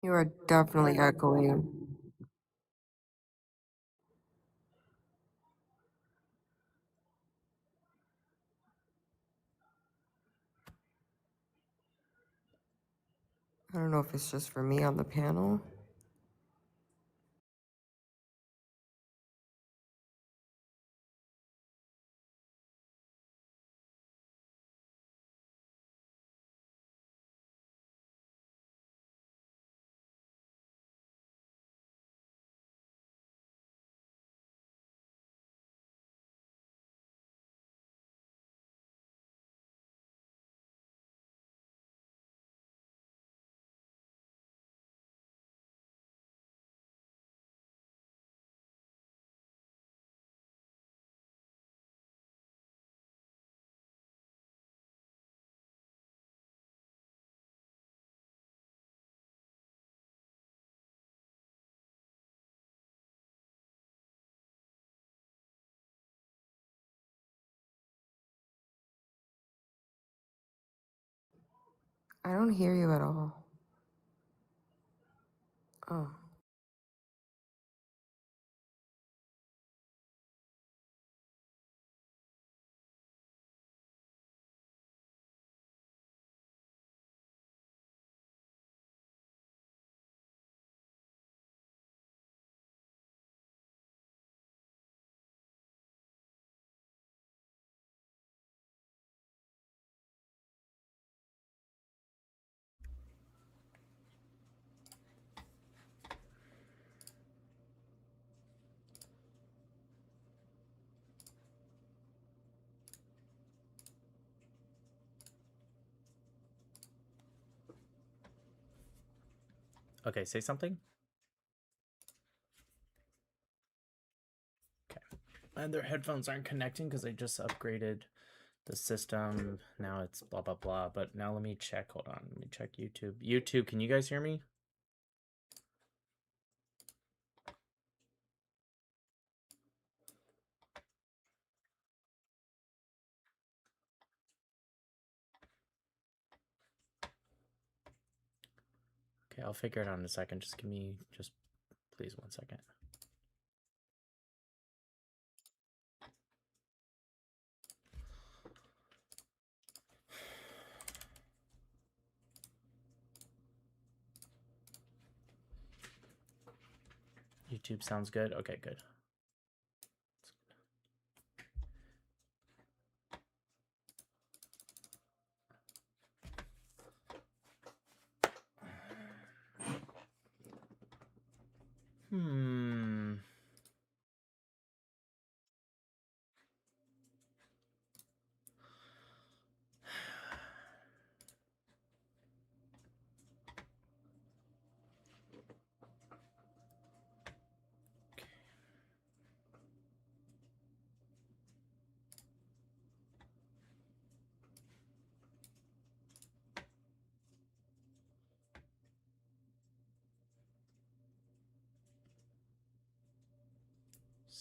You are definitely echoing. I don't know if it's just for me on the panel. I don't hear you at all. Oh. Okay, say something. Okay. And their headphones aren't connecting because I just upgraded the system. Now it's blah, blah, blah. But now let me check. Hold on. Let me check YouTube. YouTube, can you guys hear me? Okay, I'll figure it out in a second. Just give me, just please 1 second. YouTube sounds good. Okay, good. Hmm.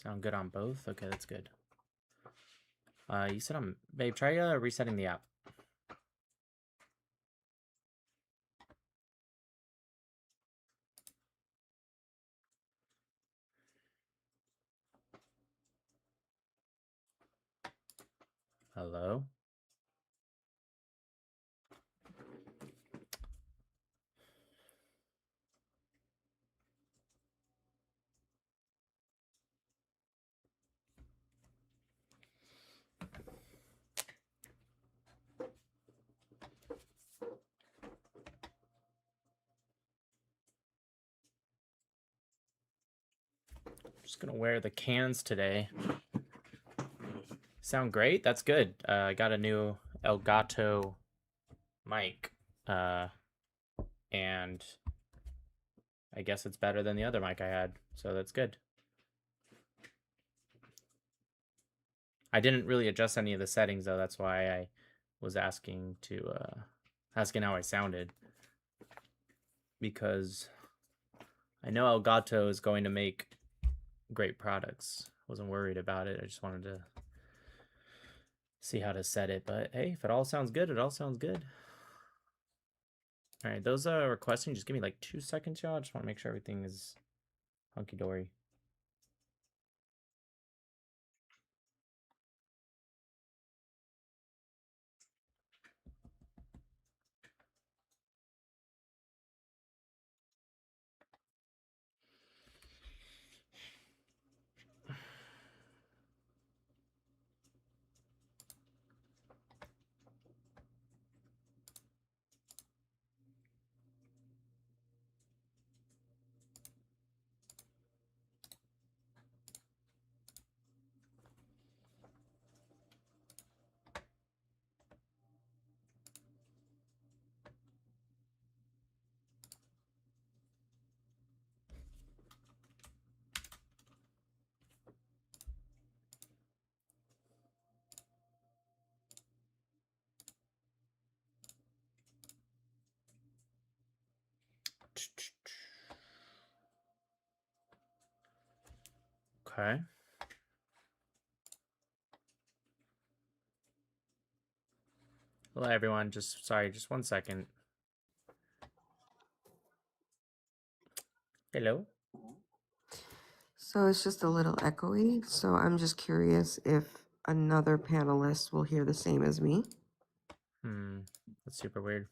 Sound good on both? Okay, that's good. You said I'm, babe, try resetting the app. Hello? Just gonna wear the cans today. Sound great? That's good. I got a new Elgato mic. And I guess it's better than the other mic I had, so that's good. I didn't really adjust any of the settings though. That's why I was asking how I sounded, because I know Elgato is going to make great products. Wasn't worried about it. I just wanted to see how to set it. But hey, if it all sounds good, it all sounds good. All right, those requesting, just give me like 2 seconds, y'all. I just want to make sure everything is hunky dory. Okay. Hello, everyone. Just 1 second. Hello. So it's just a little echoey. So I'm just curious if another panelist will hear the same as me. That's super weird.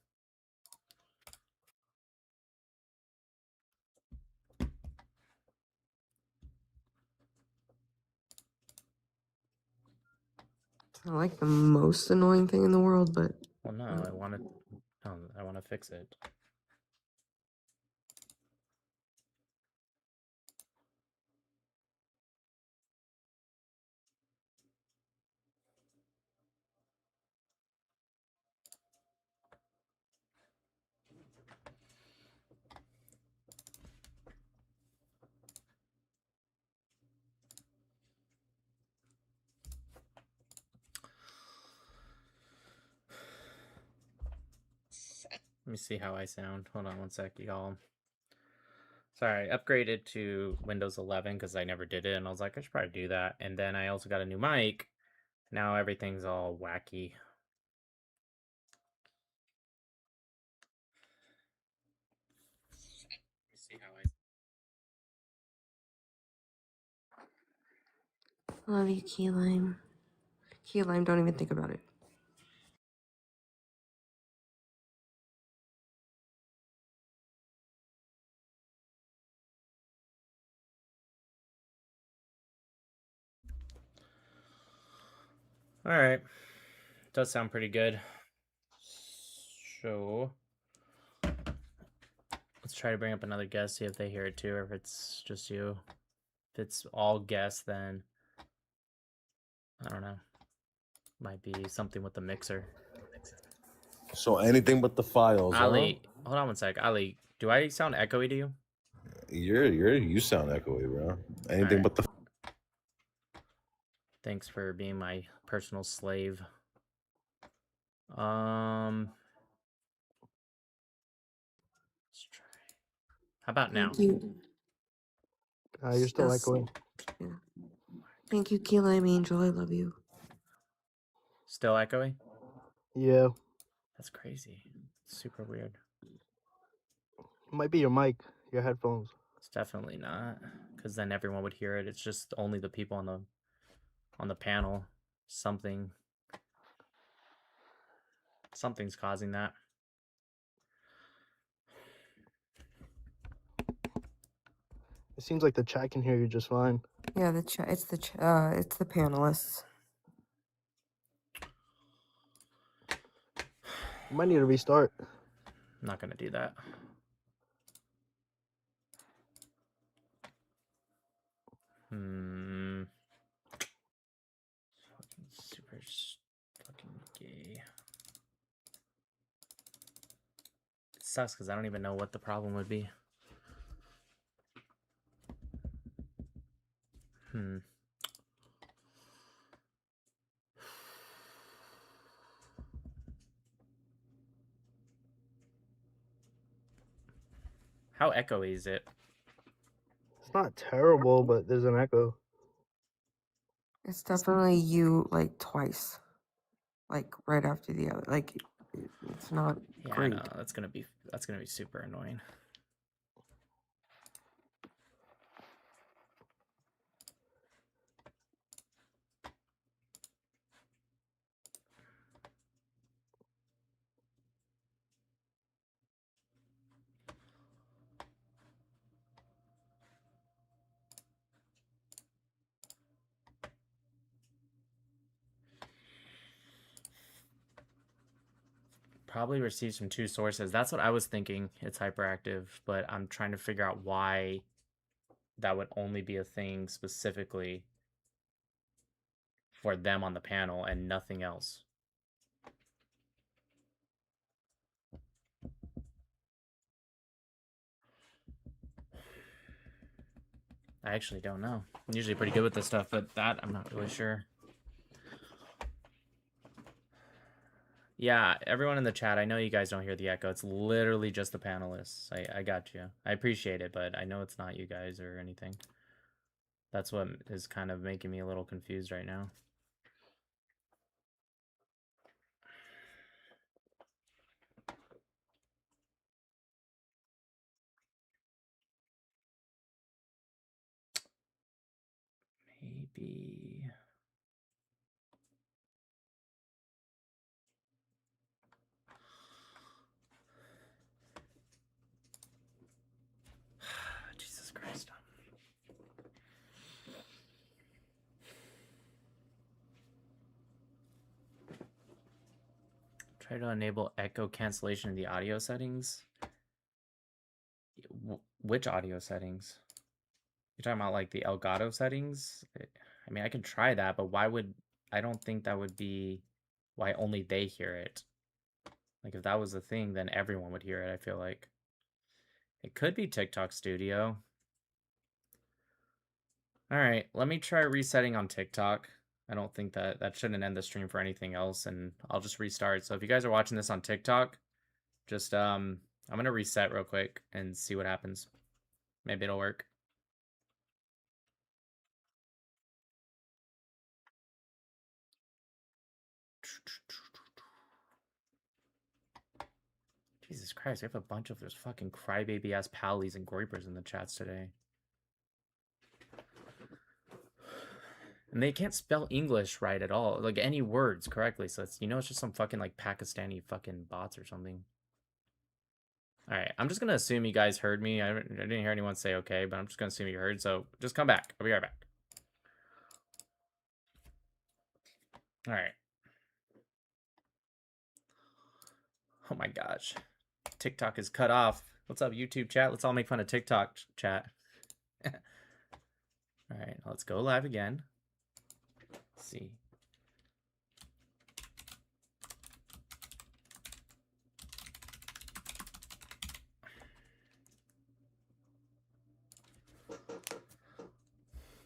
It's not like the most annoying thing in the world, but Well, no, I want to fix it. Let me see how I sound. Hold on 1 sec, y'all. Sorry, I upgraded to Windows 11 because I never did it, and I was like, I should probably do that. And then I also got a new mic. Now everything's all wacky. Let me see how I. love you, Key Lime. Key Lime, don't even think about it. All right, does sound pretty good. So let's try to bring up another guest, see if they hear it too, or if it's just you. If it's all guests, then I don't know. Might be something with the mixer. So anything but the files, Ali, hold on 1 sec. Ali, do I sound echoey to you? You sound echoey, bro. Anything Alright. but the. Thanks for being my personal slave. Let's try. How about now? Thank you. You're still That's- echoing. Yeah. Thank you, Key Lime Angel. I love you. Still echoey? Yeah, That's crazy. Super weird. it might be your mic, your headphones. It's definitely not, because then everyone would hear it. It's just only the people on the panel. Something's causing that. It seems like the chat can hear you just fine. Yeah, it's the panelists. You might need to restart. I'm not gonna do that. Super fucking gay. It sucks because I don't even know what the problem would be. How echoey is it? It's not terrible, but there's an echo. It's definitely you, like, twice. Like, right after the other. Like, it's not Yeah, great. no, that's gonna be super annoying. Probably receives from 2 sources. That's what I was thinking. It's hyperactive, but I'm trying to figure out why that would only be a thing specifically for them on the panel and nothing else. I actually don't know. I'm usually pretty good with this stuff, but that I'm not really sure. Yeah, everyone in the chat, I know you guys don't hear the echo. It's literally just the panelists. I got you. I appreciate it, but I know it's not you guys or anything. That's what is kind of making me a little confused right now. Maybe... Jesus Christ. Try to enable echo cancellation in the audio settings. Which audio settings? You're talking about like the Elgato settings? I mean, I can try that, but why would... I don't think that would be why only they hear it. Like if that was the thing, then everyone would hear it, I feel like. It could be TikTok Studio. All right, let me try resetting on TikTok. I don't think that shouldn't end the stream for anything else, and I'll just restart. So if you guys are watching this on TikTok, just I'm gonna reset real quick and see what happens. Maybe it'll work. Jesus Christ, we have a bunch of those fucking crybaby ass pallies and groypers in the chats today. And they can't spell English right at all, like any words correctly. So it's, it's just some fucking like Pakistani fucking bots or something. All right, I'm just gonna assume you guys heard me. I didn't hear anyone say okay, but I'm just gonna assume you heard. So just come back. I'll be right back. All right. Oh my gosh, TikTok is cut off. What's up, YouTube chat? Let's all make fun of TikTok chat. All right, let's go live again. Let's see.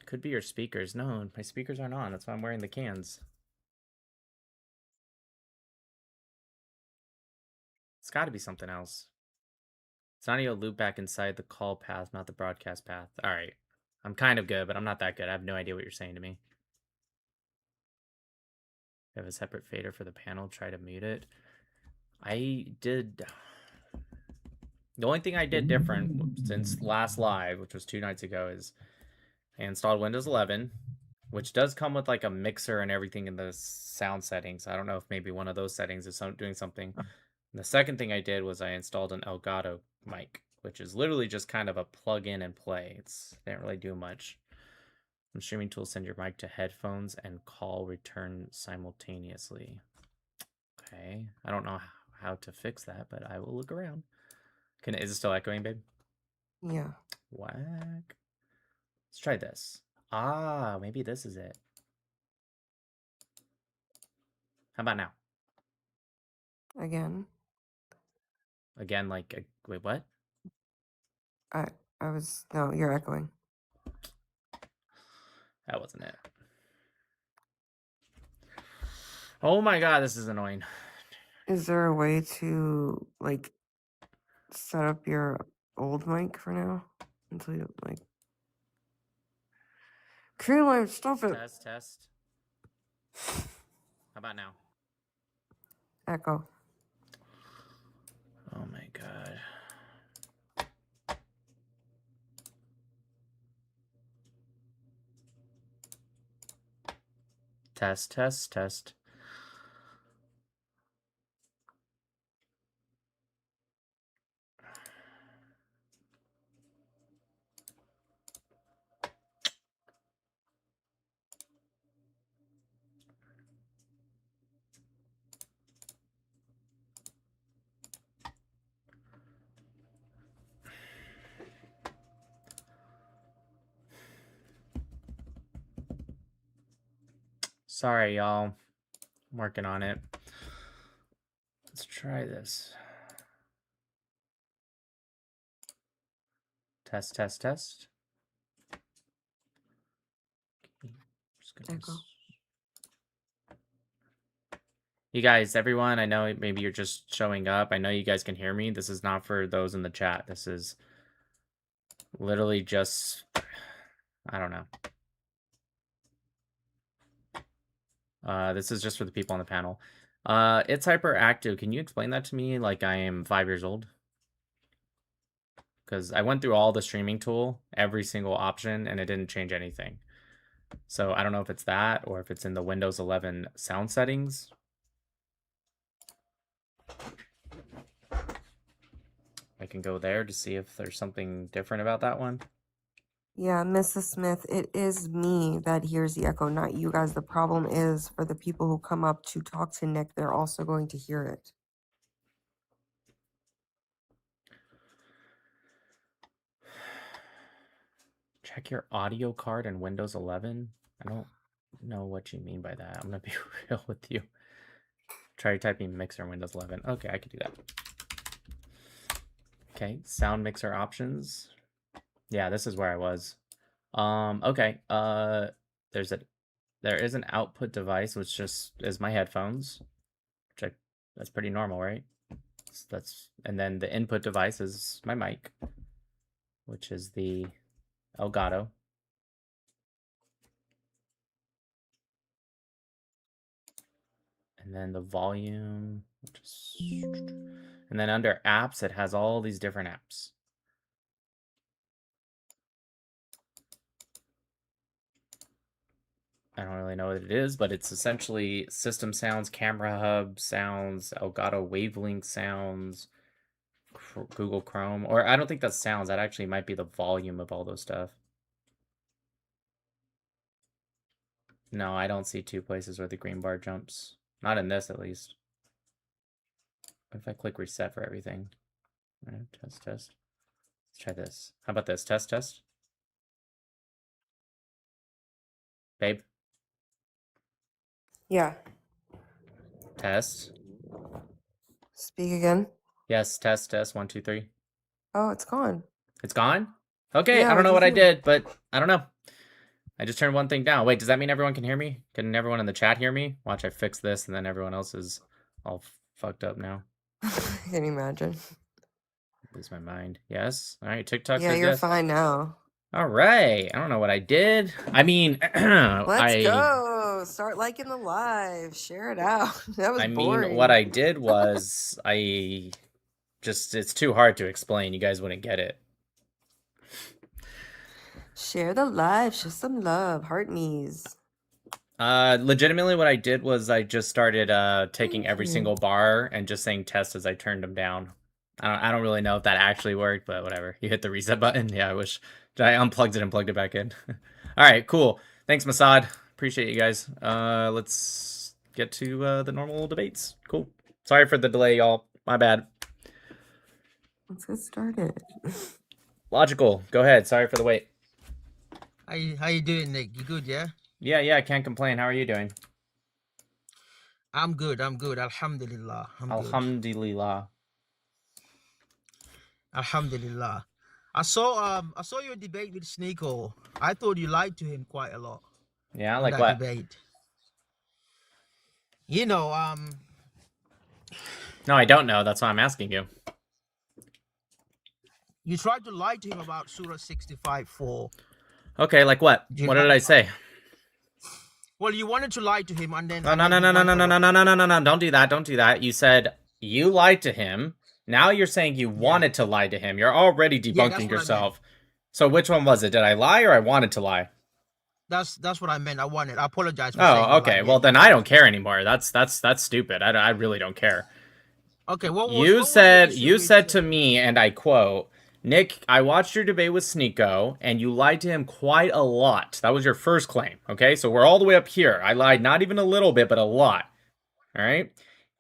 Could be your speakers. No, my speakers aren't on. That's why I'm wearing the cans. It's got to be something else. It's not even a loop back inside the call path, not the broadcast path. All right. I'm kind of good, but I'm not that good. I have no idea what you're saying to me. You have a separate fader for the panel. Try to mute it. I did... The only thing I did different since last live, which was 2 nights ago, is I installed Windows 11, which does come with like a mixer and everything in the sound settings. I don't know if maybe one of those settings is doing something. And the second thing I did was I installed an Elgato mic, which is literally just kind of a plug in and play. Didn't really do much. Some streaming tools send your mic to headphones and call return simultaneously. Okay, I don't know how to fix that, but I will look around. Is it still echoing, babe? Yeah. Whack. Let's try this. Ah, maybe this is it. How about now? Again. Again, like, wait, what? No, you're echoing. That wasn't it. Oh my god, this is annoying. Is there a way to, like, set up your old mic for now? Until you, like... Creamline, stop it! Test. How about now? Echo. Oh my god. Test, test, test. Sorry, y'all. I'm working on it. Let's try this. Test, test, test. Okay, just gonna Echo. You guys, everyone, I know maybe you're just showing up. I know you guys can hear me. This is not for those in the chat. This is literally just, I don't know. This is just for the people on the panel. It's hyperactive. Can you explain that to me like I am 5 years old? Because I went through all the streaming tool, every single option, and it didn't change anything. So I don't know if it's that or if it's in the Windows 11 sound settings. I can go there to see if there's something different about that one. Yeah, Mrs. Smith, it is me that hears the echo, not you guys. The problem is for the people who come up to talk to Nick, they're also going to hear it. Check your audio card in Windows 11. I don't know what you mean by that. I'm gonna be real with you. Try typing mixer in Windows 11. Okay, I could do that. Okay, sound mixer options. Yeah, this is where I was. Okay. There is an output device which just is my headphones. That's pretty normal, right? So and then the input device is my mic, which is the Elgato. And then the volume, and then under apps, it has all these different apps. I don't really know what it is, but it's essentially system sounds, camera hub sounds, Elgato wavelength sounds, Google Chrome, or I don't think that's sounds. That actually might be the volume of all those stuff. No, I don't see 2 places where the green bar jumps. Not in this, at least. What if I click reset for everything? All right, test, test. Let's try this. How about this? Test, test. Babe, Yeah. test. Speak again. Yes, test, test. 1, 2, 3. Oh, it's gone. It's gone? Okay, Yeah, I don't know what I what'd you do? did, but I don't know. I just turned one thing down. Wait, does that mean everyone can hear me? Can everyone in the chat hear me? Watch, I fix this, and then everyone else is all fucked up now. Can you imagine? Lose my mind. Yes. All right, TikTok Yeah, says you're yes. fine now. All right. I don't know what I did. I mean, Let's go. Start liking the live. Share it out. That was boring. mean, what I did was it's too hard to explain. You guys wouldn't get it. Share the live. Show some love. Heart knees. Legitimately, what I did was I just started taking every single bar and just saying test as I turned them down. I don't really know if that actually worked, but whatever. You hit the reset button. Yeah, I wish I unplugged it and plugged it back in. All right, cool. Thanks, Masad. Appreciate you guys. Let's get to the normal debates. Cool. Sorry for the delay, y'all. My bad. Let's get started. Logical. Go ahead. Sorry for the wait. How you doing, Nick? You good, yeah? Yeah, I can't complain. How are you doing? I'm good. Alhamdulillah. Alhamdulillah. Alhamdulillah. I saw your debate with Sneeko. I thought you lied to him quite a lot. Yeah, on like that what? debate. You know, No, I don't know. That's why I'm asking you. you tried to lie to him about Surah 65:4. Okay, like what? You What know- did I say? Well, you wanted to lie to him and then... No. Don't do that. You said you lied to him. Now you're saying you Yeah. wanted to lie to him. You're already Yeah, that's debunking what I meant. yourself. So which one was it? Did I lie or I wanted to lie? That's what I meant. I wanted. I apologize for saying Oh, you okay. lied. Well, Yeah, then you I don't wanted to care lie. anymore. That's stupid. I really don't care. Okay, what You was your said issue with to me, and I quote, Nick, I watched your debate with Sneeko, and you lied to him quite a lot. That was your first claim. Okay, so we're all the way up here. I lied not even a little bit, but a lot. All right,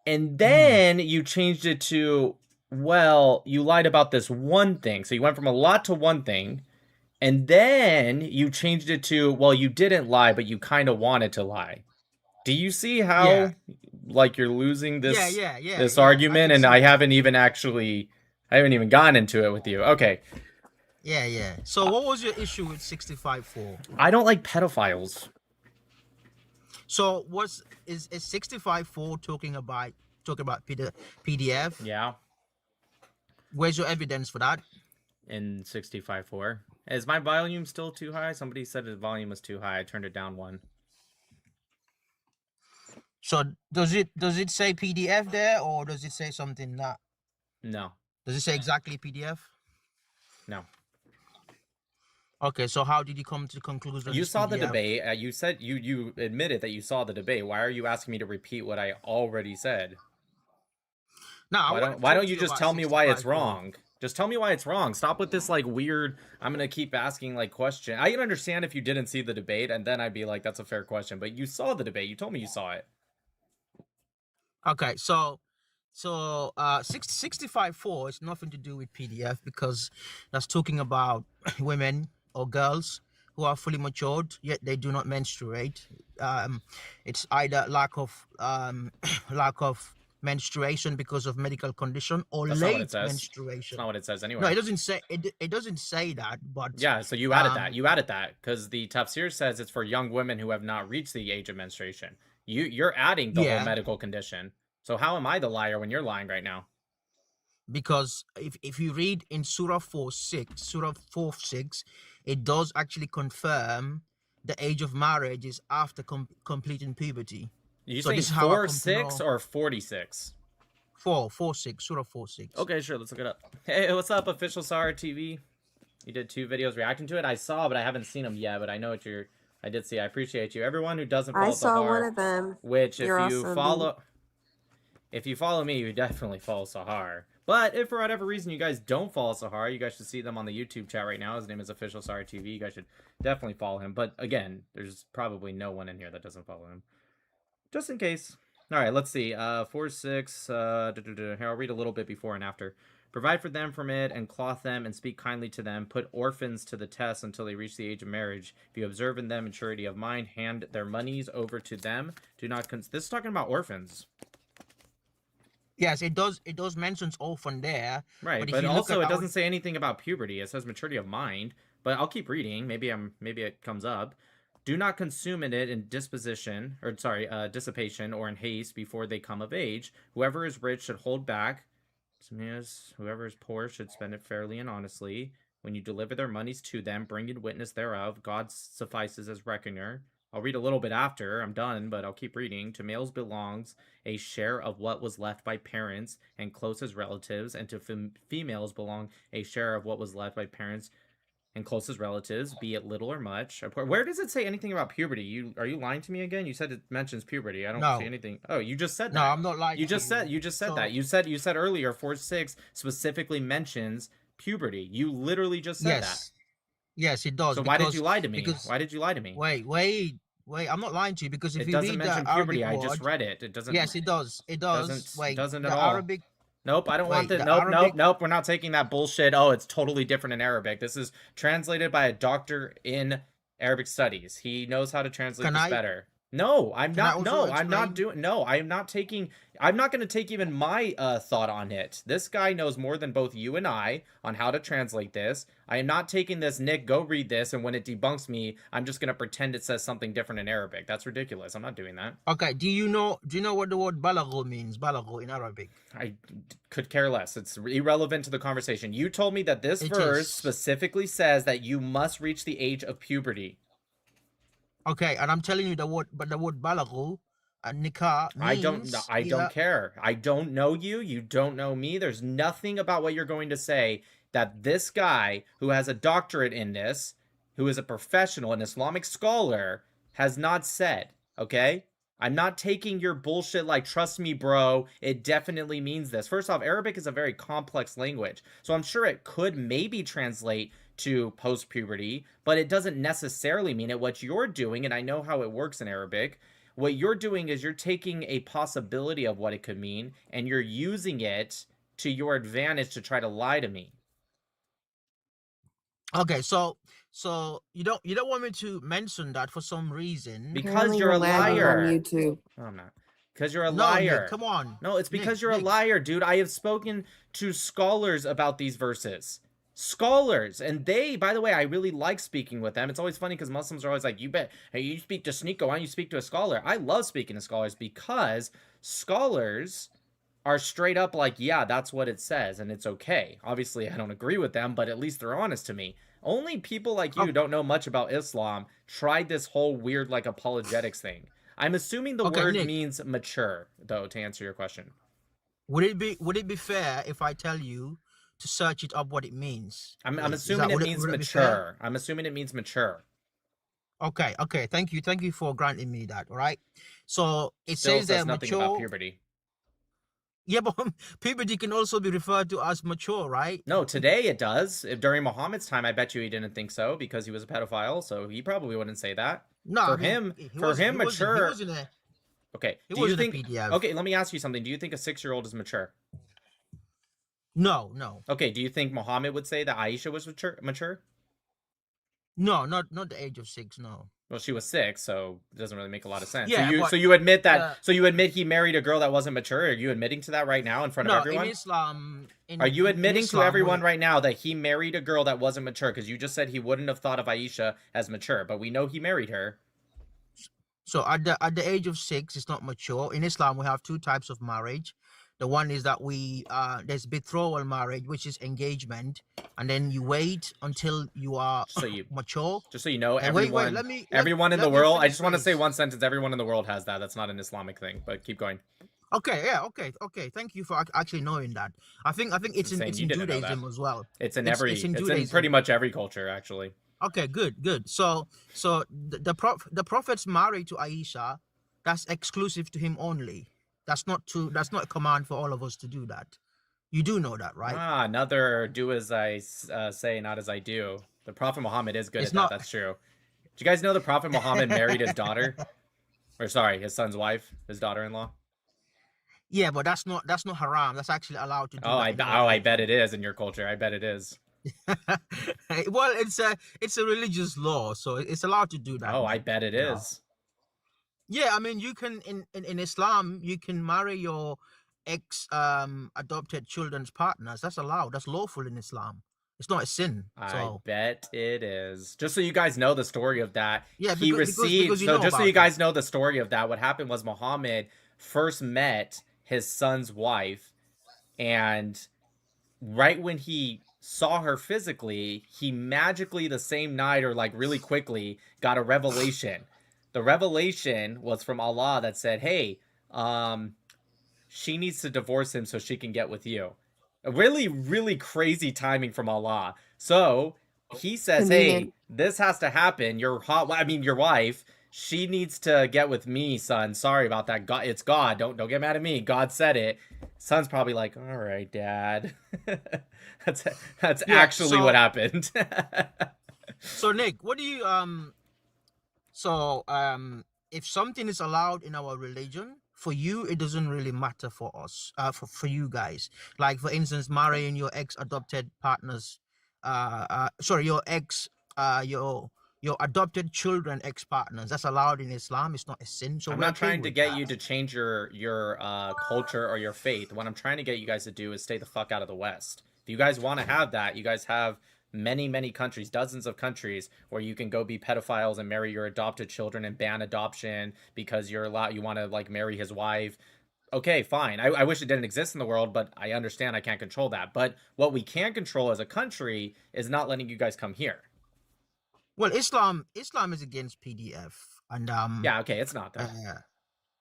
and then you changed it to, well, you lied about this one thing. So you went from a lot to one thing, and then you changed it to, well, you didn't lie, but you kind of wanted to lie. Do you see Yeah. how like you're losing this Yeah. this I argument, can and see I that. haven't even actually gone into it with you. Okay. Yeah. So what was your issue with 65-4? I don't like pedophiles. So is 65-4 talking about PDF? Yeah. Where's your evidence for that? In 65.4. Is my volume still too high? Somebody said the volume was too high. I turned it down one. So does it say PDF there, or does it say something that? No. Does it say exactly PDF? No. Okay, so how did you come to the conclusion? You it's saw the PDF? debate. You said you admitted that you saw the debate. Why are you asking me to repeat what I already said? No, Why don't you just tell me why it's 65-4. wrong? Just tell me why it's wrong. Stop with this like weird, I'm gonna keep asking like question. I can understand if you didn't see the debate, and then I'd be like, that's a fair question. But you saw the debate. You told me you saw it. Okay, so 65-4 is nothing to do with PDF, because that's talking about women or girls who are fully matured yet they do not menstruate. It's either lack of menstruation because of medical condition, or That's not what it late says. menstruation. That's not what it says anyway. No, it doesn't say it doesn't say that, but yeah, so you added that. You added that because the tafsir says it's for young women who have not reached the age of menstruation. You're adding the whole medical condition. So how am I the liar when you're lying right now? Because if you read in Surah 4:6, it does actually confirm the age of marriage is after completing puberty. You So saying this is how I come to 4:6 know. or 46? 4:6, Surah 4:6. Okay, sure. Let's look it up. Hey, what's up, Official Sar TV? You did 2 videos reacting to it. I saw, but I haven't seen them yet. But I know what you're. I did see. I appreciate you. Everyone who doesn't follow I saw Sahar, one of them. which You're if you awesome, follow, if you follow me, you definitely follow Sahar. But if for whatever reason you guys don't follow Sahar, you guys should see them on the YouTube chat right now. His name is Official Sahar TV. You guys should definitely follow him. But again, there's probably no one in here that doesn't follow him. Just in case. All right, let's see. 4:6. Here, I'll read a little bit before and after. Provide for them from it, and clothe them, and speak kindly to them. Put orphans to the test until they reach the age of marriage. If you observe in them maturity of mind, hand their monies over to them. Do not. This is talking about orphans. Yes, it does. It does mentions orphan there. Right, but also it doesn't say anything about puberty. It says maturity of mind. But I'll keep reading. Maybe it comes up. Do not consume in it in dissipation or in haste before they come of age. Whoever is rich should hold back. Whoever is poor should spend it fairly and honestly. When you deliver their monies to them, bring in witness thereof. God suffices as reckoner. I'll read a little bit after. I'm done, but I'll keep reading. To males belongs a share of what was left by parents and closest relatives, and to females belong a share of what was left by parents and closest relatives, be it little or much. Where does it say anything about puberty? Are you lying to me again? You said it mentions puberty. I don't see anything. Oh, you just said that. No, I'm not lying. You just said that. You said earlier 4:6 specifically mentions puberty. You literally just said that. Yes, it does. So why did you lie to me? Why did you lie to me? Wait. I'm not lying to you, because if it you doesn't read mention the puberty. Arabic I just word, read it. It doesn't. Yes, it does. It does. Doesn't the at all. Arabic. Nope, I don't want that. Nope. We're not taking that bullshit. Oh, it's totally different in Arabic. This is translated by a doctor in Arabic studies. He knows how to translate this better. No, I'm not. No, I'm not doing. No, I'm not taking. I'm not going to take even my thought on it. This guy knows more than both you and I on how to translate this. I am not taking this. Nick, go read this, and when it debunks me, I'm just going to pretend it says something different in Arabic. That's ridiculous. I'm not doing that. Okay. Do you know what the word balagho means? Balagho in Arabic. I could care less. It's irrelevant to the conversation. You told me that this verse specifically says that you must reach the age of puberty. Okay, and I'm telling you the word balagho nikah means I don't either. care. I don't know you. You don't know me. There's nothing about what you're going to say that this guy who has a doctorate in this, who is a professional, an Islamic scholar, has not said. Okay? I'm not taking your bullshit like, trust me, bro. It definitely means this. First off, Arabic is a very complex language. So I'm sure it could maybe translate to post puberty, but it doesn't necessarily mean it. What you're doing, and I know how it works in Arabic, what you're doing is you're taking a possibility of what it could mean and you're using it to your advantage to try to lie to me. Okay, so you don't want me to mention that for some reason. Because Apparently you're a lagging on liar. YouTube. No, I'm not. Because you're a No, Nick, liar. come on. No, it's because Nick, you're a Nick. liar, dude. I have spoken to scholars about these verses. Scholars. And they, by the way, I really like speaking with them. It's always funny because Muslims are always like, hey, you speak to Sneeko, why don't you speak to a scholar? I love speaking to scholars because scholars are straight up like, yeah, that's what it says, and it's okay. Obviously, I don't agree with them, but at least they're honest to me. Only people like you who don't know much about Islam tried this whole weird, like, apologetics thing. I'm assuming the Okay, word Nick. means mature, though, to answer your question. Would it be fair if I tell you to search it up what it means? I'm Is assuming that- it would means would be fair? mature. I'm assuming it means mature. Okay, thank you for granting me that. All right. So it Still says says that nothing mature. about puberty. Yeah, but puberty can also be referred to as mature, right? No, today it does. During Muhammad's time, I bet you he didn't think so because he was a pedophile, so he probably wouldn't say that. No, For I mean, him, he for wasn't- him, he wasn't- mature. He wasn't a, Okay. he Do you wasn't a think? PDF. Okay, let me ask you something. Do you think a 6-year-old is mature? No. Okay. Do you think Muhammad would say that Aisha was mature? No, not the age of 6. No. Well, she was 6, so it doesn't really make a lot of sense. Yeah, but, so you admit that? uh, So you admit he married a girl that wasn't mature? Are you admitting to that right now in front of No, everyone? in Islam. Are you admitting to Islam, everyone we- right now that he married a girl that wasn't mature? Because you just said he wouldn't have thought of Aisha as mature, but we know he married her. So at the age of 6, it's not mature. In Islam, we have 2 types of marriage. The one is that there's betrothal marriage, which is engagement, and then you wait until you are So you mature. Just so you know, And wait, everyone, let me- everyone in let the me world. I finish, just want to say please. one sentence. Everyone in the world has that. That's not an Islamic thing, but keep going. Okay, yeah, okay. Thank you for actually knowing that. I think it's in Insane, you in didn't know Judaism that. as well. It's in It's in it's in Judaism. pretty much every culture, actually. Okay, good. So the prophet's married to Aisha, that's exclusive to him only. That's not a command for all of us to do that. You do know that, right? Ah, another do as I say, not as I do. The Prophet Muhammad is good It's at not- that. That's true. Do you guys know the Prophet Muhammad married his daughter? Or sorry, his son's wife, his daughter-in-law? Yeah, but that's not haram. That's actually allowed to do. Oh, that in I our bet it is in your culture. I bet it is. culture. Well, it's a religious law, so it's allowed to do that. Oh, I bet it Yeah. is. Yeah, I mean, you can in Islam, you can marry your ex adopted children's partners. That's allowed. That's lawful in Islam. It's not a sin. I So bet it is. Just so you guys know the story of that. Yeah, he because received. you So know just so about you it. guys know the story of that, what happened was Muhammad first met his son's wife, and right when he saw her physically, he magically the same night or like really quickly got a revelation. The revelation was from Allah that said, "Hey, she needs to divorce him so she can get with you." A really, really crazy timing from Allah. So he says, "Hey, Convenient. this has to happen. Your wife, she needs to get with me, son. Sorry about that. God, it's God. Don't get mad at me. God said it." Son's probably like, "All right, Dad." that's Yeah, actually so- what happened. So Nick, what do you if something is allowed in our religion, for you it doesn't really matter for us, for you guys. Like for instance, marrying your ex adopted partners, your ex your adopted children ex partners. That's allowed in Islam. It's not a sin. So I'm we're not okay trying to with get that. you to change your culture or your faith. What I'm trying to get you guys to do is stay the fuck out of the West. If you guys want to have that, you guys have many countries, dozens of countries where you can go be pedophiles and marry your adopted children and ban adoption because you want to like marry his wife. Okay, fine. I wish it didn't exist in the world, but I understand I can't control that. But what we can control as a country is not letting you guys come here. Well, Islam is against PDF, and Yeah, okay, it's not that.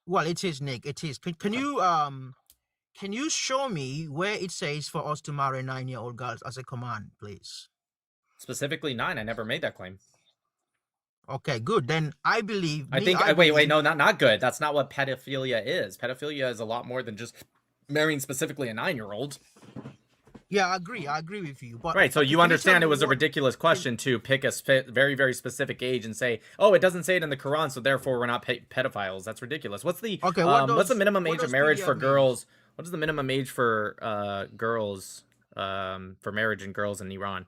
Well, it is, Nick. It is. Can you show me where it says for us to marry 9-year-old girls as a command, please? Specifically 9. I never made that claim. Okay, good. Then I believe. I think. Wait. No, not good. That's not what pedophilia is. Pedophilia is a lot more than just marrying specifically a 9-year-old. Yeah, I agree. I agree with you. But right. So okay, you can understand tell it me was a what- ridiculous question to pick a very, very specific age and say, oh, it doesn't say it in the Quran, so therefore we're not pedophiles. That's ridiculous. What's the Okay, what's the minimum what age of does marriage PDF for mean? girls? What is the minimum age for girls for marriage in girls in Iran?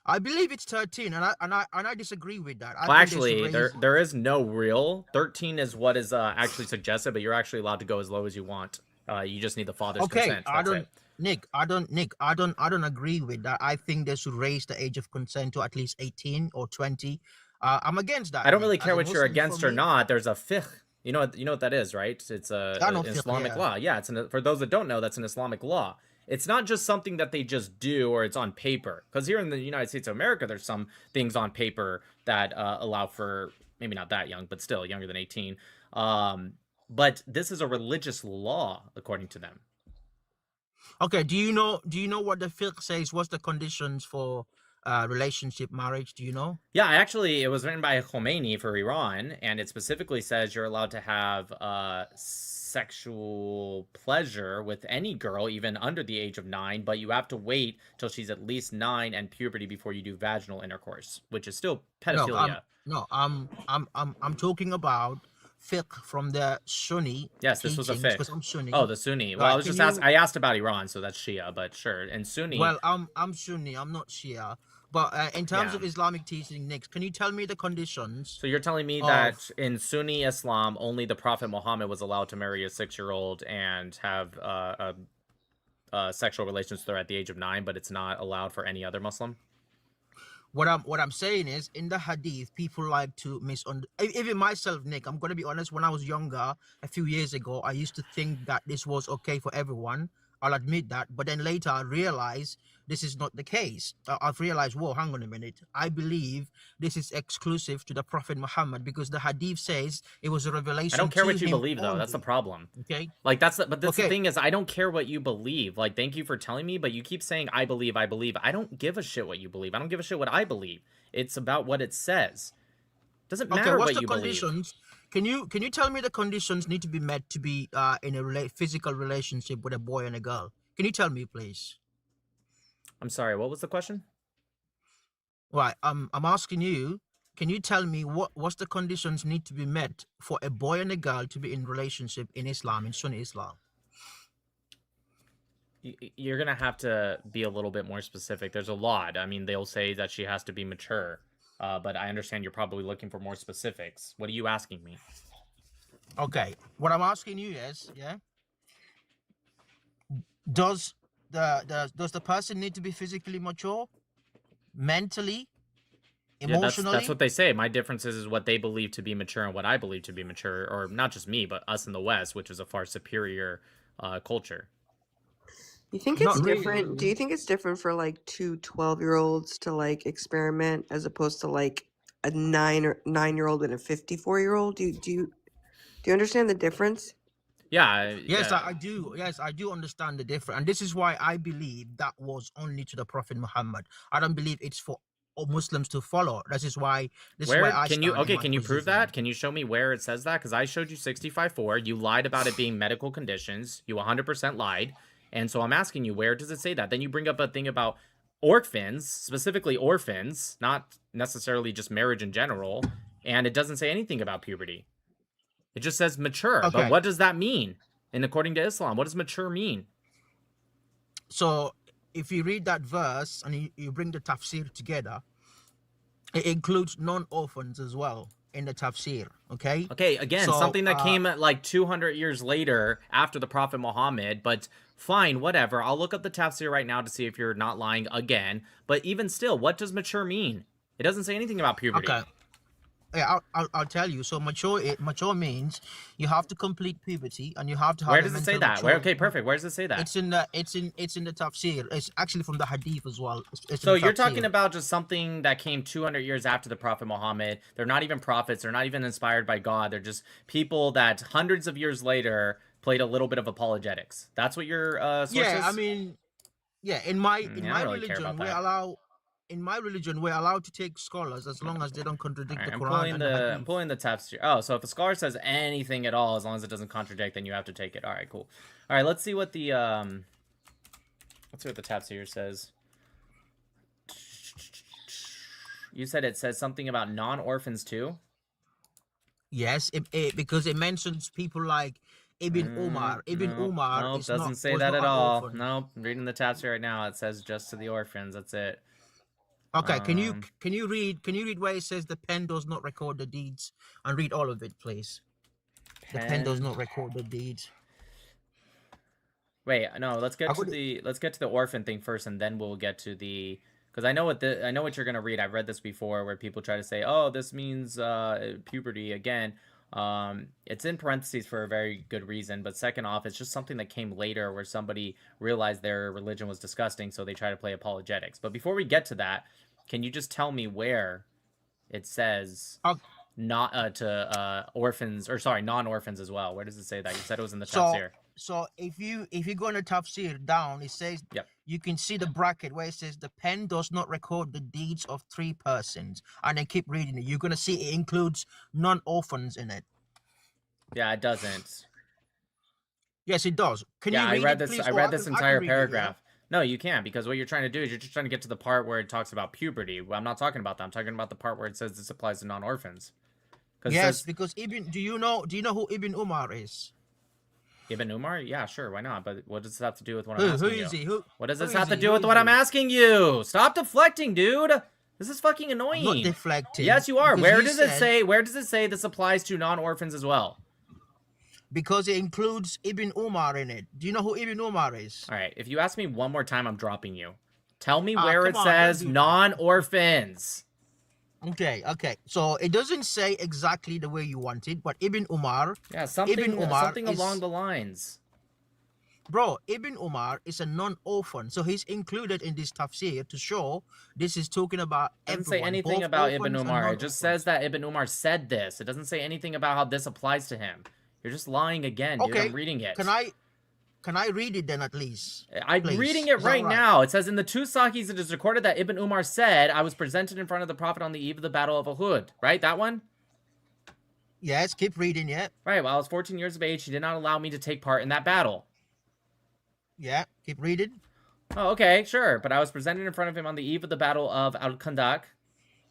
I believe it's 13, and I disagree with that. I Well, think they should actually, raise. there is no real 13 is what is actually suggested, but you're actually allowed to go as low as you want. You just need the father's Okay, consent. That's it. Nick, I don't agree with that. I think they should raise the age of consent to at least 18 or 20. I'm against that. I don't Nick. really As care a what you're Muslim, for against or me, not. There's a fiqh. You know what that is, right? It's I know an fiqh, Islamic yeah. law. Yeah, for those that don't know, that's an Islamic law. It's not just something that they just do or it's on paper. Because here in the United States of America, there's some things on paper that allow for maybe not that young, but still younger than 18. But this is a religious law according to them. Okay, do you know what the fiqh says? What's the conditions for relationship, marriage? Do you know? Yeah, actually, it was written by Khomeini for Iran, and it specifically says you're allowed to have sexual pleasure with any girl, even under the age of 9, but you have to wait till she's at least 9 and puberty before you do vaginal intercourse, which is still pedophilia. I'm talking about fiqh from the Sunni. Yes, this was a fiqh. Because I'm Sunni. Oh, the Sunni. Well, Right, I was just I asked about Iran, so that's Shia, but sure. And Sunni. Well, I'm Sunni. I'm not Shia. But in terms of Islamic teaching, Nick, can you tell me the conditions? So you're telling me that in Sunni Islam, only the Prophet Muhammad was allowed to marry a 6-year-old and have sexual relations with her at the age of 9, but it's not allowed for any other Muslim? What I'm saying is, in the hadith, people like to misunderstand. Even myself, Nick, I'm gonna be honest. When I was younger, a few years ago, I used to think that this was okay for everyone. I'll admit that. But then later, I realized this is not the case. I've realized, whoa, hang on a minute. I believe this is exclusive to the Prophet Muhammad because the hadith says it was a revelation. I don't care to what you him believe, though. only. That's the problem. Okay. Like but that's the thing is, I don't care what you believe. Like, thank you for telling me, but you keep saying I believe. I don't give a shit what you believe. I don't give a shit what I believe. It's about what it says. Doesn't matter what's what the you conditions? believe. Can you tell me the conditions need to be met to be in a physical relationship with a boy and a girl? Can you tell me, please? I'm sorry. What was the question? Right. I'm asking you. Can you tell me what's the conditions need to be met for a boy and a girl to be in relationship in Islam, in Sunni Islam? You're gonna have to be a little bit more specific. There's a lot. I mean, they'll say that she has to be mature, but I understand you're probably looking for more specifics. What are you asking me? Okay. What I'm asking you is, does the person need to be physically mature, mentally, emotionally? Yeah, that's what they say. My difference is what they believe to be mature and what I believe to be mature, or not just me, but us in the West, which is a far superior culture. You think it's Not really. different? Do you think it's different for like 2 12-year-olds to like experiment as opposed to like a 9-year-old and a 54-year-old? Do you understand the difference? Yeah. Yes, I do. Yes, I do understand the difference, and this is why I believe that was only to the Prophet Muhammad. I don't believe it's for all Muslims to follow. This is why. Can you prove that? Can you show me where it says that? Because I showed you 65.4. You lied about it being medical conditions. You 100% lied. And so I'm asking you, where does it say that? Then you bring up a thing about orphans, specifically orphans, not necessarily just marriage in general. And it doesn't say anything about puberty. It just says mature. Okay. But what does that mean? And according to Islam, what does mature mean? So if you read that verse and you bring the tafsir together, it includes non-orphans as well in the tafsir. Okay. Okay. Again, So, something that came like 200 years later after the Prophet Muhammad, but fine, whatever. I'll look up the tafsir right now to see if you're not lying again. But even still, what does mature mean? It doesn't say anything about puberty. Okay. Yeah, I'll tell you. So mature means you have to complete puberty and you have to have Where a does it say mental that? Where? maturity. Okay, perfect. Where does it say that? It's in the tafsir. It's actually from the hadith as well. It's in So the you're talking tafsir. about just something that came 200 years after the Prophet Muhammad. They're not even prophets. They're not even inspired by God. They're just people that hundreds of years later played a little bit of apologetics. That's what your source Yeah, I is? mean, yeah. In my in I don't my really care about religion, that. in my religion we're allowed to take scholars as long as they don't All contradict right, the Quran and the I'm hadith. pulling the text here. Oh, so if a scholar says anything at all, as long as it doesn't contradict, then you have to take it. All right, cool. All right, let's see what the tabs here says. You said it says something about non-orphans too. Yes, because it mentions people like Ibn Umar. Ibn Nope, Umar nope, is not doesn't say was that not at an all. orphan. Nope, I'm reading the tabs here right now. It says just to the orphans. That's it. Okay, Um, can you read where it says the pen does not record the deeds, and read all of it, please. The pen does pen. not record the deeds. Wait, no. I could, Let's get to the orphan thing first, and then we'll get to the. Because I know what you're gonna read. I've read this before, where people try to say, "Oh, this means puberty again." It's in parentheses for a very good reason, but second off, it's just something that came later, where somebody realized their religion was disgusting, so they try to play apologetics. But before we get to that, can you just tell me where it says uh, not to orphans, or sorry, non-orphans as well? Where does it say that? You said it was in the so tafsir. so if you go on the tafsir down, it says Yep. you can see the bracket where it says the pen does not record the deeds of three persons, and then keep reading it. You're gonna see it includes non-orphans in it. Yeah, it doesn't. Yes, it does. Can Yeah, you read it, please? I Or read this I can entire read it. Yeah. paragraph. No, you can't, because what you're trying to do is you're just trying to get to the part where it talks about puberty. Well, I'm not talking about that. I'm talking about the part where it says this applies to non-orphans. Because it Yes, says because do you know who Ibn Umar is? Ibn Umar? Yeah, sure, why not? But what does this have to do with what I'm Who asking is you? he? Who What does who this is have to he? do Who with is what I'm he? asking you? Stop deflecting, dude. This is fucking I'm not annoying. deflecting Yes, you are. because Where you does it said say? Where does it say this applies to non-orphans as well? because it includes Ibn Umar in it. Do you know who Ibn Umar is? All right. If you ask me one more time, I'm dropping you. Tell me Ah, where come it on, don't says do that. non-orphans. Okay. So it doesn't say exactly the way you want it, but Yeah, Ibn Umar something along is the lines. bro. Ibn Umar is a non-orphan, so he's included in this tafsir to show this is talking about Doesn't say everyone, anything both about Ibn orphans and Umar. It just says non-orphans. that Ibn Umar said this. It doesn't say anything about how this applies to him. You're just lying again, dude. Okay, I'm reading it. can I read it then at least, I'm reading please? it Is that right right? now. It says, in the two Sahihs, it is recorded that Ibn Umar said, I was presented in front of the Prophet on the eve of the Battle of Uhud. Right? That one? Yes, keep reading. Yeah, Right. While I was 14 years of age, he did not allow me to take part in that battle. yeah, keep reading. Oh, okay, sure. But I was presented in front of him on the eve of the Battle of Al-Khandaq.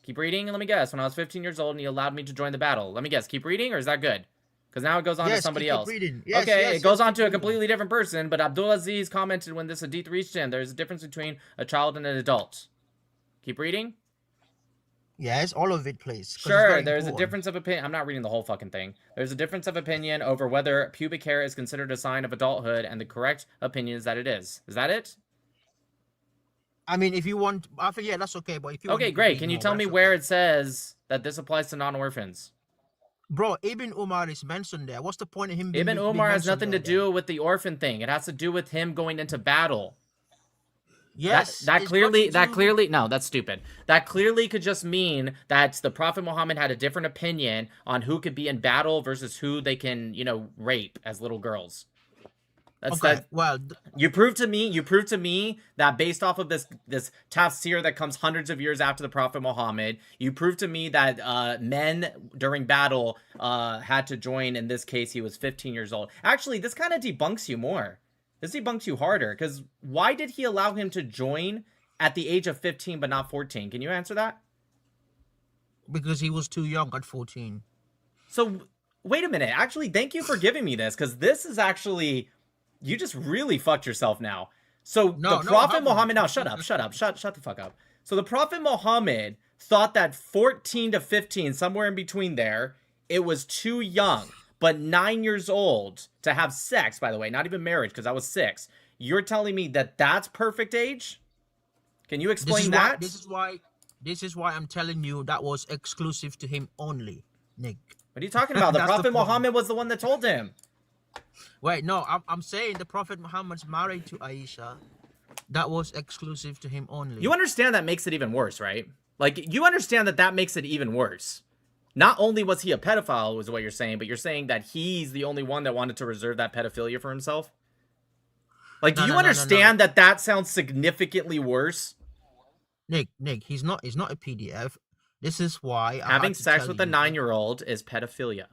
Keep reading, and let me guess. When I was 15 years old, and he allowed me to join the battle. Let me guess. Keep reading, or is that good? Because now it goes on to Yes, somebody keep else. reading. Yes, Okay, yes, it goes yes, on keep to a reading. completely different person, but Abdulaziz commented when this hadith reached him, there's a difference between a child and an adult. Keep reading? Yes, all of it, please. 'Cause it's Sure, very there's a important. difference of opinion. I'm not reading the whole fucking thing. There's a difference of opinion over whether pubic hair is considered a sign of adulthood, and the correct opinion is that it is. Is that it? I mean, if you want, I think yeah, that's okay. But if you want, Okay, you can great. read Can you more, tell but me that's where okay. it says that this applies to non-orphans? Bro, Ibn Umar is mentioned there. What's the point of him being, Ibn being Umar has mentioned nothing to there then? do with the orphan thing. It has to do with him going into battle. Yes, That it's got to do. clearly no, that's stupid. That clearly could just mean that the Prophet Muhammad had a different opinion on who could be in battle versus who they can, rape as little girls. That's Okay, that. well, You prove to me that based off of this tafsir that comes hundreds of years after the Prophet Muhammad, you prove to me that men during battle had to join. In this case, he was 15 years old. Actually, this kind of debunks you more. This debunks you harder, because why did he allow him to join at the age of 15 but not 14? Can you answer that? because he was too young at 14. So, wait a minute. Actually, thank you for giving me this, because this is actually... You just really fucked yourself now. So, No, the no, I Prophet haven't. Muhammad... Now, shut up. Shut the fuck up. So, the Prophet Muhammad thought that 14 to 15, somewhere in between there, it was too young. But 9 years old to have sex, by the way, not even marriage, because I was 6. You're telling me that that's perfect age? Can you explain that? This is why This is why I'm telling you that was exclusive to him only, Nick. What are you talking about? The That's the Prophet point. Muhammad was the one that told him. Wait, no, I'm saying the Prophet Muhammad's married to Aisha. That was exclusive to him only. You understand that makes it even worse, right? Like, you understand that that makes it even worse. Not only was he a pedophile, was what you're saying, but you're saying that he's the only one that wanted to reserve that pedophilia for himself? Like, do you understand that that sounds significantly worse? Nick, he's not a PDF. This is why having sex with a 9-year-old is pedophilia.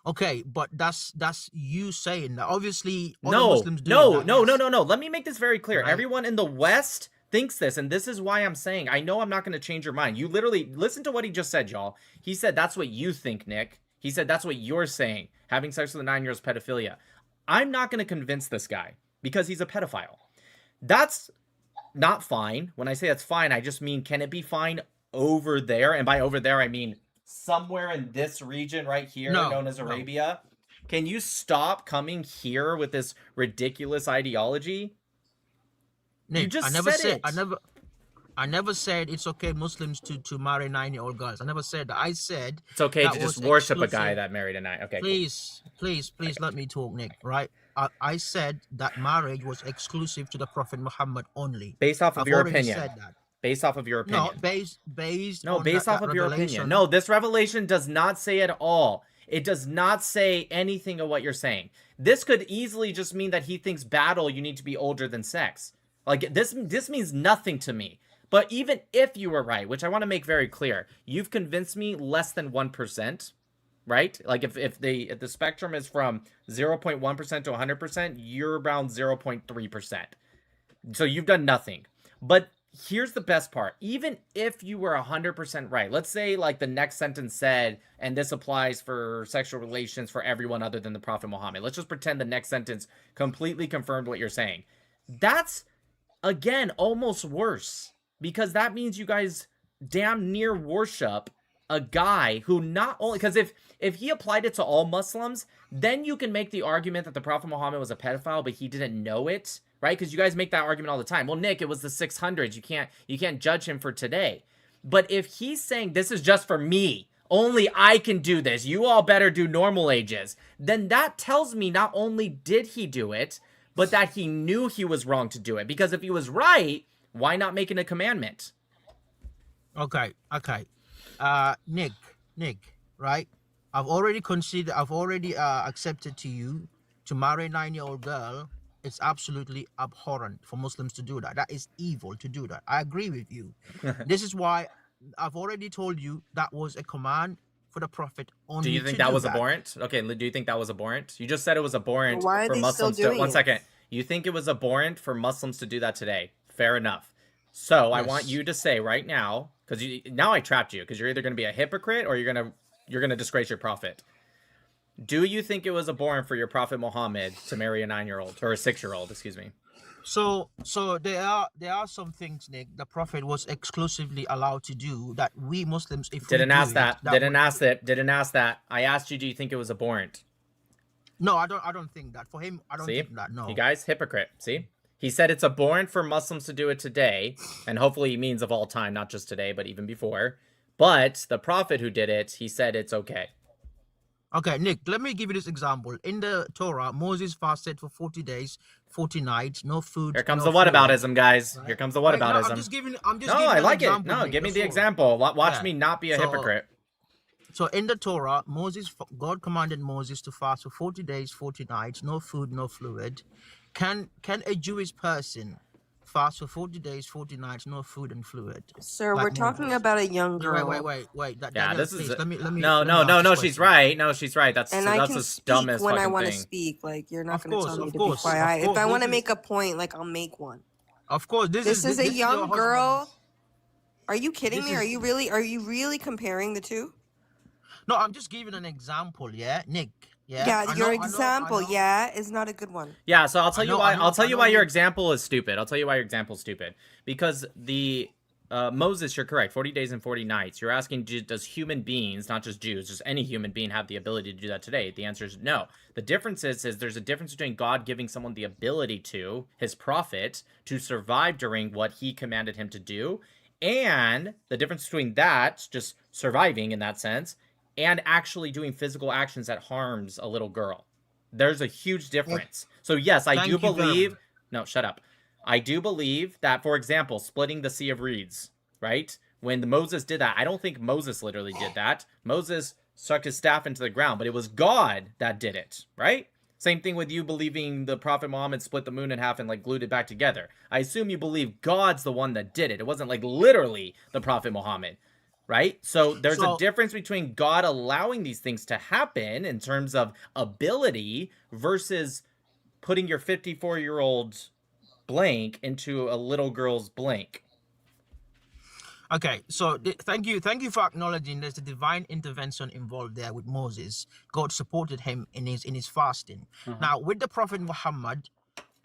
Okay, but that's you saying that. Obviously, no, Muslims do no, that, no, yes. no, no, no. Let me make this very clear. Right. Everyone in the West thinks this, and this is why I'm saying I know I'm not going to change your mind. You literally listen to what he just said, y'all. He said that's what you think, Nick. He said that's what you're saying. Having sex with a 9-year-old is pedophilia. I'm not going to convince this guy because he's a pedophile. That's not fine. When I say that's fine, I just mean, can it be fine over there? And by over there, I mean somewhere in this region right here, known as Arabia. Can you stop coming here with this ridiculous ideology? Nick, you just I never said it. I never said it's okay Muslims to marry 9-year-old girls. I never said that. I said it's okay to just worship a guy that married a 9. Okay. Please, cool. please let me talk, Nick. Right? I said that marriage was exclusive to the Prophet Muhammad only. Based off of your opinion. Said that. Based off of your opinion. No, based off of your opinion. No, this revelation does not say at all. It does not say anything of what you're saying. This could easily just mean that he thinks battle you need to be older than sex. Like, this means nothing to me. But even if you were right, which I want to make very clear, you've convinced me less than 1%, right? Like, if the spectrum is from 0.1% to 100%, you're around 0.3%. So you've done nothing. But here's the best part. Even if you were 100% right, let's say like the next sentence said, and this applies for sexual relations for everyone other than the Prophet Muhammad. Let's just pretend the next sentence completely confirmed what you're saying. That's, again, almost worse. Because that means you guys damn near worship a guy who not only... Because if he applied it to all Muslims, then you can make the argument that the Prophet Muhammad was a pedophile, but he didn't know it. Right? Because you guys make that argument all the time. Well, Nick, it was the 600s. You can't judge him for today. But if he's saying this is just for me, only I can do this, you all better do normal ages, then that tells me not only did he do it, but that he knew he was wrong to do it. Because if he was right, why not make it a commandment? Okay. Nick, right? I've already accepted to you to marry a 9-year-old girl. It's absolutely abhorrent for Muslims to do that. That is evil to do that. I agree with you. This is why I've already told you that was a command for the Prophet only. Do you think that was abhorrent? Okay, do you think that was abhorrent? You just said it was abhorrent for Muslims to... One second. You think it was abhorrent for Muslims to do that today? Fair enough. So yes. I want you to say right now, because now I trapped you, because you're either going to be a hypocrite or you're going to disgrace your prophet. Do you think it was abhorrent for your Prophet Muhammad to marry a 9-year-old or a 6-year-old? Excuse me. So there are some things, Nick, the Prophet was exclusively allowed to do that we Muslims, if didn't ask that. Didn't ask that. I asked you, do you think it was abhorrent? No, I don't think that. For him, I don't think that. No. You guys, hypocrite. See? He said it's abhorrent for Muslims to do it today, and hopefully he means of all time, not just today, but even before. But the Prophet who did it, he said it's okay. Okay, Nick, let me give you this example. In the Torah, Moses fasted for 40 days, 40 nights, no food. Here comes the whataboutism, guys. Right? Here comes the whataboutism. No, I'm just giving I like it. No, Nick, give me the example. Watch me not be a hypocrite. So in the Torah, God commanded Moses to fast for 40 days, 40 nights, no food, no fluid. Can a Jewish person fast for 40 days, 40 nights, no food and fluid? Sir, we're talking about a young girl. Wait. This please, is... let me No, she's right. No, she's right. That's the dumbest fucking thing. When I want to speak, like, you're not going to tell me to be quiet. If I want to make a point, like, I'll make one. Of course, this is a young girl. Are you kidding me? Are you really comparing the two? No, I'm just giving an example, yeah, Nick. Yeah, your example, is not a good one. Yeah, so I'll tell you why. I'll tell you why your example is stupid. Because the Moses, you're correct. 40 days and 40 nights. You're asking, does human beings, not just Jews, just any human being, have the ability to do that today? The answer is no. The difference is there's a difference between God giving someone the ability to, his prophet, to survive during what he commanded him to do, And the difference between that, just surviving in that sense, and actually doing physical actions that harms a little girl. There's a huge difference. So yes, I do Thank you very believe, much. no, shut up. I do believe that, for example, splitting the Sea of Reeds, right? When Moses did that, I don't think Moses literally did that. Moses stuck his staff into the ground, but it was God that did it, right? Same thing with you believing the Prophet Muhammad split the moon in half and like glued it back together. I assume you believe God's the one that did it. It wasn't like literally the Prophet Muhammad, right? So there's a So difference between God allowing these things to happen in terms of ability versus putting your 54-year-old blank into a little girl's blank. okay, so thank you for acknowledging there's a divine intervention involved there with Moses. God supported him in his fasting. Now with the Prophet Muhammad,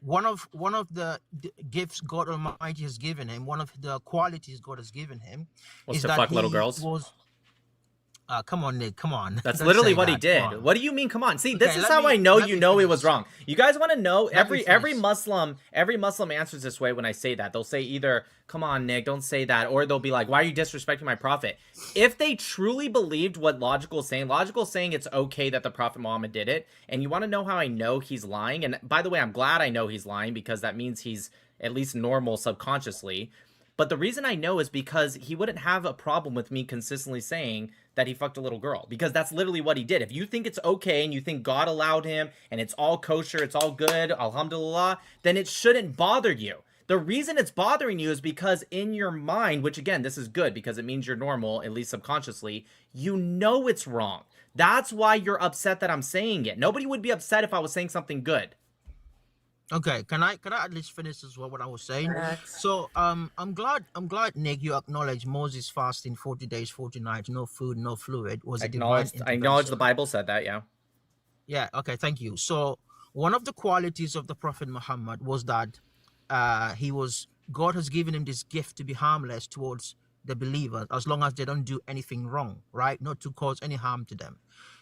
one of the gifts God Almighty has given him, one of the qualities God has given him, Was is to that fuck little he girls. was. Come on, Nick. Come on. That's Don't literally say what he that. Come did. on. What do you mean? Come on. See, Okay, this is how I know let you me know it finish. was wrong. You guys want to know? Let me Every finish. Muslim answers this way when I say that. They'll say either, "Come on, Nick, don't say that," or they'll be like, "Why are you disrespecting my prophet?" If they truly believed what Logical is saying it's okay that the Prophet Muhammad did it, and you want to know how I know he's lying? And by the way, I'm glad I know he's lying because that means he's at least normal subconsciously. But the reason I know is because he wouldn't have a problem with me consistently saying that he fucked a little girl, because that's literally what he did. If you think it's okay and you think God allowed him and it's all kosher, it's all good, alhamdulillah, then it shouldn't bother you. The reason it's bothering you is because in your mind, which again, this is good because it means you're normal, at least subconsciously, you know it's wrong. That's why you're upset that I'm saying it. Nobody would be upset if I was saying something good. Okay, can I at least finish as well what I was saying? Facts. So I'm glad Nick you acknowledge Moses fasting 40 days, 40 nights, no food, no fluid was a divine I acknowledge the intervention. Bible said that, yeah. Yeah, okay, thank you. So one of the qualities of the Prophet Muhammad was that God has given him this gift to be harmless towards the believers as long as they don't do anything wrong, right? Not to cause any harm to them.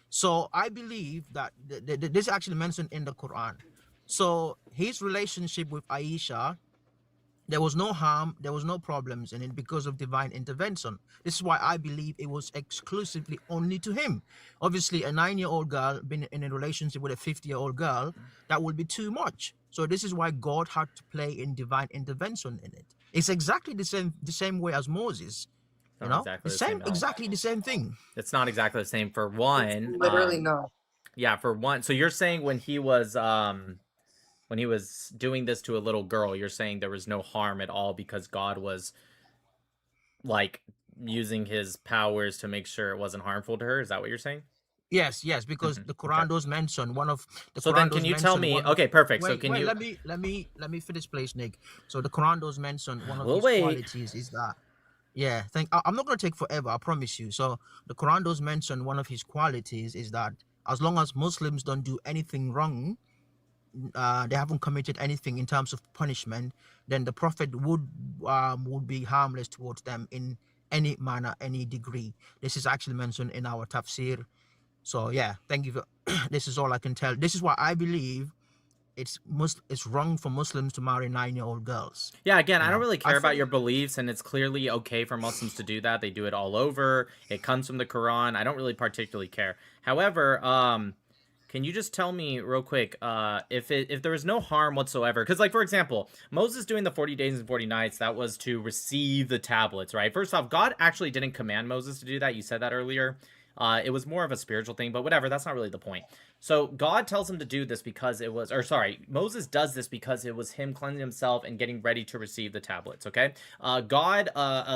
So I believe that this is actually mentioned in the Quran. So his relationship with Aisha, there was no harm, there was no problems in it because of divine intervention. This is why I believe it was exclusively only to him. Obviously, a 9-year-old girl being in a relationship with a 50-year-old girl, that would be too much. So this is why God had to play in divine intervention in it. It's exactly the same way as Moses. You Not know, exactly the same at all. exactly the same thing. It's not exactly the same. For It's one, literally not. yeah, for one. So you're saying when he was doing this to a little girl, you're saying there was no harm at all because God was like using his powers to make sure it wasn't harmful to her? Is that what you're saying? Yes, because the Quran Okay. does mention one of the So Quran then can does you tell mention me, one of okay, perfect. So wait, can wait, you let me finish, please, Nick. So the Quran does mention one of We'll his wait. qualities is that yeah, I'm not gonna take forever, I promise you. So the Quran does mention one of his qualities is that as long as Muslims don't do anything wrong, they haven't committed anything in terms of punishment, then the Prophet would be harmless towards them in any manner, any degree. This is actually mentioned in our tafsir. So yeah, thank you for this is all I can tell. This is why I believe it's wrong for Muslims to marry 9-year-old girls. Yeah, again, You I don't know, really I care about fully your beliefs, and it's clearly okay for Muslims to do that. They do it all over. It comes from the Quran. I don't really particularly care. However, can you just tell me real quick, if there was no harm whatsoever? Because, like, for example, Moses doing the 40 days and 40 nights, that was to receive the tablets, right? First off, God actually didn't command Moses to do that. You said that earlier. It was more of a spiritual thing, but whatever, that's not really the point. So God tells him to do this because it was, or sorry, Moses does this because it was him cleansing himself and getting ready to receive the tablets, okay? God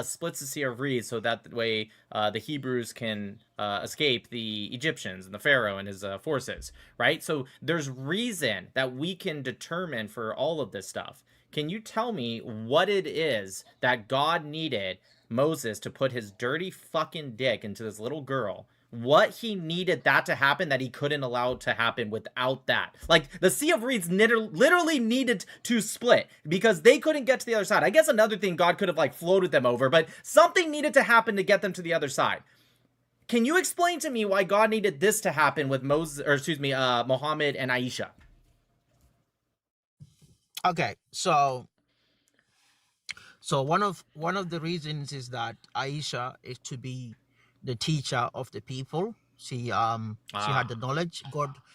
splits the Sea of Reeds so that way the Hebrews can escape the Egyptians and the Pharaoh and his forces, right? So there's reason that we can determine for all of this stuff. Can you tell me what it is that God needed Moses to put his dirty fucking dick into this little girl? What he needed that to happen that he couldn't allow to happen without that? Like, the Sea of Reeds literally needed to split because they couldn't get to the other side. I guess another thing, God could have like floated them over, but something needed to happen to get them to the other side. Can you explain to me why God needed this to happen with Muhammad and Aisha? okay. So So one of the reasons is that Aisha is to be the teacher of the people. She had the knowledge.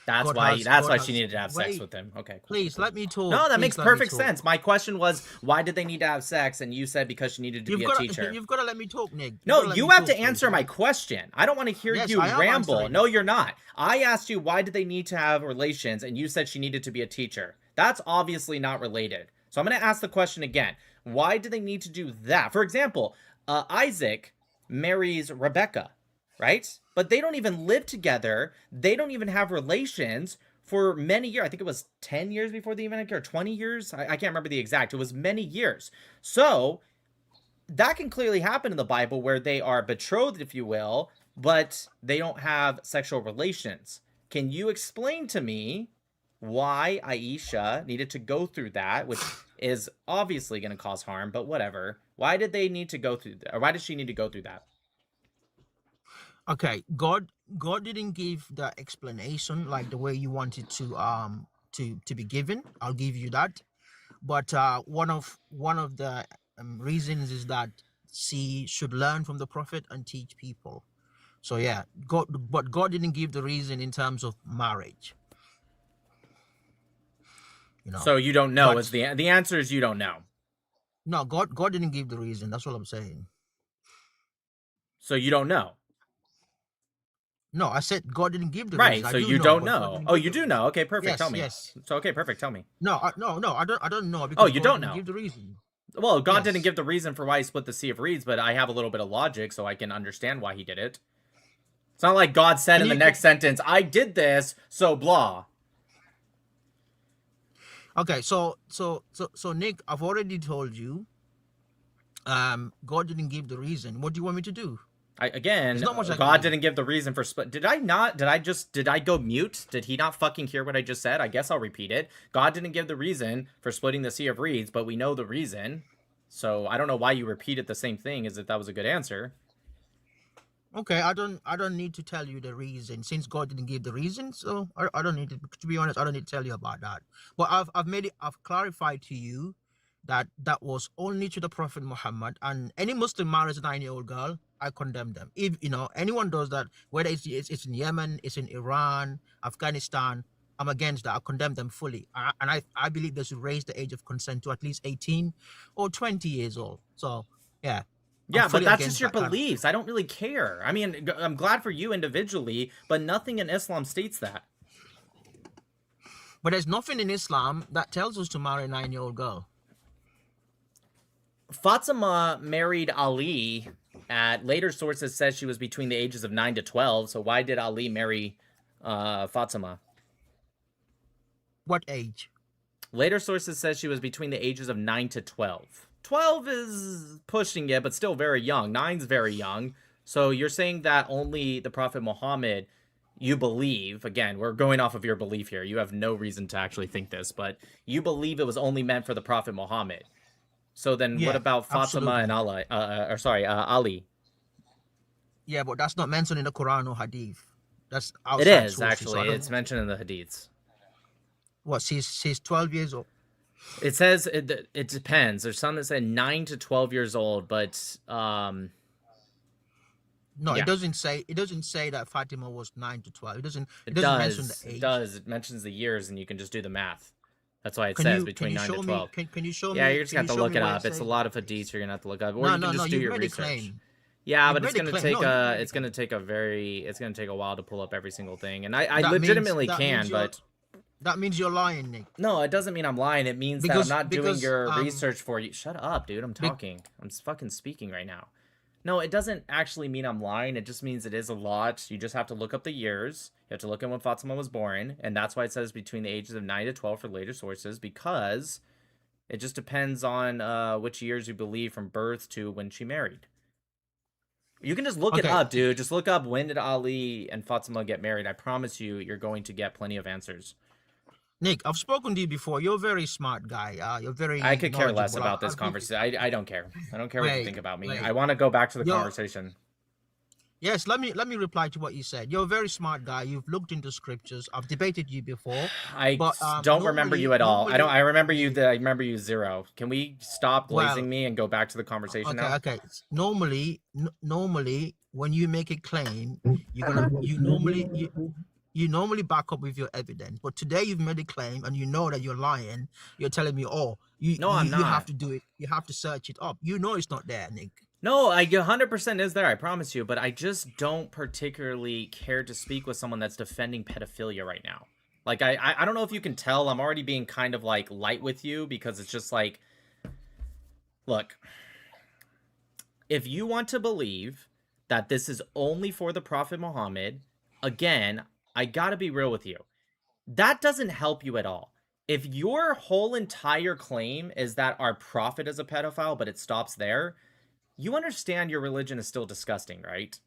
That's God why. has That's God why she has needed to have sex wait, with him. Okay, cool, cool, please cool. let me talk. No, that makes Please let me perfect talk. sense. My question was, why did they need to have sex? And you said because she needed to be a teacher. You've got to let me talk, Nick. No, you have to answer my question. I don't want to hear Yes, you I am ramble. answering. No, you're not. I asked you why did they need to have relations, and you said she needed to be a teacher. That's obviously not related. So I'm going to ask the question again. Why do they need to do that? For example, Isaac marries Rebecca, right? But they don't even live together. They don't even have relations for many years. I think it was 10 years before they even had kids, or 20 years. I can't remember the exact. It was many years. So that can clearly happen in the Bible where they are betrothed, if you will, but they don't have sexual relations. Can you explain to me why Aisha needed to go through that, which is obviously going to cause harm, but whatever. Why did they need to go through that? Or why did she need to go through that? Okay, God didn't give the explanation like the way you wanted to be given. I'll give you that. But one of the reasons is that she should learn from the prophet and teach people. So yeah, God didn't give the reason in terms of marriage. So you don't know But is the answer is you don't know. no, God didn't give the reason. That's what I'm saying. So you don't know. No, I said God didn't give the Right, reason. so I do you know, don't but God know. didn't Oh, give you the do reason. know. Okay, perfect. Yes, Tell me. yes. So okay, perfect. Tell me. No, I don't know Oh, because you God don't didn't know. give the reason. Well, God didn't Yes. give the reason for why he split the Sea of Reeds, but I have a little bit of logic, so I can understand why he did it. It's not like God said in the next sentence, I did this, so blah. Okay, so Nick, I've already told you. God didn't give the reason. What do you want me to do? Again, not much I can God do. didn't give the reason for split. Did I not? Did I go mute? Did he not fucking hear what I just said? I guess I'll repeat it. God didn't give the reason for splitting the Sea of Reeds, but we know the reason. So I don't know why you repeated the same thing as if that was a good answer. Okay, I don't need to tell you the reason since God didn't give the reason. So I don't need to be honest. I don't need to tell you about that. But I've clarified to you that was only to the Prophet Muhammad, and any Muslim marries a 9-year-old girl, I condemn them. If anyone does that, whether it's in Yemen, it's in Iran, Afghanistan, I'm against that. I condemn them fully, I believe they should raise the age of consent to at least 18 or 20 years old. So yeah. Yeah, but that's just your beliefs. I don't really care. I mean, I'm glad for you individually, but nothing in Islam states that. But there's nothing in Islam that tells us to marry a 9-year-old girl. Fatima married Ali. At later sources says she was between the ages of 9 to 12. So why did Ali marry Fatima? What age? Later sources says she was between the ages of 9 to 12. 12 is pushing it, but still very young. 9's very young. So you're saying that only the Prophet Muhammad, you believe, again, we're going off of your belief here. You have no reason to actually think this, but you believe it was only meant for the Prophet Muhammad. So then what about Fatima and Ali? Yeah, but that's not mentioned in the Quran or Hadith. That's outside It is, sources, actually. It's mentioned in the Hadiths. What, she's 12 years old? It says it depends. There's some that say 9 to 12 years old, but no, yeah. It doesn't say that Fatima was 9 to 12. It doesn't mention the age. It does. It mentions the years, and you can just do the math. That's why it says between 9 to 12. Can you show me? Yeah, you're just gonna have to look it up. It's a lot of hadiths you're gonna have to look up, or you can just do your research. Yeah, but it's gonna take it's gonna take a while to pull up every single thing, and I legitimately can, but that means you're lying, Nick. No, it doesn't mean I'm lying. It means that I'm not doing your research for you. Shut up, dude. I'm talking. I'm fucking speaking right now. No, it doesn't actually mean I'm lying. It just means it is a lot. You just have to look up the years. You have to look at when Fatima was born. And that's why it says between the ages of 9 to 12 for later sources, because it just depends on which years you believe from birth to when she married. You can just look it up, dude. Just look up when did Ali and Fatima get married. I promise you, you're going to get plenty of answers. Nick, I've spoken to you before. You're a very smart guy. You're very. I could care less about this conversation. I don't care. I don't care what you think about me. I want to go back to the conversation. Yes, let me reply to what you said. You're a very smart guy. You've looked into scriptures. I've debated you before, but Don't remember you at all. I don't. I remember you. yeah, I remember you zero. Can we stop glazing well, me and go back to the conversation okay, now? okay. Normally, when you make a claim, you normally back up with your evidence. But today you've made a claim and you know that you're lying. You're telling me, oh, No, I'm you have not. to do it. You have to search it up. You know it's not there, Nick. No, I 100% is there. I promise you. But I just don't particularly care to speak with someone that's defending pedophilia right now. Like I don't know if you can tell. I'm already being kind of like light with you because it's just like, look, if you want to believe that this is only for the Prophet Muhammad, again, I gotta be real with you. That doesn't help you at all. If your whole entire claim is that our prophet is a pedophile, but it stops there, you understand your religion is still disgusting, right?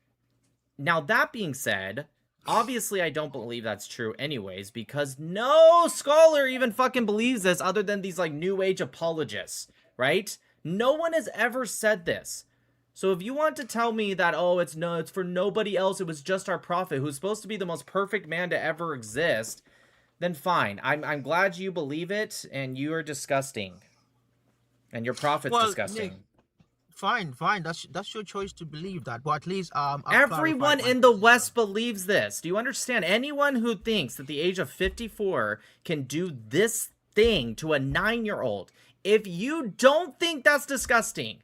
Now, that being said, obviously I don't believe that's true anyways, because no scholar even fucking believes this other than these like new age apologists, right? No one has ever said this. So if you want to tell me that, oh, it's for nobody else, it was just our prophet who's supposed to be the most perfect man to ever exist, then fine. I'm glad you believe it, and you are disgusting. And your prophet's Well, disgusting. Nick, fine. That's your choice to believe that. But at least I've Everyone clarified my in the position. West believes this. Do you understand? Anyone who thinks that the age of 54 can do this thing to a 9-year-old, if you don't think that's disgusting,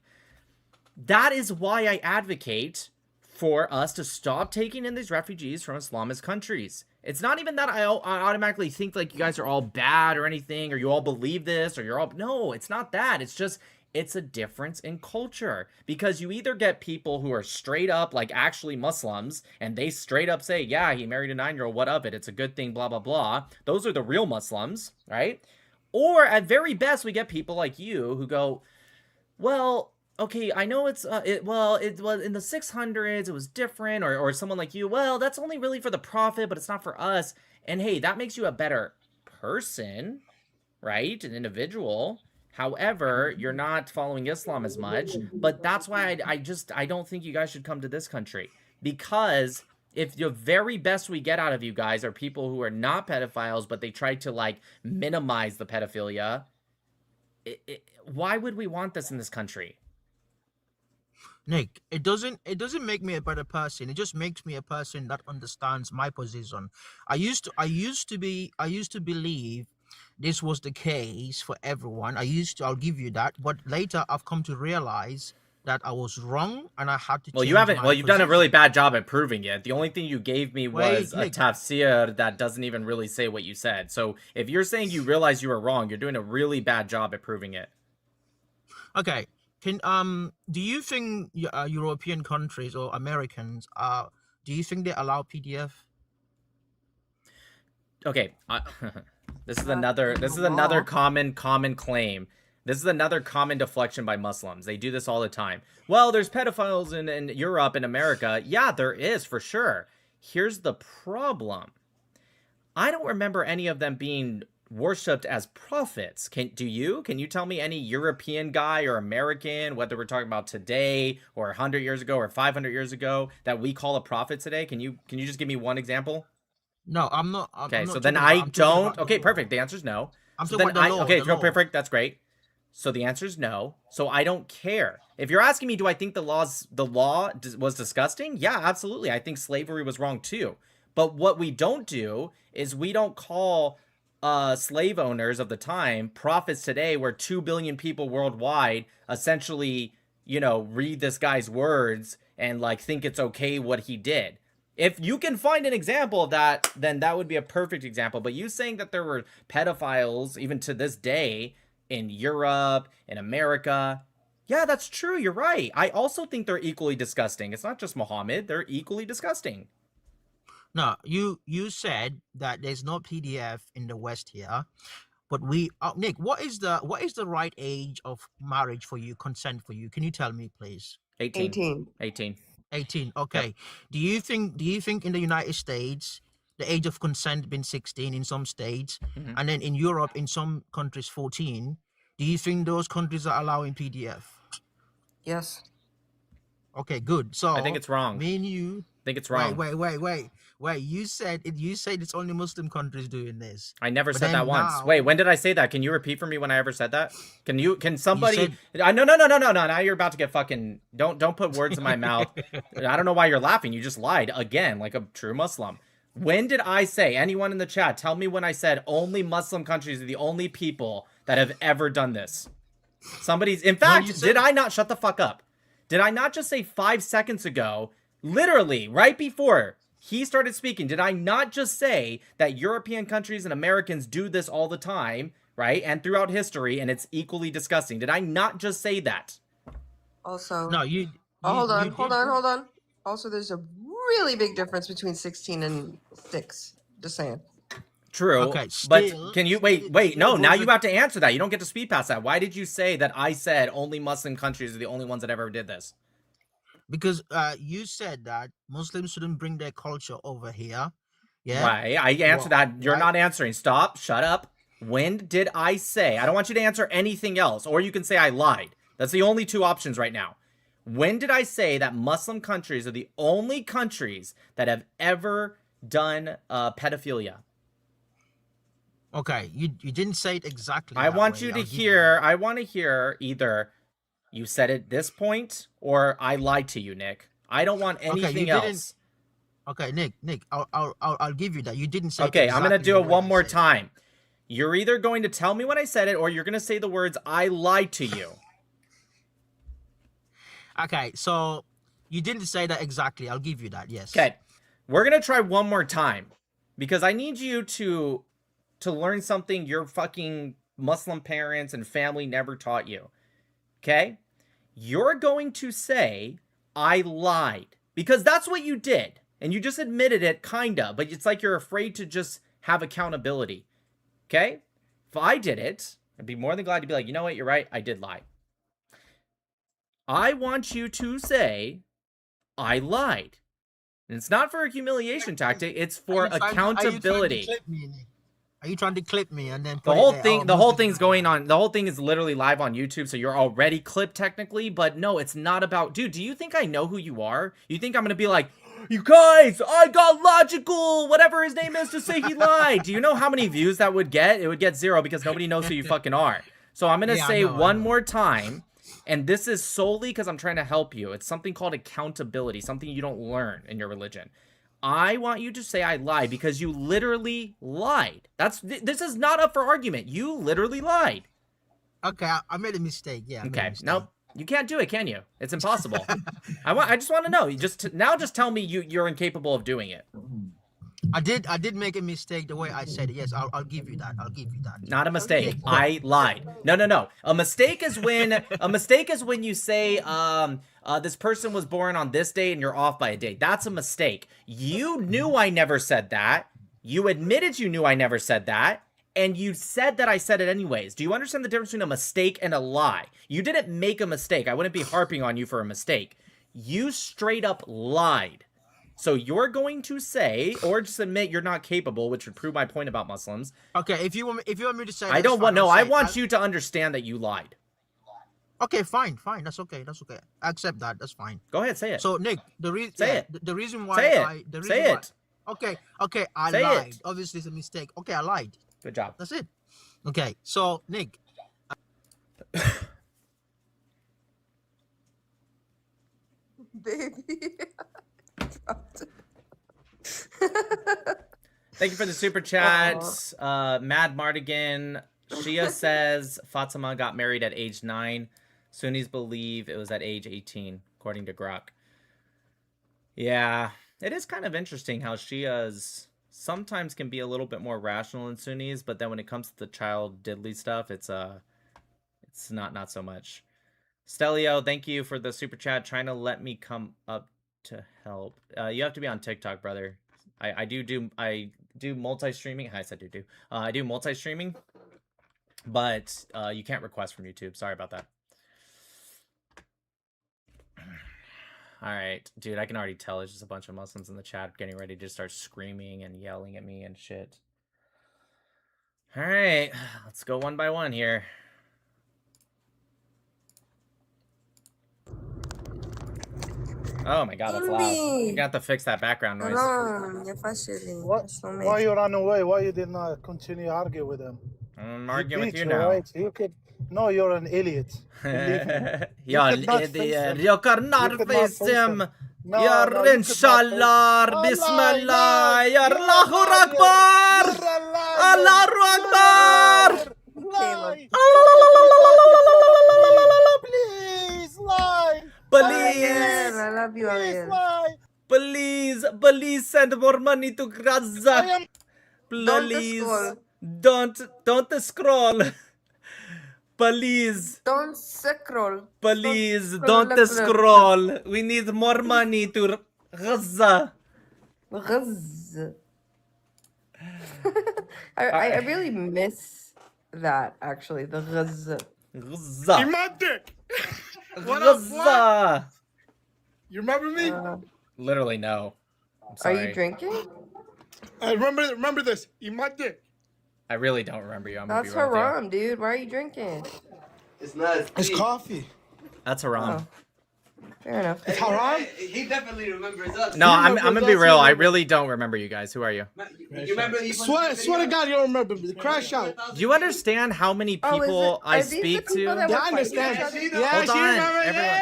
that is why I advocate for us to stop taking in these refugees from Islamist countries. It's not even that I automatically think like you guys are all bad or anything, or you all believe this, or you're all... No, it's not that. It's just, it's a difference in culture. Because you either get people who are straight up like actually Muslims, and they straight up say, yeah, he married a 9-year-old, what of it? It's a good thing, blah, blah, blah. Those are the real Muslims, right? Or at very best, we get people like you who go, well, okay, I know it's it was in the 600s, it was different, or someone like you, well, that's only really for the prophet, but it's not for us. And hey, that makes you a better person, right? An individual. However, you're not following Islam as much, but that's why I don't think you guys should come to this country, because if the very best we get out of you guys are people who are not pedophiles, but they try to like minimize the pedophilia, why would we want this in this country? Nick, it doesn't make me a better person. It just makes me a person that understands my position. I used to believe this was the case for everyone. I'll give you that, but later I've come to realize that I was wrong and I had to Well, change you haven't. my Well, you've done a really position. bad job at proving it. The only thing you gave me was Wait, a Nick. tafsir that doesn't even really say what you said. So if you're saying you realize you were wrong, you're doing a really bad job at proving it. Okay. Do you think European countries or Americans do you think they allow PDF? Okay, this is Not another. in This the is another law. common claim. This is another common deflection by Muslims. They do this all the time. Well, there's pedophiles in Europe and America. Yeah, there is for sure. Here's the problem. I don't remember any of them being worshipped as prophets. Can you tell me any European guy or American, whether we're talking about today or 100 years ago or 500 years ago, that we call a prophet today? Can you just give me one example? No, I'm not. Okay, I'm so not then talking about. I I'm talking don't. about the Okay, law. perfect. The answer is no. I'm So talking then about the law. okay, The law. perfect. That's great. So the answer is no. So I don't care. If you're asking me, do I think the law was disgusting? Yeah, absolutely. I think slavery was wrong too. But what we don't do is we don't call slave owners of the time prophets today, where 2 billion people worldwide essentially, read this guy's words and like think it's okay what he did. If you can find an example of that, then that would be a perfect example. But you saying that there were pedophiles even to this day in Europe, in America, yeah, that's true. You're right. I also think they're equally disgusting. It's not just Muhammad. They're equally disgusting. No, you said that there's no PDF in the West here, but Nick, what is the right age of marriage for you, consent for you? Can you tell me, please? 18. 18. 18. 18. Yep. Okay. Do you think in the United States the age of consent been 16 in some states, Mhm. and then in Europe in some countries 14? Do you think those countries are allowing PDF? Yes. Okay, good. So I think it's wrong. me and you. I think it's wrong. Wait. You said it. You said it's only Muslim countries doing this. I never But said that then once. now- Wait, when did I say that? Can you repeat for me when I ever said that? Can somebody? said- No. Now you're about to get fucking. Don't put words in my mouth. I don't know why you're laughing. You just lied again, like a true Muslim. When did I say? Anyone in the chat, tell me when I said only Muslim countries are the only people that have ever done this. Somebody's. In fact, did I not shut the fuck up? Did I not just say 5 seconds ago, literally right before he started speaking, did I not just say that European countries and Americans do this all the time, right? And throughout history, and it's equally disgusting. Did I not just say that? Also, No, you. hold you on. Also, there's a really big difference between 16 and 6. Just saying. True. Okay, but still- can you wait? No, now you have to answer that. You don't get to speed past that. Why did you say that I said only Muslim countries are the only ones that ever did this? Because you said that Muslims shouldn't bring their culture over here. Yeah. Right. I answered Well, that. You're right. not answering. Stop. Shut up. When did I say? I don't want you to answer anything else, or you can say I lied. That's the only two options right now. When did I say that Muslim countries are the only countries that have ever done pedophilia? Okay, you didn't say it exactly. I that want way. you to I'll give hear. I want to hear either you said it this point or I lied to you, Nick. I don't want anything else. Okay, Nick, I'll give you that. You didn't say. it Okay, I'm gonna exactly do the it way one I more said it. time. You're either going to tell me when I said it, or you're gonna say the words "I lied to you." Okay, so you didn't say that exactly. I'll give you that. Yes. Okay, we're gonna try one more time because I need you to learn something your fucking Muslim parents and family never taught you. Okay, you're going to say I lied because that's what you did, and you just admitted it, kinda. But it's like you're afraid to just have accountability. Okay, if I did it, I'd be more than glad to be like, you know what, you're right, I did lie. I want you to say I lied. And it's not for a humiliation tactic, it's for accountability. Are you trying to clip me and then The put whole it there? thing, Oh, the whole Muslims thing's are going lying. on. The whole thing is literally live on YouTube, so you're already clipped technically. But no, it's not about. Dude, do you think I know who you are? You think I'm gonna be like, you guys, I got logical, whatever his name is, to say he lied? Do you know how many views that would get? It would get 0 because nobody knows who you fucking are. So I'm gonna Yeah, I say know, I one know. more time, and this is solely because I'm trying to help you. It's something called accountability, something you don't learn in your religion. I want you to say I lied because you literally lied. This is not up for argument. You literally lied. Okay, I made a mistake. Yeah. I made a Okay. mistake. Nope. You can't do it, can you? It's impossible. I just want to know. Just tell me you're incapable of doing it. I did make a mistake the way I said it. Yes, I'll give you that. I'll give you that. Not a mistake. Okay. I lied. No. A mistake is when you say this person was born on this date and you're off by a date. That's a mistake. You knew I never said that. You admitted you knew I never said that. And you said that I said it anyways. Do you understand the difference between a mistake and a lie? You didn't make a mistake. I wouldn't be harping on you for a mistake. You straight up lied. So you're going to say, or just admit you're not capable, which would prove my point about Muslims. Okay, if you want me to say, I don't want. No, I want you to understand that you lied. Okay, fine. That's okay. I accept that. That's fine. Go ahead, say it. So Nick, the reason why Say it. I the reason Say why, it. Okay, I Say lied. it. Obviously, it's a mistake. Okay, I lied. Good job. That's it. Okay, so Nick. Baby. Thank you for the super chat. Mad Mardigan. Shia says Fatima got married at age 9. Sunnis believe it was at age 18, according to Grok. Yeah, it is kind of interesting how Shias sometimes can be a little bit more rational than Sunnis, but then when it comes to the child diddly stuff, it's not so much. Stelio, thank you for the super chat. Trying to let me come up to help. You have to be on TikTok, brother. I do multi-streaming. I said do. I do multi-streaming, but you can't request from YouTube. Sorry about that. All right, dude, I can already tell there's just a bunch of Muslims in the chat getting ready to start screaming and yelling at me and shit. All right, let's go one by one here. Oh my god, that's loud. You're gonna have to fix that background noise. Why you ran away? Why you did not continue arguing with him? I'm He arguing with beat you you, now. right? You could. No, you're an idiot. Believe me. You You're could not an face idiot. him. You cannot You could not face face him. him. No, You're no, you could not face- inshallah. Oh, Bismillah. lie, You're You're a Allahu liar. Akbar. You're a liar. Allahu Akbar. Lie. Please lie. Please. I love you, Please Ariel. lie. Please send more money to I Gaza. am. Please. Don't scroll. Please. Don't scroll. Please Don't don't scroll. scroll. We need more money to Gaza. Ghaz. I really miss that, actually. The ghaz. Gaza. my dick. What up, Gaza. You remember me? Literally no. I'm Are sorry. you drinking? Remember this. Eat my dick. I really don't remember you. I'm gonna That's be real with you. haram, dude. Why are you drinking? It's not. It's coffee. That's haram. Oh. Fair enough. It's haram. He definitely remembers us. No, I'm gonna be us, real. you I remember- really don't remember you guys. Who are you? You remember? Swear to God, you don't remember me. Crash out. Do you understand how many Oh, is people it- I are these the speak people to? that Yeah, were I fighting understand. each other? Yeah, Hold she on, remember. everyone.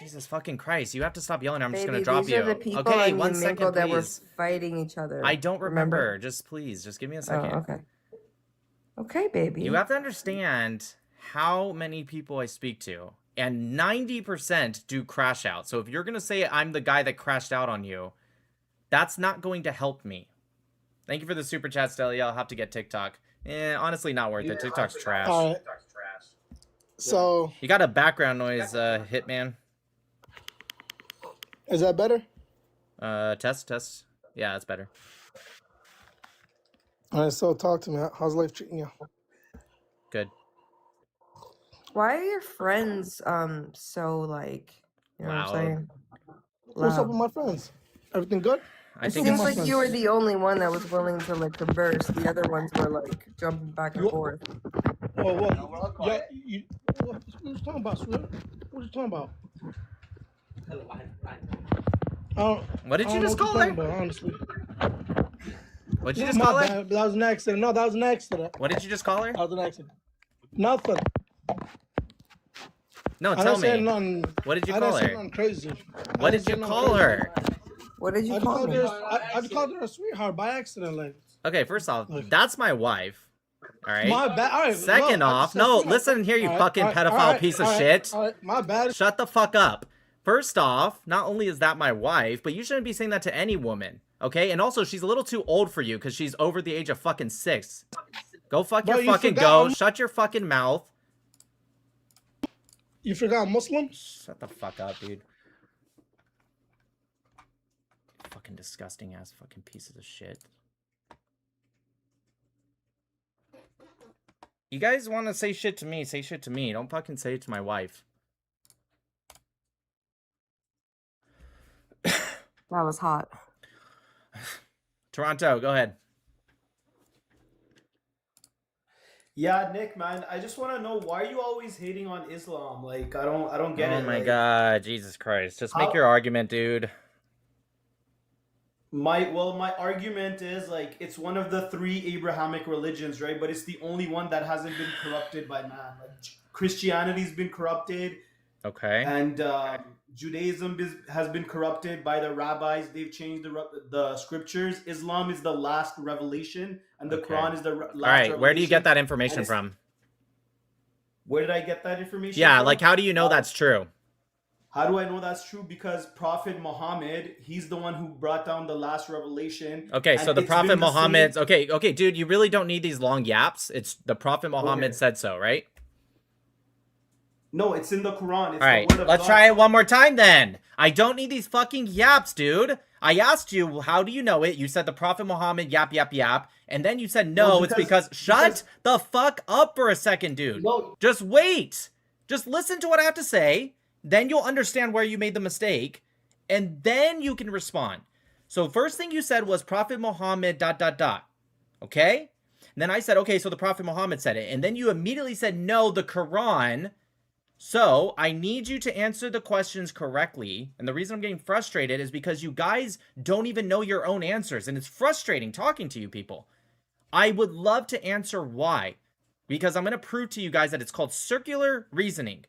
Jesus fucking Christ! You have to stop yelling. Or I'm just Baby, gonna drop these you. are the people Okay, on 1 Umingo second, that were please. fighting each other. I don't remember. Just please, just give me a Oh, second. okay. Okay, baby. You have to understand how many people I speak to, and 90% do crash out. So if you're gonna say I'm the guy that crashed out on you, that's not going to help me. Thank you for the super chat, Stelia. I'll have to get TikTok. Honestly, not worth it. TikTok's trash. All right. So You got a background noise, Hitman. is that better? Test. Yeah, that's better. All right. So talk to me. How's life treating you? Good. Why are your friends so like, you know what I'm Loud. saying? What's up Loud. with my friends? Everything good? I It think seems it's like you were the only one that was willing to like converse. The other ones were like jumping back and You- forth. Oh, well, yeah, what you talking about, sweetheart? What you talking about? What did I you don't just know call what you're her? talking about, honestly. What did you just My call her? bad. That was an accident. No, that was an accident. What did you just call her? That was an accident. Nothing. No, I tell didn't say me. nothing. What did you I call didn't say her? nothing crazy. What did you call her? What did I you just call called me? her. I just called her a sweetheart by accident, like. Okay, first off, Look. that's my wife. All right. My bad. All right. Second look, I off, just said no, sweetheart. listen here, you All right, fucking all right, pedophile all right, piece of all right, shit. all right, my bad. Shut the fuck up. First off, not only is that my wife, but you shouldn't be saying that to any woman, okay? And also, she's a little too old for you because she's over the age of fucking 6. Go fuck Bro, your you fucking forgot go. I'm- Shut your fucking mouth. You forgot I'm Muslim? Shut the fuck up, dude. Fucking disgusting ass fucking pieces of shit. You guys want to say shit to me, say shit to me. Don't fucking say it to my wife. That was hot. Toronto, go ahead. Yeah, Nick, man, I just want to know, why are you always hating on Islam? Like, I don't get it. Oh my like, god, Jesus Christ. Just make How- your argument, dude. My argument is, like, it's one of the 3 Abrahamic religions, right? But it's the only one that hasn't been corrupted by man. Like, Christianity's been corrupted, Okay. and Judaism has been corrupted by the rabbis. They've changed the scriptures. Islam is the last revelation, and the Okay. Quran is the last All right, where do you get revelation. that information And it's- from? Where did I get that information Yeah, from? like how do you know that's true? How do I know that's true? Because Prophet Muhammad, he's the one who brought down the last revelation. Okay, and so the it's Prophet been the Muhammad. same- Okay, dude, you really don't need these long yaps. It's the Prophet Muhammad Okay. said so, right? No, it's in the Quran. It's All right, the word of let's God. try it one more time then. I don't need these fucking yaps, dude. I asked you, how do you know it? You said the Prophet Muhammad, yap, yap, yap. And then you said, no, No, it's because... Shut the fuck up for a second, dude. No, Just wait. Just listen to what I have to say. Then you'll understand where you made the mistake. And then you can respond. So first thing you said was Prophet Muhammad, ... Okay? And then I said, okay, so the Prophet Muhammad said it. And then you immediately said, no, the Quran So I need you to answer the questions correctly. And the reason I'm getting frustrated is because you guys don't even know your own answers. And it's frustrating talking to you people. I would love to answer why. Because I'm going to prove to you guys that it's called circular reasoning.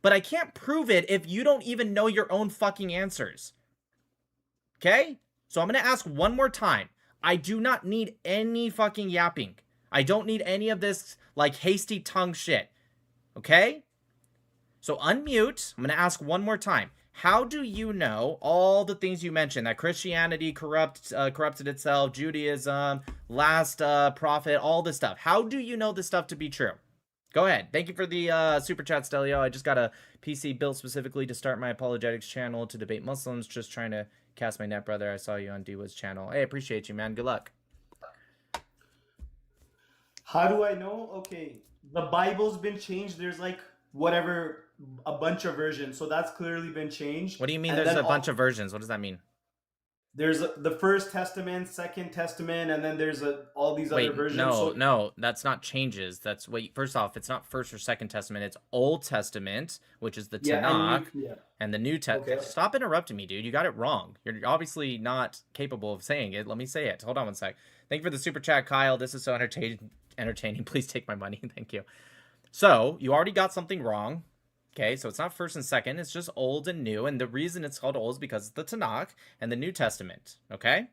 But I can't prove it if you don't even know your own fucking answers. Okay? So I'm going to ask one more time. I do not need any fucking yapping. I don't need any of this, like, hasty tongue shit. Okay? So unmute. I'm going to ask one more time. How do you know all the things you mentioned? That Christianity corrupted itself, Judaism, last prophet, all this stuff. How do you know this stuff to be true? Go ahead. Thank you for the super chat, Stelio. I just got a PC built specifically to start my apologetics channel to debate Muslims. Just trying to cast my net, brother. I saw you on Diwa's channel. Hey, appreciate you, man. Good luck. How do I know? Okay, the Bible's been changed. There's like whatever, a bunch of versions. So that's clearly been changed. What do you mean And there's then a bunch of versions? What does that mean? There's the First Testament, Second Testament, and then there's all these other versions. No, that's not changes. That's first off, it's not First or Second Testament. It's Old Testament, which is the Tanakh, and the New Testament. Okay. Stop interrupting me, dude. You got it wrong. You're obviously not capable of saying it. Let me say it. Hold on one sec. Thank you for the super chat, Kyle. This is so entertaining. Please take my money. Thank you. So you already got something wrong. Okay, so it's not First and Second, it's just Old and New, and the reason it's called Old is because it's the Tanakh and the New Testament, okay?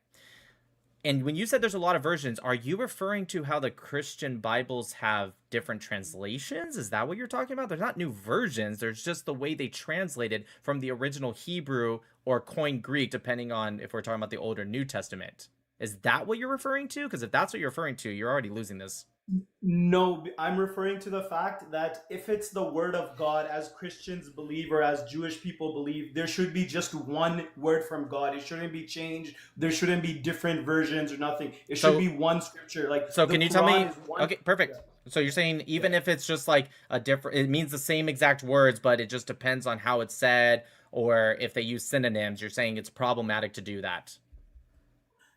And when you said there's a lot of versions, are you referring to how the Christian Bibles have different translations? Is that what you're talking about? There's not new versions, there's just the way they translated from the original Hebrew or Koine Greek, depending on if we're talking about the Old or New Testament. Is that what you're referring to? Because if that's what you're referring to, you're already losing this. No, I'm referring to the fact that if it's the word of God as Christians believe or as Jewish people believe, there should be just one word from God. It shouldn't be changed. There shouldn't be different versions or nothing. It should be one scripture. Like, so can you tell me? Okay, perfect. Yeah. So you're saying even if it's just like a different, it means the same exact words, but it just depends on how it's said, or if they use synonyms, you're saying it's problematic to do that.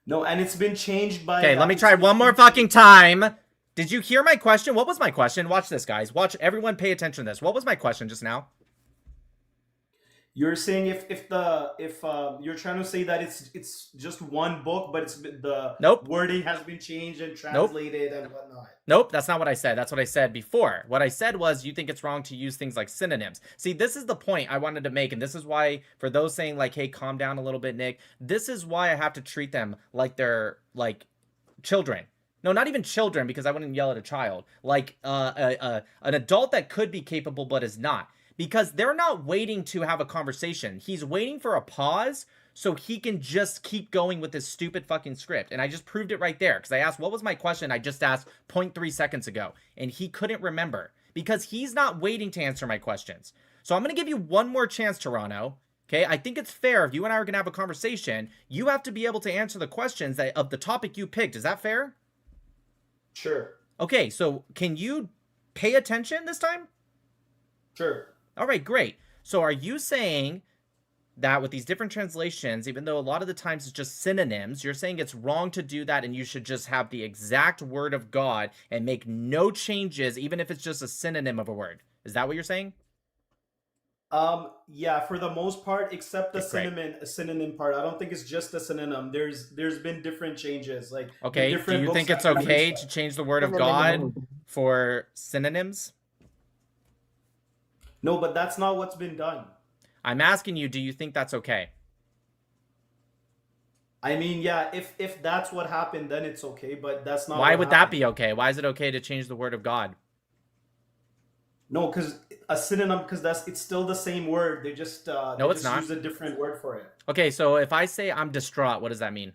No, and it's been changed by... Okay, let me try one more fucking time. Did you hear my question? What was my question? Watch this, guys. Watch, everyone pay attention to this. What was my question just now? You're saying if you're trying to say that it's just one book, but it's the wording has been changed and translated and whatnot. Nope, that's not what I said. That's what I said before. What I said was you think it's wrong to use things like synonyms. See, this is the point I wanted to make, and this is why, for those saying like, hey, calm down a little bit, Nick, this is why I have to treat them like they're like children. No, not even children, because I wouldn't yell at a child. Like an adult that could be capable but is not. Because they're not waiting to have a conversation. He's waiting for a pause so he can just keep going with this stupid fucking script. And I just proved it right there. Because I asked, what was my question? I just asked 0.3 seconds ago. And he couldn't remember. Because he's not waiting to answer my questions. So I'm going to give you one more chance, Toronto. Okay, I think it's fair if you and I are going to have a conversation. You have to be able to answer the questions of the topic you picked. Is that fair? Sure. Okay, so can you pay attention this time? Sure. All right, great. So are you saying that with these different translations, even though a lot of the times it's just synonyms, you're saying it's wrong to do that and you should just have the exact word of God and make no changes, even if it's just a synonym of a word? Is that what you're saying? Yeah, for the most part, except the synonym part. I don't think it's just a synonym. There's been different changes. Like, okay, do you think it's okay to change the word of God for synonyms? No, but that's not what's been done. I'm asking you, do you think that's okay? I mean, yeah, if that's what happened, then it's okay, but that's not. Why would that be okay? Why is it okay to change the word of God? No, because a synonym, because it's still the same word. They just no, it's not. Use a different word for it. Okay, so if I say I'm distraught, what does that mean?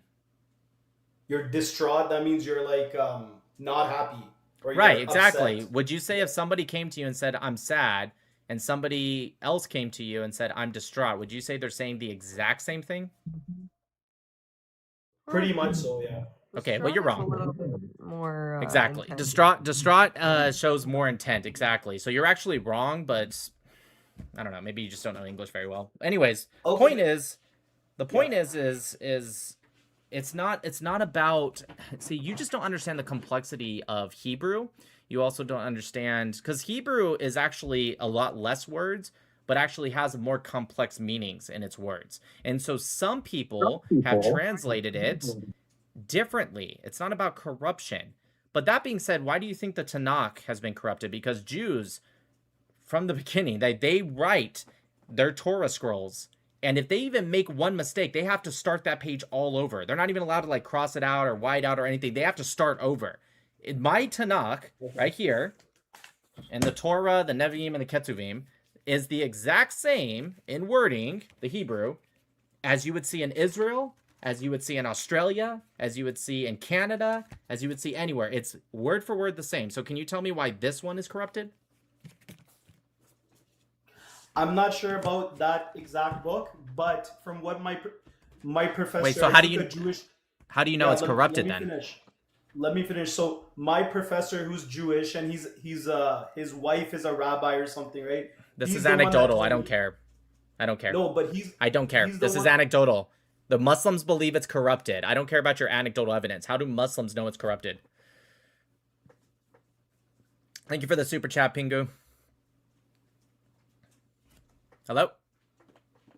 You're distraught. That means you're like not happy. Or right, exactly. Upset. Would you say if somebody came to you and said I'm sad, and somebody else came to you and said I'm distraught, would you say they're saying the exact same thing? Pretty much so, yeah. Okay, well, you're wrong. A little bit more exactly. Intent. Distraught shows more intent. Exactly. So you're actually wrong, but I don't know. Maybe you just don't know English very well. Anyways, the point is it's not about. See, you just don't understand the complexity of Hebrew. You also don't understand, because Hebrew is actually a lot less words, but actually has more complex meanings in its words. And so some people have translated it differently. It's not about corruption. But that being said, why do you think the Tanakh has been corrupted? Because Jews, from the beginning, they write their Torah scrolls, and if they even make one mistake, they have to start that page all over. They're not even allowed to like cross it out or white out or anything. They have to start over. In my Tanakh, right here, and the Torah, the Nevi'im, and the Ketuvim, is the exact same in wording, the Hebrew, as you would see in Israel, as you would see in Australia, as you would see in Canada, as you would see anywhere. It's word for word the same. So can you tell me why this one is corrupted? I'm not sure about that exact book, but from what my professor. Wait, so how do you know it's corrupted then? Let me finish. So my professor, who's Jewish, and his wife is a rabbi or something, right? This is anecdotal. I don't care. I don't care. No, but I don't care. This is anecdotal. The Muslims believe it's corrupted. I don't care about your anecdotal evidence. How do Muslims know it's corrupted? Thank you for the super chat, Pingu. Hello?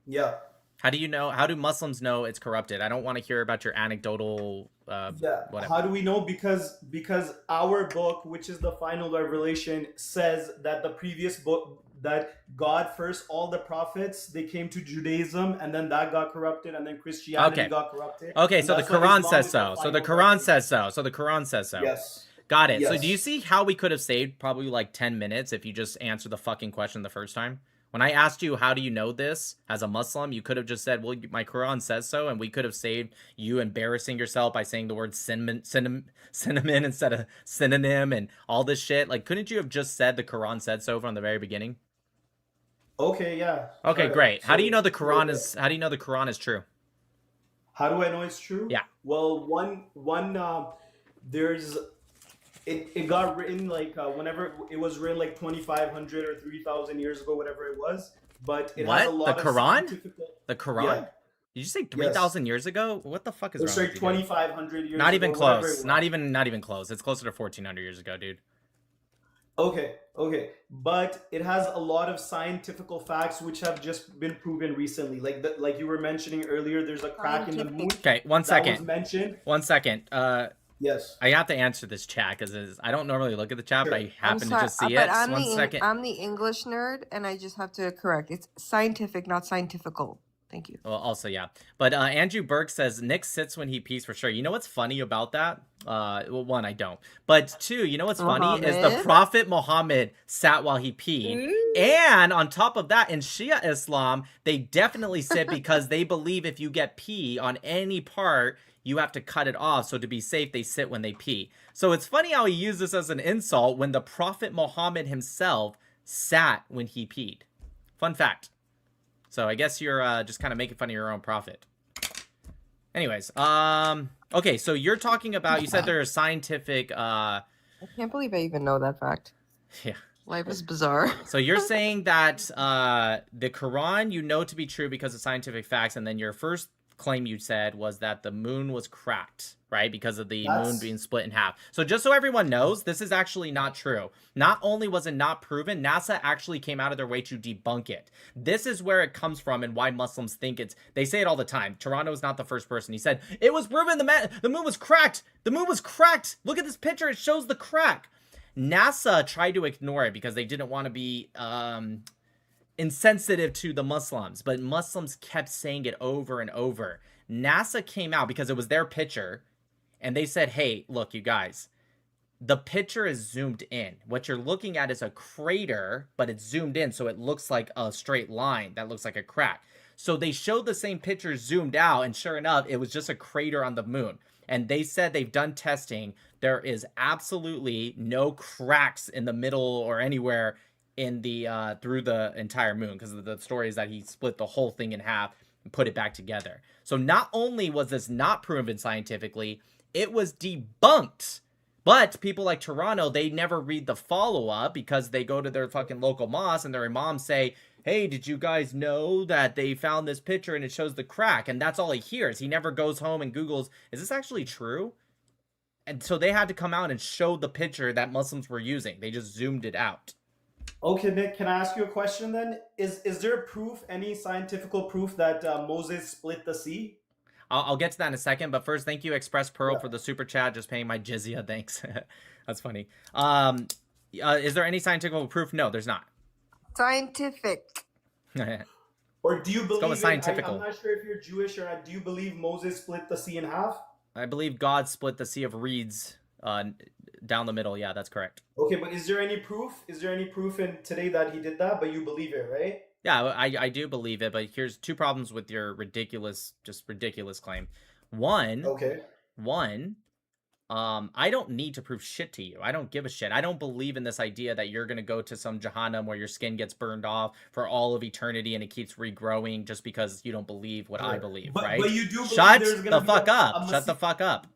Yeah. How do you know? How do Muslims know it's corrupted? I don't want to hear about your anecdotal. Whatever. How do we know? Because our book, which is the final revelation, says that the previous book, that God first, all the prophets, they came to Judaism, and then that got corrupted, and then Christianity got corrupted. Okay, so the Quran says so. So the Quran says so. So the Quran says so. Yes. Got it. Yes. So do you see how we could have saved probably like 10 minutes if you just answered the fucking question the first time? When I asked you, how do you know this as a Muslim, you could have just said, well, my Quran says so, and we could have saved you embarrassing yourself by saying the word cinnamon instead of synonym and all this shit. Like, couldn't you have just said the Quran said so from the very beginning? Okay, yeah. Okay, great. How do you know the Quran is? How do you know the Quran is true? How do I know it's true? Yeah. Well, there's. It got written like whenever it was written like 2,500 or 3,000 years ago, whatever it was. But it has a lot the of Quran? scientific... The Quran? Yeah. Did you say 3,000 years ago? What the fuck is wrong It's with like you, 2,500 years Not even ago, close. Not even close. It's closer to 1,400 years ago, dude. Okay. But it has a lot of scientific facts which have just been proven recently. Like you were mentioning earlier, there's a crack in the moon. Okay, one second. That was mentioned. 1 second. Yes. I have to answer this chat because I don't normally look at the chat, but I happen to just see but it. I'm 1 second. I'm the English nerd, and I just have to correct. It's scientific, not scientifical. Thank you. Well, also, yeah. But Andrew Burke says, Nick sits when he pees for sure. You know what's funny about that? Well, one, I don't. But two, you know what's funny is the Prophet Muhammad sat while he peed. And on top of that, in Shia Islam, they definitely sit because they believe if you get pee on any part, you have to cut it off. So to be safe, they sit when they pee. So it's funny how he used this as an insult when the Prophet Muhammad himself sat when he peed. Fun fact. So I guess you're just kind of making fun of your own prophet. Anyways, okay, so you're talking about, you said there are scientific... I can't believe I even know that fact. Yeah. Life is bizarre. So you're saying that the Quran you know to be true because of scientific facts, and then your first claim you said was that the moon was cracked, right? Because of the moon being split in half. So just so everyone knows, this is actually not true. Not only was it not proven, NASA actually came out of their way to debunk it. This is where it comes from and why Muslims think they say it all the time. Toronto is not the first person. He said, it was proven the moon was cracked. The moon was cracked. Look at this picture. It shows the crack. NASA tried to ignore it because they didn't want to be insensitive to the Muslims, but Muslims kept saying it over and over. NASA came out because it was their picture, and they said, hey, look, you guys, the picture is zoomed in. What you're looking at is a crater, but it's zoomed in, so it looks like a straight line that looks like a crack. So they showed the same picture zoomed out, and sure enough, it was just a crater on the moon. And they said they've done testing. There is absolutely no cracks in the middle or anywhere in the through the entire moon, because the story is that he split the whole thing in half and put it back together. So not only was this not proven scientifically, it was debunked. But people like Toronto, they never read the follow-up because they go to their fucking local mosque and their imams say, hey, did you guys know that they found this picture and it shows the crack? And that's all he hears. He never goes home and Googles, is this actually true? And so they had to come out and show the picture that Muslims were using. They just zoomed it out. Okay, Nick, can I ask you a question then? Is there proof, any scientific proof that Moses split the sea? I'll get to that in a second, but first, thank you, Express Pearl, Yeah. for the super chat, just paying my jizya. Thanks. That's funny. Is there any scientific proof? No, there's not. Scientific. Or do you go with believe scientifical. I'm not sure if you're Jewish or not. Do you believe Moses split the sea in half? I believe God split the Sea of Reeds down the middle. Yeah, that's correct. Okay, but is there any proof? Is there any proof in today that he did that? But you believe it, right? Yeah, I do believe it, but here's two problems with your ridiculous claim. One, Okay. I don't need to prove shit to you. I don't give a shit. I don't believe in this idea that you're gonna go to some Jahannam where your skin gets burned off for all of eternity and it keeps regrowing just because you don't believe what I believe, right? But you do believe Shut there's gonna the be fuck a up. Shut the fuck up.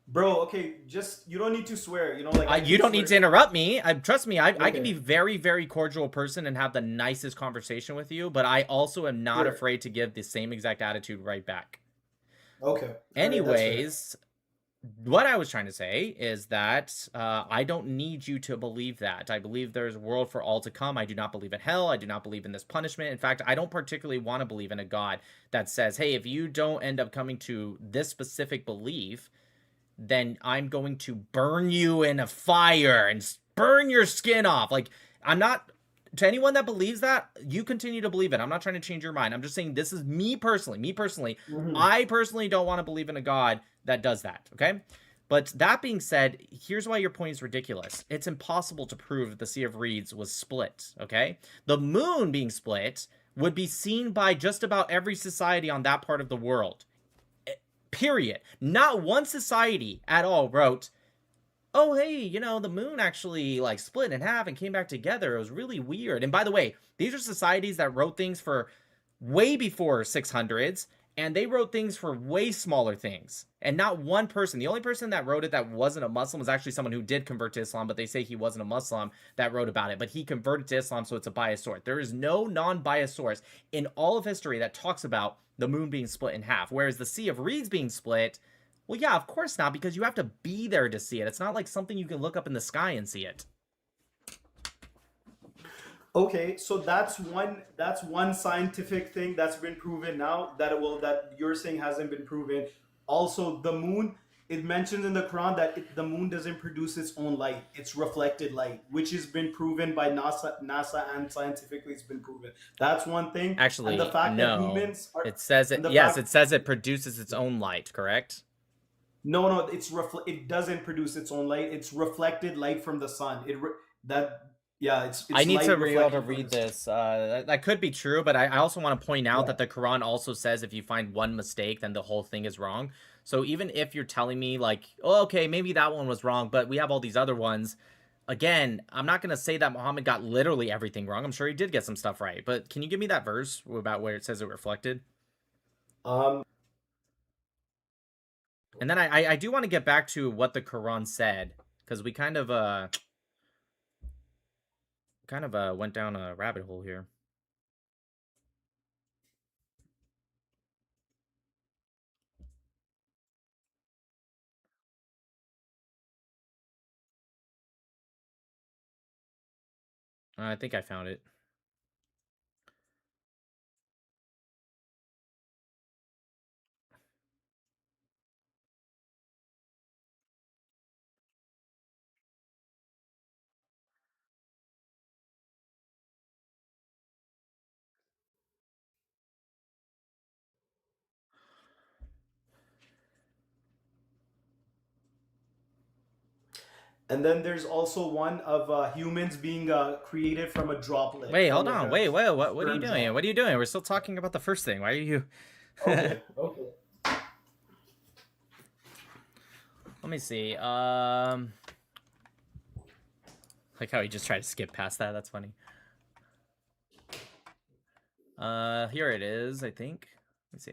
Bro, okay, just you don't need to swear. You know, like You don't need to interrupt me. Trust me, I Okay. can be very, very cordial person and have the nicest conversation with you, but I also am not Sure. afraid to give the same exact attitude right back. Okay. Anyways, what I was trying to say is that I don't need you to believe that. I believe there's a world for all to come. I do not believe in hell. I do not believe in this punishment. In fact, I don't particularly want to believe in a God that says, hey, if you don't end up coming to this specific belief, then I'm going to burn you in a fire and burn your skin off. Like, I'm not... To anyone that believes that, you continue to believe it. I'm not trying to change your mind. I'm just saying this is me personally. I personally don't want to believe in a God that does that, okay? But that being said, here's why your point is ridiculous. It's impossible to prove that the Sea of Reeds was split, okay? The moon being split would be seen by just about every society on that part of the world. Period. Not one society at all wrote, oh, hey, you know, the moon actually, like, split in half and came back together. It was really weird. And by the way, these are societies that wrote things for way before 600s, and they wrote things for way smaller things. And not one person, the only person that wrote it that wasn't a Muslim was actually someone who did convert to Islam, but they say he wasn't a Muslim that wrote about it. But he converted to Islam, so it's a biased source. There is no non-biased source in all of history that talks about the moon being split in half. Whereas the Sea of Reeds being split, well, yeah, of course not, because you have to be there to see it. It's not like something you can look up in the sky and see it. Okay, so that's one scientific thing that's been proven now that you're saying hasn't been proven. Also, the moon, it mentions in the Quran that the moon doesn't produce its own light; it's reflected light, which has been proven by NASA, and scientifically it's been proven. That's one thing. Actually, and the fact no. that humans are, it says it. Yes, it says it produces its own light. Correct. No, it doesn't produce its own light. It's reflected light from the sun. It's I need light to be able reflected to from read the sun. this. That could be true, but I also want to point out that the Quran also says if you find one mistake, then the whole thing is wrong. So even if you're telling me, like, oh, okay, maybe that one was wrong, but we have all these other ones, again, I'm not going to say that Muhammad got literally everything wrong. I'm sure he did get some stuff right. But can you give me that verse about where it says it reflected? Um, And then I do want to get back to what the Quran said, because we kind of went down a rabbit hole here. I think I found it. and then there's also one of humans being created from a droplet. Wait, from hold like on. a Wait, what are you sperm doing? drop. What are you doing? We're still talking about the first thing. Why are you... Okay. Let me see. Like how he just tried to skip past that. That's funny. Here it is, I think. Let me see.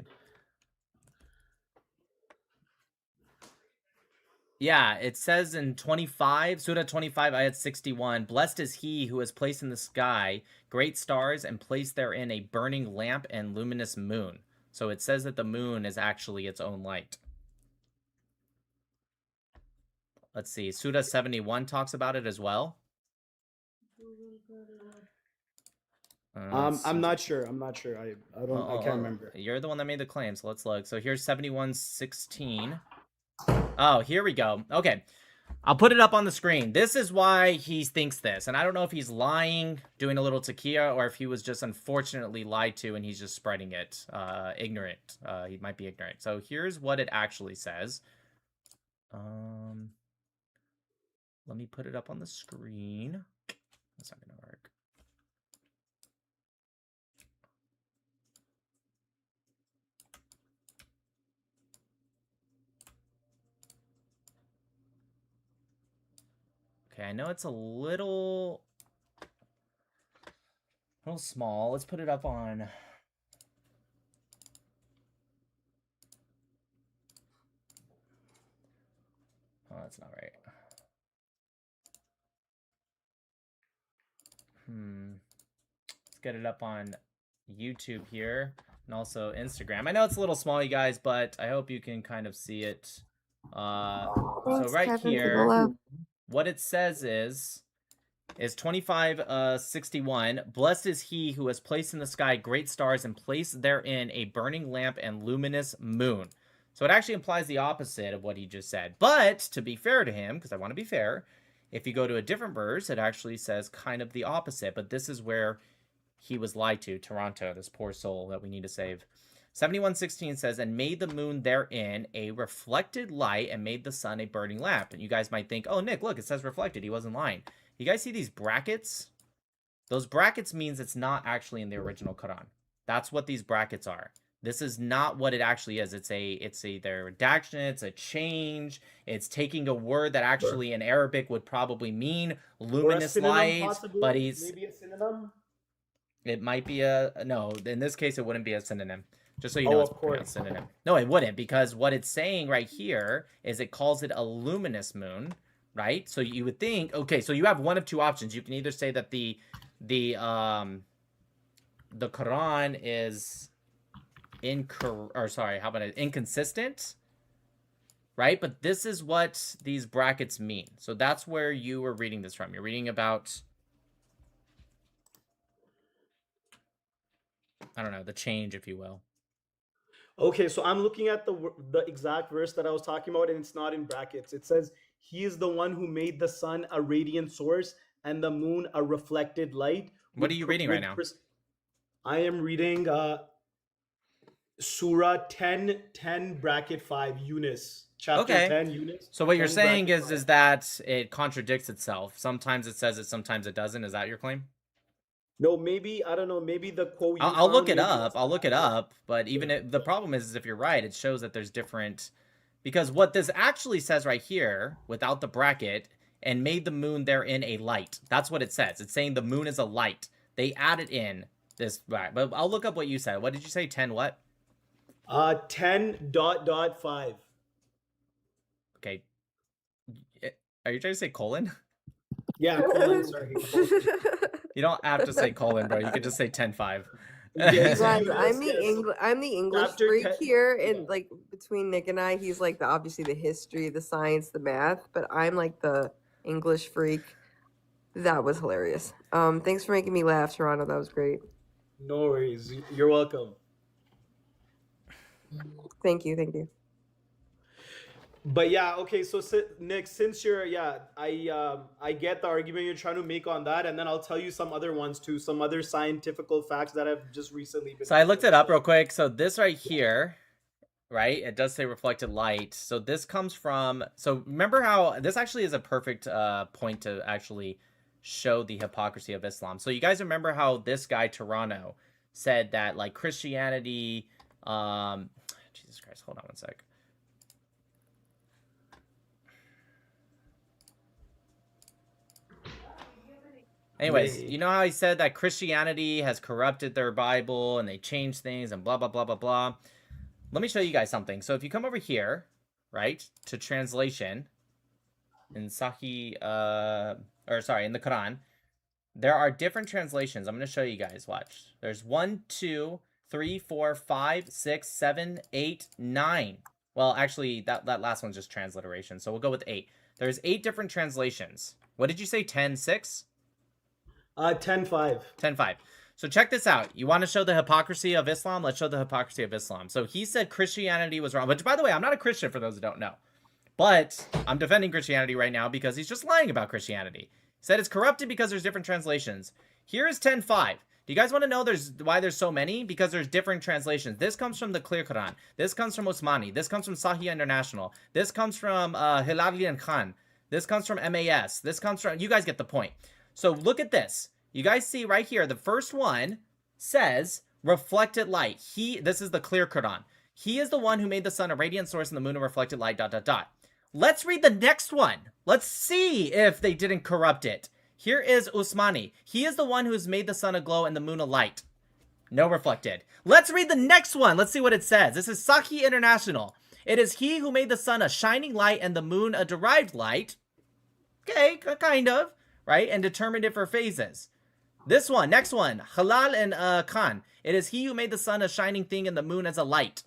Yeah, it says in 25, Surah 25, ayat 61, blessed is he who has placed in the sky great stars and placed therein a burning lamp and luminous moon. So it says that the moon is actually its own light. let's see, Surah 71 talks about it as well. I'm not sure. I'm not sure. I don't. I can't remember. You're the one that made the claim, so let's look. So here's 71:16. Oh, here we go. Okay. I'll put it up on the screen. This is why he thinks this. And I don't know if he's lying, doing a little takia, or if he was just unfortunately lied to and he's just spreading it. Ignorant. He might be ignorant. So here's what it actually says. Let me put it up on the screen. That's not going to work. Okay, I know it's a little small. Let's put it up on... Oh, that's not right. Let's get it up on YouTube here and also Instagram. I know it's a little small, you guys, but I hope you can kind of see it. So right Kevin, here, what it says is 25:61. Blessed is he who has placed in the sky great stars and placed therein a burning lamp and luminous moon. So it actually implies the opposite of what he just said. But to be fair to him, because I want to be fair, if you go to a different verse, it actually says kind of the opposite. But this is where he was lied to, Toronto, this poor soul that we need to save. 71:16 says, and made the moon therein a reflected light and made the sun a burning lamp. And you guys might think, oh, Nick, look, it says reflected. He wasn't lying. You guys see these brackets? Those brackets means it's not actually in the original Quran. That's what these brackets are. This is not what it actually is. It's either redaction, it's a change, it's taking a word that actually in Arabic would probably mean luminous light, but maybe a synonym. It might be no, in this case it wouldn't be a synonym. Just so you know, it's a synonym. No, it wouldn't, because what it's saying right here is it calls it a luminous moon, right? So you would think, okay, so you have one of two options. You can either say that the Quran is inconsistent, right? But this is what these brackets mean. So that's where you were reading this from. You're reading about, I don't know, the change, if you will. Okay, so I'm looking at the exact verse that I was talking about, and it's not in brackets. It says, he is the one who made the sun a radiant source and the moon a reflected light. What are you reading right now? I am reading Surah 10 bracket 5, Yunus. Chapter 10, Yunus. So what you're saying is that it contradicts itself. Sometimes it says it, sometimes it doesn't. Is that your claim? No, maybe, I don't know, maybe the quote you I'll look it up. I'll look it up. But even if, the problem is if you're right, it shows that there's different... Because what this actually says right here, without the bracket, and made the moon therein a light. That's what it says. It's saying the moon is a light. They added in this... Right, but I'll look up what you said. What did you say? 10 what? 10.5. Okay. Are you trying to say colon? Yeah, colon, sorry. You don't have to say colon, bro. You could just say 10.5. Guys, I'm the English freak here, and like between Nick and I, he's like obviously the history, the science, the math, but I'm like the English freak. That was hilarious. Thanks for making me laugh, Toronto. That was great. No worries. You're welcome. Thank you. But yeah, okay, so Nick, since you're, I get the argument you're trying to make on that, and then I'll tell you some other ones too, some other scientific facts that have just recently been... So I looked it up real quick. So this right here, right, it does say reflected light. So this comes from, so remember how, this actually is a perfect point to actually show the hypocrisy of Islam. So you guys remember how this guy, Toronto, said that like Christianity, Jesus Christ, hold on one sec. Anyways, you know how he said that Christianity has corrupted their Bible and they changed things and blah, blah, blah, blah, blah. Let me show you guys something. So if you come over here, right, to translation in in the Quran, there are different translations. I'm going to show you guys. Watch. There's 1, 2, 3, 4, 5, 6, 7, 8, 9. Well, actually, that last one's just transliteration. So we'll go with 8. There's 8 different translations. What did you say? 10:6? 10:5. 10:5. So check this out. You want to show the hypocrisy of Islam? Let's show the hypocrisy of Islam. So he said Christianity was wrong. Which, by the way, I'm not a Christian for those who don't know. But I'm defending Christianity right now because he's just lying about Christianity. He said it's corrupted because there's different translations. Here is 10:5. Do you guys want to know why there's so many? Because there's different translations. This comes from the Clear Quran. This comes from Usmani. This comes from Sahih International. This comes from Hilali and Khan. This comes from MAS. This comes from... You guys get the point. So look at this. You guys see right here, the first one says, reflected light. This is the Clear Quran. He is the one who made the sun a radiant source and the moon a reflected light, ... Let's read the next one. Let's see if they didn't corrupt it. Here is Usmani. He is the one who's made the sun a glow and the moon a light. No reflected. Let's read the next one. Let's see what it says. This is Sahih International. It is he who made the sun a shining light and the moon a derived light. Okay, kind of, right? And determined it for phases. This one, next one, Halal and Khan. It is he who made the sun a shining thing and the moon as a light.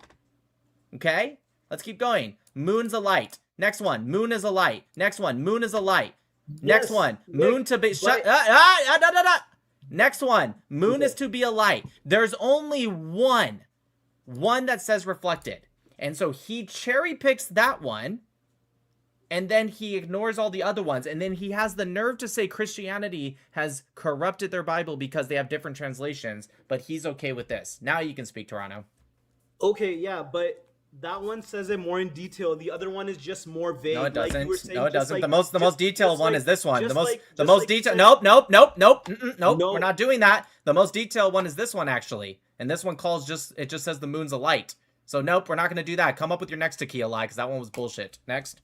Okay, let's keep going. Moon's a light. Next one, moon is a light. Next one, moon is a light. Next one, moon to be shut. Next one, moon is to be a light. There's only one that says reflected, and so he cherry picks that one, and then he ignores all the other ones, and then he has the nerve to say Christianity has corrupted their Bible because they have different translations. But he's okay with this. Now you can speak, Toronto. Okay, yeah, but that one says it more in detail. The other one is just more vague. No, it doesn't. Like you were saying, No, it doesn't. Like, the most detailed one is this one. The just most like detailed. said- Nope. Nope. No. We're not doing that. The most detailed one is this one actually, and this one it just says the moon's a light. So nope, we're not gonna do that. Come up with your next tequila lie because that one was bullshit. Next.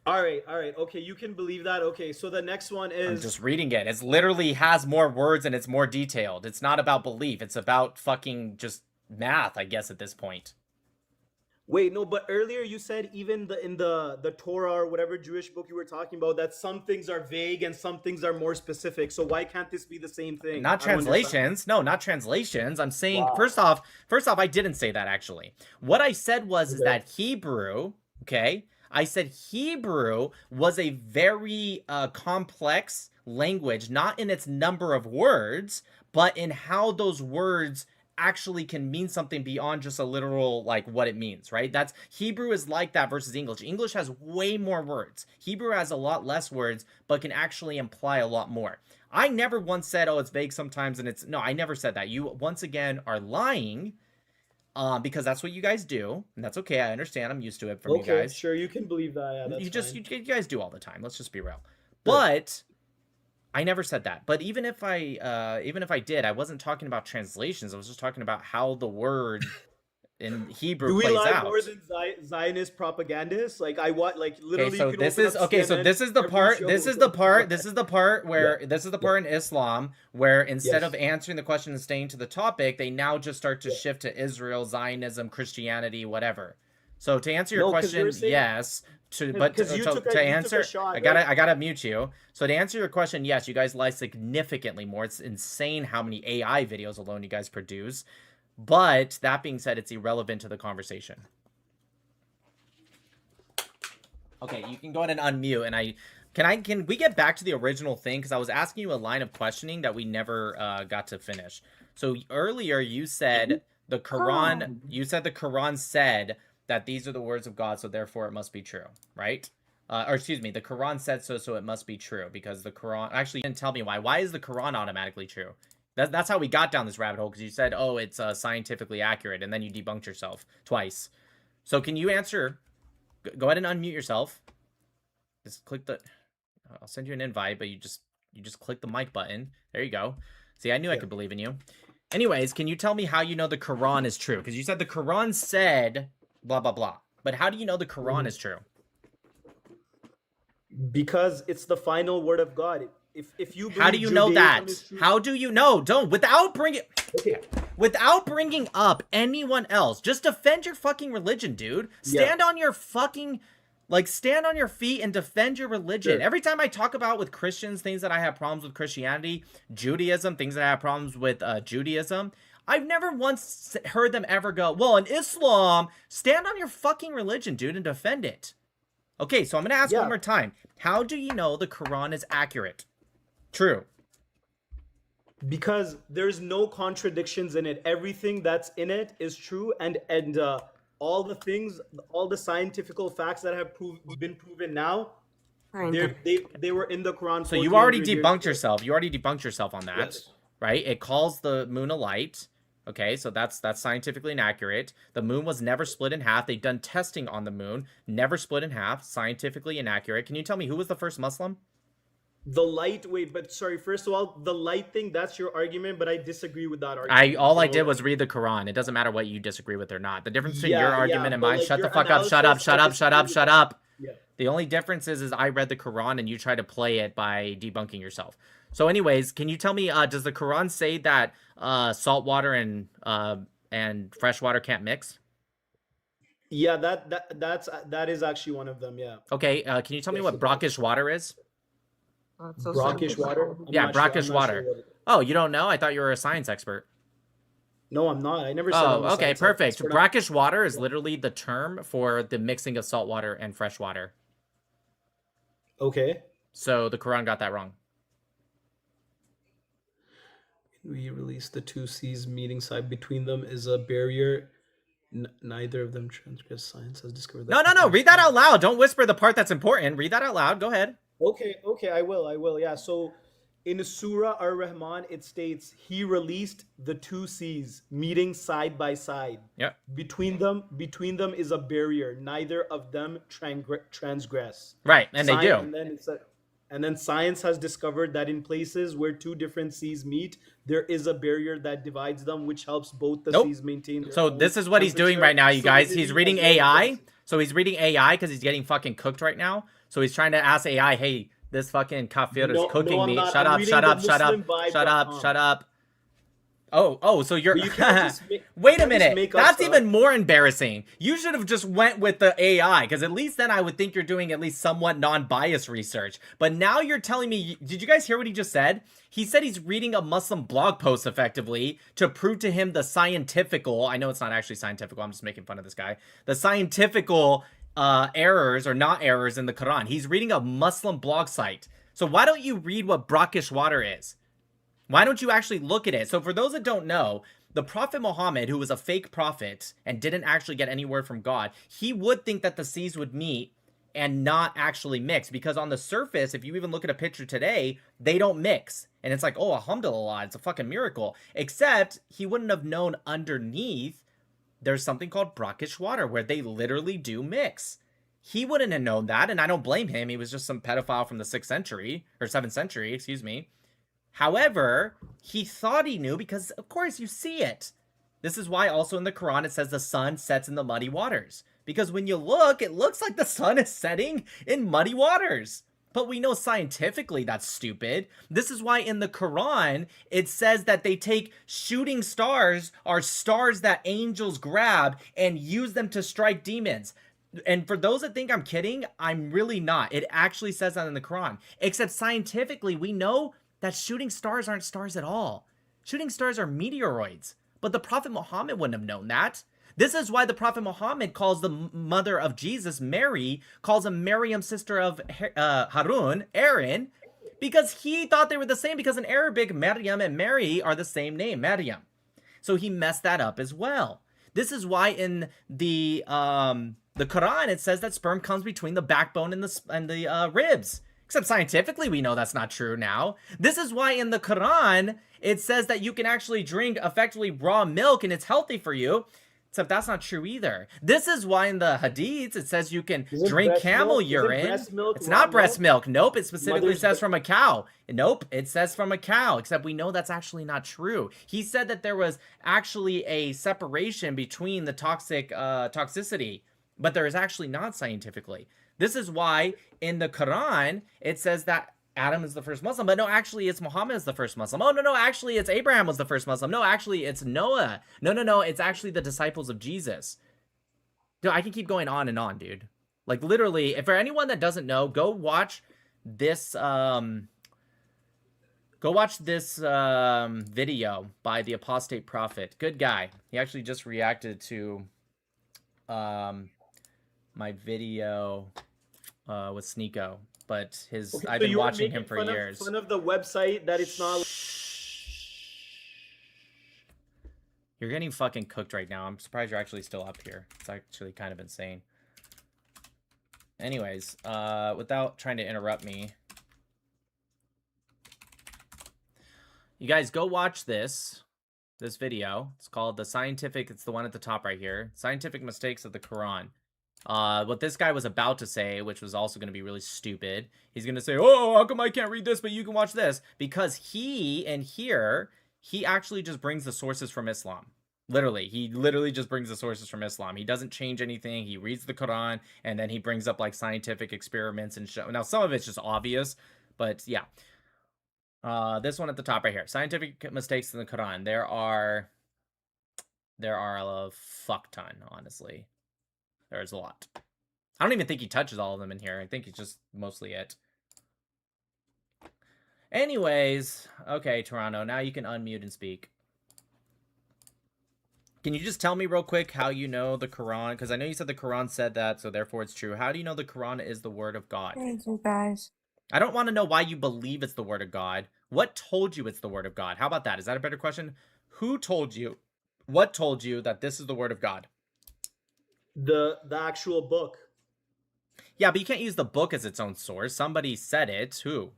All right. Okay, you can believe that. Okay, so the next one is... I'm just reading it. It's literally has more words and it's more detailed. It's not about belief. It's about fucking just math, I guess, at this point. Wait, no, but earlier you said even in the Torah or whatever Jewish book you were talking about that some things are vague and some things are more specific. So why can't this be the same thing? Not translations. No, not translations. I'm saying, first off, I didn't say that actually. What I said was is that Hebrew, okay? I said Hebrew was a very complex language, not in its number of words, but in how those words actually can mean something beyond just a literal, like, what it means, right? Hebrew is like that versus English. English has way more words. Hebrew has a lot less words, but can actually imply a lot more. I never once said, oh, it's vague sometimes, and no, I never said that. You, once again, are lying. Because that's what you guys do, and that's okay. I understand. I'm used to it from you guys. Okay, sure, you can believe that. Yeah, that's you guys do all the time. Let's just be real. But I never said that. But even if I did, I wasn't talking about translations. I was just talking about how the word in Hebrew plays out. Do we lie more than Zionist propagandists? Like literally. So this is the part where in Islam where instead of answering the question and staying to the topic, they now just start to shift to Israel, Zionism, Christianity, whatever. So to answer your question, yes. To answer, I gotta mute you. So to answer your question, yes, you guys lie significantly more. It's insane how many AI videos alone you guys produce. But that being said, it's irrelevant to the conversation. Okay, you can go ahead and unmute, and can we get back to the original thing? Because I was asking you a line of questioning that we never got to finish. So earlier you said the Quran. You said the Quran said that these are the words of God, so therefore it must be true, right? Or excuse me, the Quran said so, so it must be true because the Quran actually didn't tell me why. Why is the Quran automatically true? That's how we got down this rabbit hole, because you said, oh, it's scientifically accurate, and then you debunked yourself twice. So can you answer? Go ahead and unmute yourself. Just click the... I'll send you an invite, but you just click the mic button. There you go. See, I knew I could believe in you. Anyways, can you tell me how you know the Quran is true? Because you said the Quran said blah, blah, blah. But how do you know the Quran is true? Because it's the final word of God. If you how do you know that? How do you know? Without bringing up anyone else, just defend your fucking religion, dude. Stand on your fucking, stand on your feet and defend your religion. Sure. Every time I talk about with Christians things that I have problems with Christianity, Judaism, things that I have problems with Judaism, I've never once heard them ever go, well, in Islam, stand on your fucking religion, dude, and defend it. Okay, so I'm gonna ask Yeah. one more time. How do you know the Quran is accurate? True. Because there's no contradictions in it. Everything that's in it is true, and all the things, all the scientific facts that have been proven now, they were in the Quran. So you already 1400 years debunked ago. yourself. You already debunked yourself on that, Yes. right? It calls the moon a light. Okay, so that's scientifically inaccurate. The moon was never split in half. They've done testing on the moon, never split in half, scientifically inaccurate. Can you tell me who was the first Muslim? The light, wait, but sorry, first of all, the light thing, that's your argument, but I disagree with that argument. All I So, did was read the Quran. It doesn't matter what you disagree with or not. The difference between Yeah, your yeah, argument and but, mine, like, shut the your fuck up, shut up, analysis, shut I up, shut up, disagree shut with up. yeah. The only difference is I read the Quran and you try to play it by debunking yourself. So anyways, can you tell me, does the Quran say that salt water and fresh water can't mix? Yeah, that is actually one of them, yeah. Okay, can you tell me Yes, what it does. brackish water is? So Brackish simple. water? I'm Yeah, not sure- I'm brackish not water. sure what it is. Oh, you don't know? I thought you were a science expert. No, I'm not. I never said I'm a Oh, okay, science perfect. expert. Brackish water is literally the term for the mixing of salt water and fresh water. Okay. So the Quran got that wrong. We release the two seas meeting side between them is a barrier. Neither of them transgress science has discovered that. No. Read that out loud. Don't whisper the part that's important. Read that out loud. Go ahead. Okay, I will. Yeah, so in Surah Ar-Rahman, it states, He released the two seas meeting side by side. Yep. Between them is a barrier. Neither of them transgress. Right, and they do. And then science has discovered that in places where two different seas meet, there is a barrier that divides them, which helps both the seas maintain their So own this is what he's doing temperature, right now, you guys. He's salinity, reading as well as AI. So he's reading AI because he's getting fucking cooked right now. So he's trying to ask AI, hey, this fucking kafir is cooking I'm me. not. Shut I'm up, reading shut the up, shut up, Muslim shut up, vibe.com. shut up. Oh, so you're... But you can't just Wait a can't just minute. make up That's stuff. even more embarrassing. You should have just went with the AI, because at least then I would think you're doing at least somewhat non-biased research. But now you're telling me... Did you guys hear what he just said? He said he's reading a Muslim blog post, effectively, to prove to him the scientifical... I know it's not actually scientifical. I'm just making fun of this guy. The scientifical errors or not errors in the Quran. He's reading a Muslim blog site. So why don't you read what brackish water is? Why don't you actually look at it? So for those that don't know, the Prophet Muhammad, who was a fake prophet and didn't actually get any word from God, he would think that the seas would meet and not actually mix, because on the surface, if you even look at a picture today, they don't mix. And it's like, oh, alhamdulillah, it's a fucking miracle. Except he wouldn't have known underneath there's something called brackish water where they literally do mix. He wouldn't have known that, and I don't blame him. He was just some pedophile from the 6th century, or 7th century, excuse me. However, he thought he knew because, of course, you see it. This is why also in the Quran it says the sun sets in the muddy waters. Because when you look, it looks like the sun is setting in muddy waters. But we know scientifically that's stupid. This is why in the Quran it says that they take shooting stars, or stars that angels grab, and use them to strike demons. And for those that think I'm kidding, I'm really not. It actually says that in the Quran. Except scientifically, we know that shooting stars aren't stars at all. Shooting stars are meteoroids. But the Prophet Muhammad wouldn't have known that. This is why the Prophet Muhammad calls the mother of Jesus, Mary, calls him Maryam, sister of Harun, Aaron, because he thought they were the same, because in Arabic, Maryam and Mary are the same name, Maryam. So he messed that up as well. This is why in the Quran it says that sperm comes between the backbone and the ribs. Except scientifically, we know that's not true now. This is why in the Quran, it says that you can actually drink effectively raw milk and it's healthy for you. Except that's not true either. This is why in the Hadiths, it says you can drink camel urine. It's not breast milk. Nope, it specifically says from a cow. Nope, it says from a cow. Except we know that's actually not true. He said that there was actually a separation between the toxicity, but there is actually not scientifically. This is why in the Quran, it says that Adam is the first Muslim, but no, actually it's Muhammad is the first Muslim. Oh, no, actually it's Abraham was the first Muslim. No, actually it's Noah. No, it's actually the disciples of Jesus. Dude, I can keep going on and on, dude. Like literally, if for anyone that doesn't know, go watch this video by the apostate prophet. Good guy. He actually just reacted to my video. with Sneeko, but his Okay, I've so been you were watching him making for fun years. Fun of the website that it's not. You're getting fucking cooked right now. I'm surprised you're actually still up here. It's actually kind of insane. Anyways, without trying to interrupt me, you guys go watch this video. It's called The Scientific, it's the one at the top right here. Scientific Mistakes of the Quran. What this guy was about to say, which was also going to be really stupid, he's going to say, oh, how come I can't read this, but you can watch this? Because he actually just brings the sources from Islam. Literally, he literally just brings the sources from Islam. He doesn't change anything. He reads the Quran, and then he brings up, like, scientific experiments and show. Now, some of it's just obvious, but yeah. This one at the top right here. Scientific mistakes in the Quran. There are a fuck ton, honestly. There's a lot. I don't even think he touches all of them in here. I think he's just mostly it. Anyways, okay, Toronto, now you can unmute and speak. Can you just tell me real quick how you know the Quran? Because I know you said the Quran said that, so therefore it's true. How do you know the Quran is the word of God? Thank you, guys. I don't want to know why you believe it's the word of God. What told you it's the word of God? How about that? Is that a better question? Who told you? What told you that this is the word of God? The actual book. Yeah, but you can't use the book as its own source. Somebody said it. Who?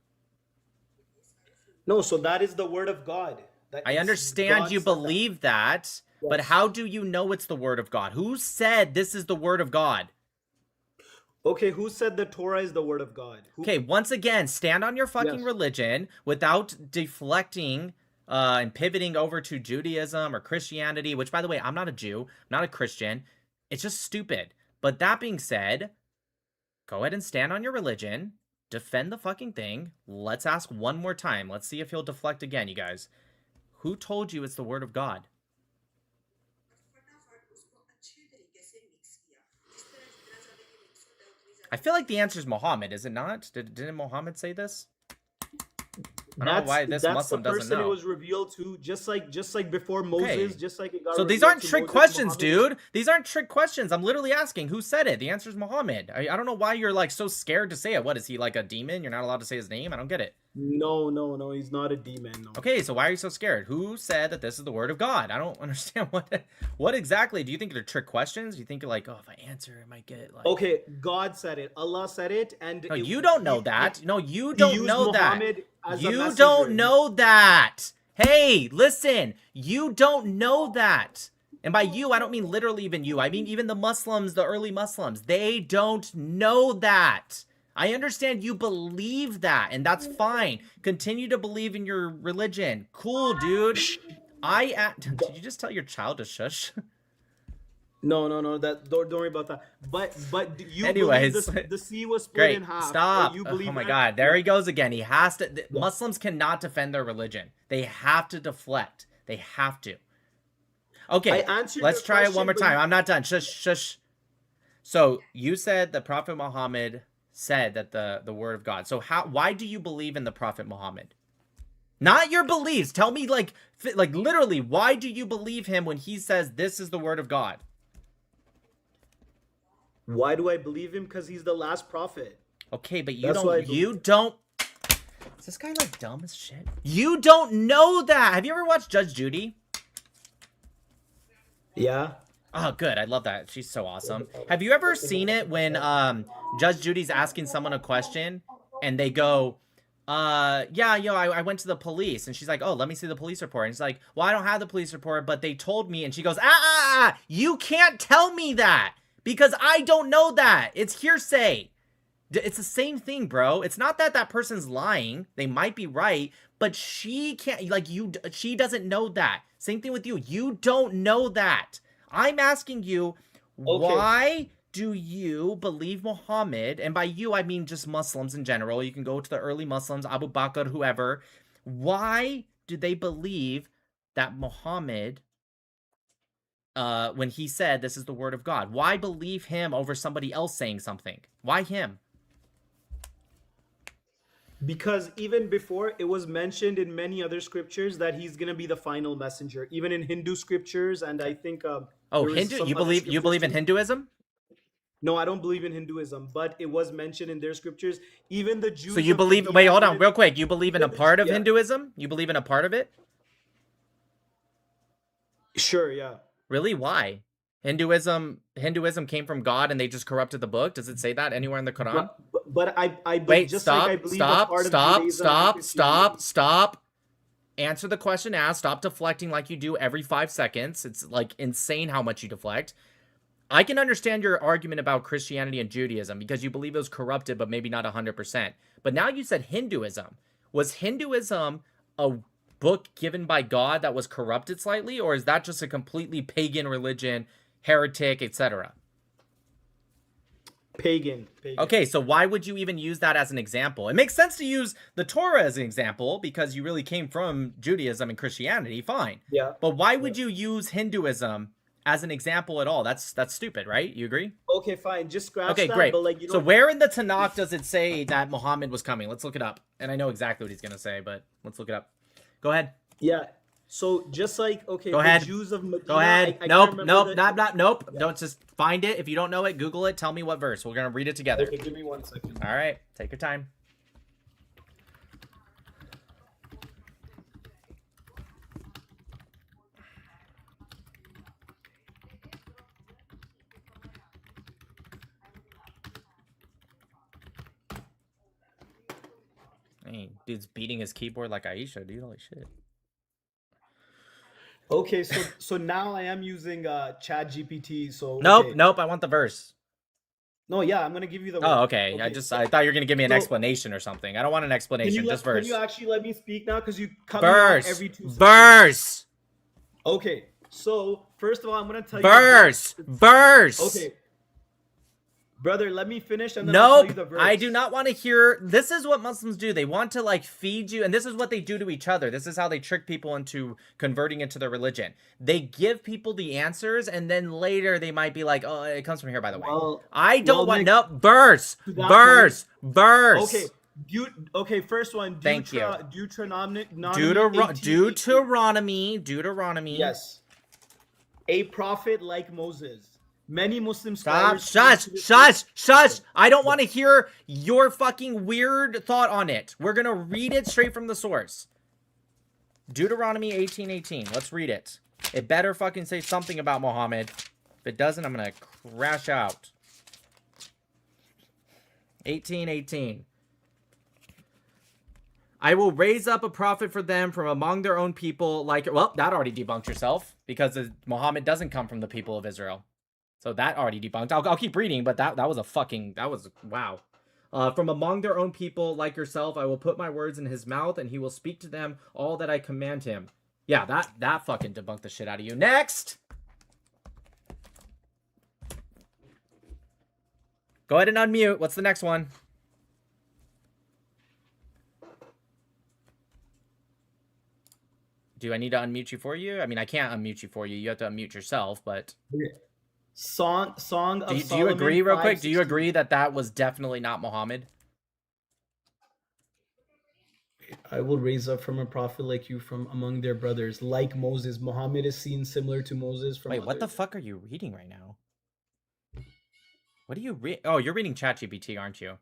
No, so that is the word of God. I understand God you believe that, but Yes. how do you know it's the word of God? Who said this is the word of God? Okay, who said the Torah is the word of God? Okay, once again, stand on your fucking religion without deflecting and pivoting over to Judaism or Christianity, which, by the way, I'm not a Jew, I'm not a Christian. It's just stupid. But that being said, go ahead and stand on your religion, defend the fucking thing. Let's ask one more time. Let's see if he'll deflect again, you guys. Who told you it's the word of God? I feel like the answer is Muhammad, is it not? Didn't Muhammad say this? I don't know why this Muslim doesn't That's the person know. it was revealed to, just like before Moses, just like it got. So these revealed aren't to trick Moses, questions, Muhammad. dude. These aren't trick questions. I'm literally asking who said it. The answer is Muhammad. I don't know why you're like so scared to say it. What is he, like a demon? You're not allowed to say his name? I don't get it. No, he's not a demon. No. Okay, so why are you so scared? Who said that this is the word of God? I don't understand what exactly. Do you think they're trick questions? Do you think like, oh, if I answer, I might get like. Okay, God said it. Allah said it, and No, you don't know that. No, you don't know that. You don't don't know that. Hey, listen. You don't know that. And by you, I don't mean literally even you. I mean even the Muslims, the early Muslims. They don't know that. I understand you believe that, and that's fine. Continue to believe in your religion. Cool, dude. Did you just tell your child to shush? No. That don't worry about that. But you Anyways, believe the sea was split great. in half. Stop. You believe Oh my that? God, there he goes again. He has to. Muslims cannot defend their religion. They have to deflect. They have to. Okay, let's try it one more time. I'm not done. Shush. So you said the Prophet Muhammad said that the word of God. So why do you believe in the Prophet Muhammad? Not your beliefs. Tell me like literally, why do you believe him when he says this is the word of God? Why do I believe him? Because he's the last prophet. Okay, but you don't. Is this guy like dumb as shit? You don't know that. Have you ever watched Judge Judy? Yeah. Oh, good. I love that. She's so awesome. Have you ever seen it when Judge Judy's asking someone a question and they go, I went to the police. And she's like, oh, let me see the police report. And he's like, well, I don't have the police report, but they told me. And she goes, you can't tell me that because I don't know that. It's hearsay. It's the same thing, bro. It's not that that person's lying. They might be right, but she can't, she doesn't know that. Same thing with you. You don't know that. I'm asking you, why do you believe Muhammad? And by you, I mean just Muslims in general. You can go to the early Muslims, Abu Bakr, whoever. Why do they believe that Muhammad, when he said this is the word of God, why believe him over somebody else saying something? Why him? Because even before, it was mentioned in many other scriptures that he's going to be the final messenger, even in Hindu scriptures, and I think Hindu? You believe in Hinduism? No, I don't believe in Hinduism, but it was mentioned in their scriptures. Even the Jews. So you of believe? Medina Wait, hold on, didn't- real quick. You believe in a part of Yeah. Hinduism? You believe in a part of it? Sure, yeah. Really? Why? Hinduism came from God and they just corrupted the book. Does it say that anywhere in the Quran? But Wait, just stop, like I believe a stop, part of stop, Judaism and stop, Christianity. stop. Answer the question asked. Stop deflecting like you do every 5 seconds. It's like insane how much you deflect. I can understand your argument about Christianity and Judaism because you believe it was corrupted, but maybe not 100%. But now you said Hinduism. Was Hinduism a book given by God that was corrupted slightly, or is that just a completely pagan religion, heretic, etc.? Pagan. Okay, so why would you even use that as an example? It makes sense to use the Torah as an example because you really came from Judaism and Christianity, fine. Yeah. But why would you use Hinduism as an example at all? That's stupid, right? You agree? Okay, fine. Just scratch Okay, that. great. But like, you know, So where in the Tanakh does it say that Muhammad was coming? Let's look it up. And I know exactly what he's going to say, but let's look it up. Go ahead. yeah. So just like, okay, Go the ahead. Jews of Medina. Go ahead. I Nope, can't remember nope, the- nope. Yeah. Don't just find it. If you don't know it, Google it. Tell me what verse. We're going to read it together. Okay, give me 1 second. All right. Take your time. Hey, dude's beating his keyboard like Aisha, dude. Holy shit. Okay, so now I am using Chat GPT. So Nope, okay. nope. I want the verse. No, yeah, I'm gonna give you the. Oh, okay. I thought you were gonna give me an So- explanation or something. I don't want an explanation. Just verse. Can you actually let me speak now? Because you cut me off Verse. every 2 seconds. Verse. Okay, so first of all, I'm gonna tell you. Verse. Verse. Okay, brother, let me finish and then I'll tell Nope. you the verse. I do not want to hear. This is what Muslims do. They want to like feed you, and this is what they do to each other. This is how they trick people into converting into their religion. They give people the answers, and then later they might be like, "Oh, it comes from here, by the way." Well, I don't want Nick, no verse. to that Verse. Verse. Okay. Okay, first one. Thank you. Deuteronomy. Deuteronomy. Yes. A prophet like Moses. Many Muslim Stop. scholars. Shush. I don't want to hear your fucking weird thought on it. We're going to read it straight from the source. Deuteronomy 18:18. Let's read it. It better fucking say something about Muhammad. If it doesn't, I'm going to crash out. 18:18. I will raise up a prophet for them from among their own people. Well, that already debunked yourself because Muhammad doesn't come from the people of Israel. So that already debunked. I'll keep reading, but that was wow. From among their own people like yourself, I will put my words in his mouth and he will speak to them all that I command him. Yeah, that fucking debunked the shit out of you. Next! Go ahead and unmute. What's the next one? Do I need to unmute you for you? I mean, I can't unmute you for you. You have to unmute yourself, but... Song of Do you Solomon, agree real quick? Do you 5:16. agree that was definitely not Muhammad? I will raise up from a prophet like you from among their brothers, like Moses. Muhammad is seen similar to Moses from. Wait, what the others. fuck are you reading right now? What are you read? Oh, you're reading ChatGPT, aren't you?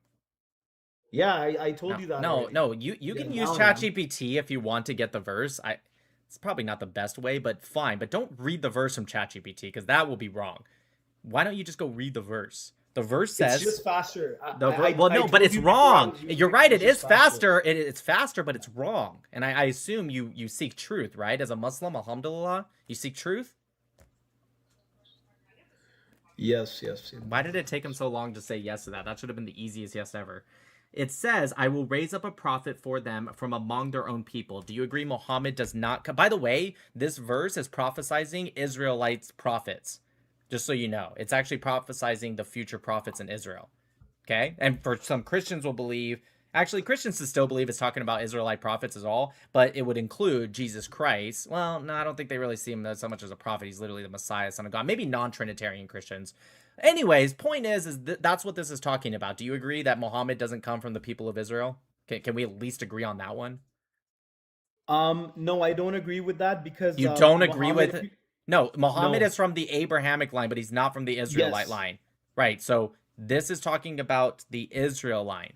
Yeah, I told you that. No, already. you can Yeah, use now I am. ChatGPT if you want to get the verse. It's probably not the best way, but fine. But don't read the verse from ChatGPT because that will be wrong. Why don't you just go read the verse? The verse says It's just faster. but it's wrong. You're right. It is faster. It's faster, but it's wrong. And I assume you seek truth, right? As a Muslim, alhamdulillah, you seek truth. Yes. Why did it take him so long to say yes to that? That should have been the easiest yes ever. It says, I will raise up a prophet for them from among their own people. Do you agree Muhammad does not... By the way, this verse is prophesizing Israelites prophets. Just so you know. It's actually prophesizing the future prophets in Israel. Okay? And for some Christians will believe... Actually, Christians still believe it's talking about Israelite prophets as all, but it would include Jesus Christ. Well, no, I don't think they really see him so much as a prophet. He's literally the Messiah, Son of God. Maybe non-Trinitarian Christians. Anyways, point is that's what this is talking about. Do you agree that Muhammad doesn't come from the people of Israel? Can we at least agree on that one? No, I don't agree with that because you don't agree Muhammad, with it? No, Muhammad No. is from the Abrahamic line, but he's not from the Israelite Yes. line. Right. So this is talking about the Israel line.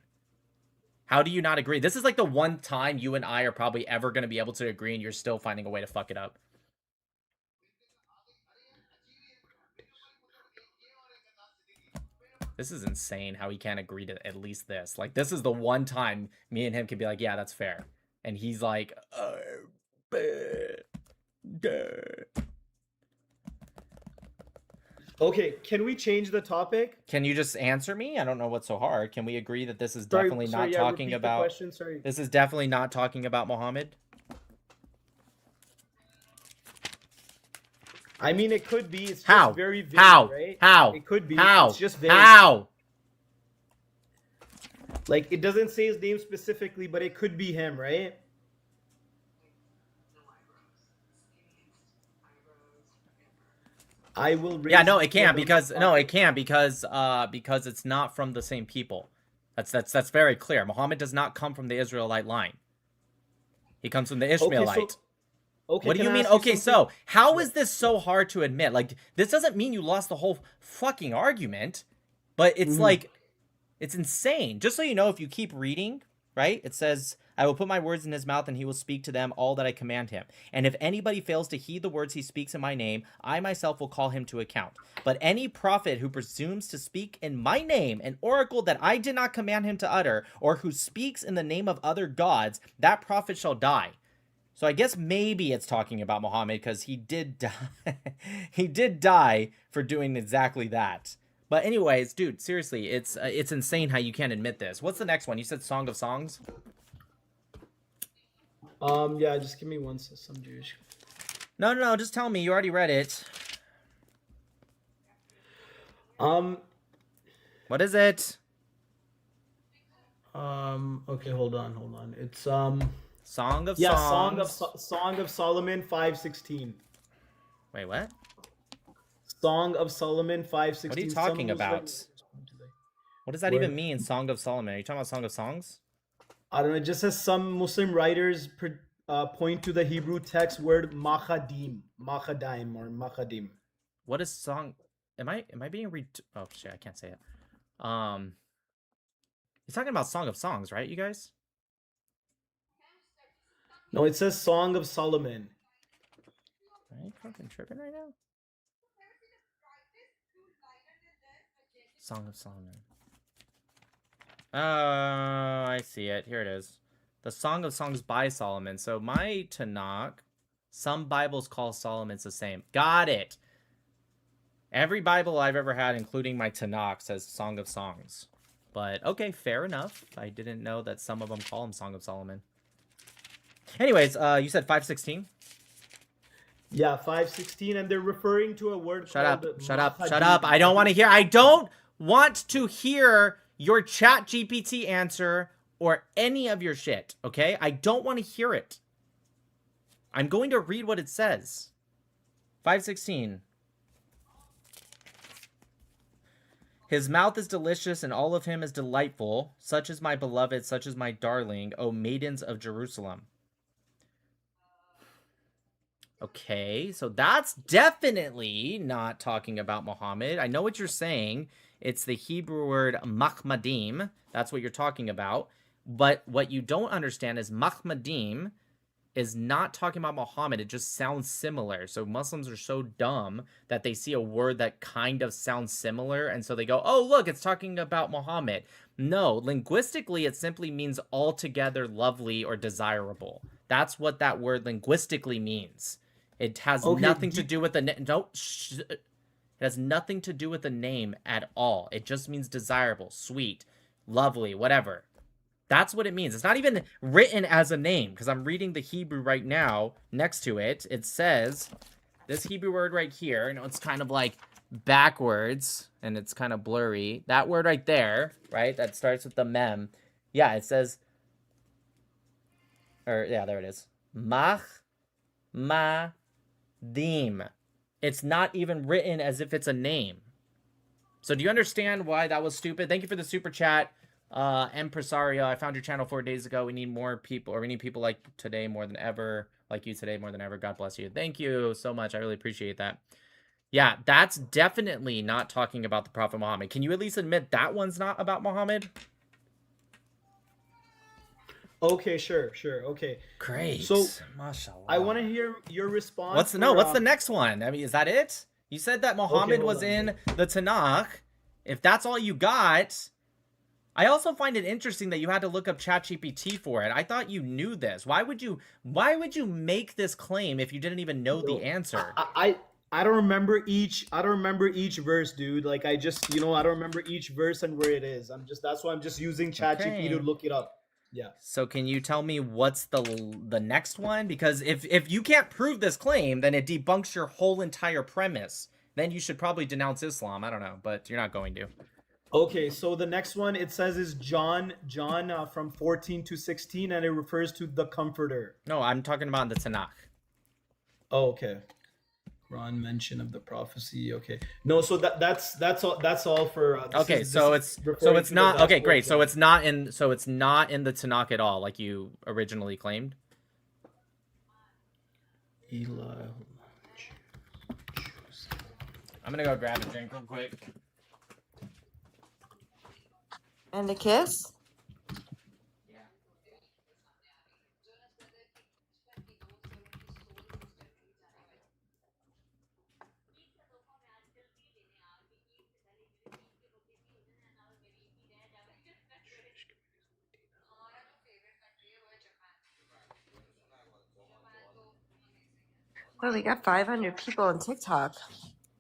How do you not agree? This is like the one time you and I are probably ever going to be able to agree, and you're still finding a way to fuck it up. This is insane how he can't agree to at least this. Like, this is the one time me and him can be like, yeah, that's fair. And he's like, Okay, can we change the topic? Can you just answer me? I don't know what's so hard. Can we agree that this is definitely not talking about... Question, sorry. This is definitely not talking about Muhammad? I mean, it could be. It's How? just very vague, How? right? How? It could be. How? It's just vague. How? Like, it doesn't say his name specifically, but it could be him, right? I will raise... Yeah, no, it can't because because it's not from the same people. That's very clear. Muhammad does not come from the Israelite line. He comes from the Ishmaelite. Okay, What do you mean? Okay, so how is this so hard to admit? Like, this doesn't mean you lost the whole fucking argument, but it's like, it's insane. Just so you know, if you keep reading, right, it says, I will put my words in his mouth and he will speak to them all that I command him. And if anybody fails to heed the words he speaks in my name, I myself will call him to account. But any prophet who presumes to speak in my name, an oracle that I did not command him to utter, or who speaks in the name of other gods, that prophet shall die. So I guess maybe it's talking about Muhammad because he did die. He did die for doing exactly that. But anyways, dude, seriously, it's insane how you can't admit this. What's the next one? You said Song of Songs? Yeah, just give me some Jewish. No, just tell me. You already read it. What is it? Okay, hold on. It's Song of Songs. Songs. Song of Solomon 5:16. Wait, what? Song of Solomon 5:16. What are you talking about? What does that even mean, Song of Solomon? Are you talking about Song of Songs? I don't know. It just says some Muslim writers point to the Hebrew text word machadim, or machadim. What is song? Am I being oh shit, I can't say it. He's talking about Song of Songs, right, you guys? No, it says Song of Solomon. Are you fucking tripping right now? Song of Solomon. I see it. Here it is. The Song of Songs by Solomon. So my Tanakh, some Bibles call Solomon's the same. Got it. Every Bible I've ever had, including my Tanakh, says Song of Songs. But okay, fair enough. I didn't know that some of them call him Song of Solomon. Anyways, you said 5:16? Yeah, 5:16, and they're referring to a word Shut up. called Shut up. machadim. Shut up. I don't want to hear. I don't want to hear your chat GPT answer or any of your shit, okay? I don't want to hear it. I'm going to read what it says. 5:16. His mouth is delicious, and all of him is delightful. Such is my beloved, such is my darling, O maidens of Jerusalem. Okay, so that's definitely not talking about Muhammad. I know what you're saying. It's the Hebrew word machmadim. That's what you're talking about. But what you don't understand is machmadim is not talking about Muhammad. It just sounds similar. So Muslims are so dumb that they see a word that kind of sounds similar, and so they go, oh, look, it's talking about Muhammad. No, linguistically, it simply means altogether lovely or desirable. That's what that word linguistically means. It has nothing to do with the name. It has nothing to do with the name at all. It just means desirable, sweet, lovely, whatever. That's what it means. It's not even written as a name, because I'm reading the Hebrew right now next to it. It says, this Hebrew word right here, you know, it's kind of like backwards, and it's kind of blurry. That word right there, right, that starts with the mem. Yeah, it says, yeah, there it is. Machmadim. It's not even written as if it's a name. So do you understand why that was stupid? Thank you for the super chat. Empresario, I found your channel 4 days ago. We need more people, or we need people like today more than ever, like you today more than ever. God bless you. Thank you so much. I really appreciate that. Yeah, that's definitely not talking about the Prophet Muhammad. Can you at least admit that one's not about Muhammad? Okay, sure. Okay. Great. So Mashallah. I want to hear your response. What's the next one? I mean, is that it? You said that Muhammad was in the Tanakh. If that's all you got, I also find it interesting that you had to look up ChatGPT for it. I thought you knew this. Why would you make this claim if you didn't even know the answer? I don't remember each verse, dude. Like I just, I don't remember each verse and where it is. That's why I'm just using ChatGPT to look it up. Yeah. So can you tell me what's the next one? Because if you can't prove this claim, then it debunks your whole entire premise. Then you should probably denounce Islam. I don't know, but you're not going to. Okay, so the next one it says is John from 14 to 16, and it refers to the Comforter. No, I'm talking about the Tanakh. Oh, okay. Quran mention of the prophecy. Okay, no, so that's all for. Okay, so it's not okay. Great, so it's not in the Tanakh at all, like you originally claimed. Eli. I'm gonna go grab a drink real quick. And a kiss? Oh, we got 500 people on TikTok.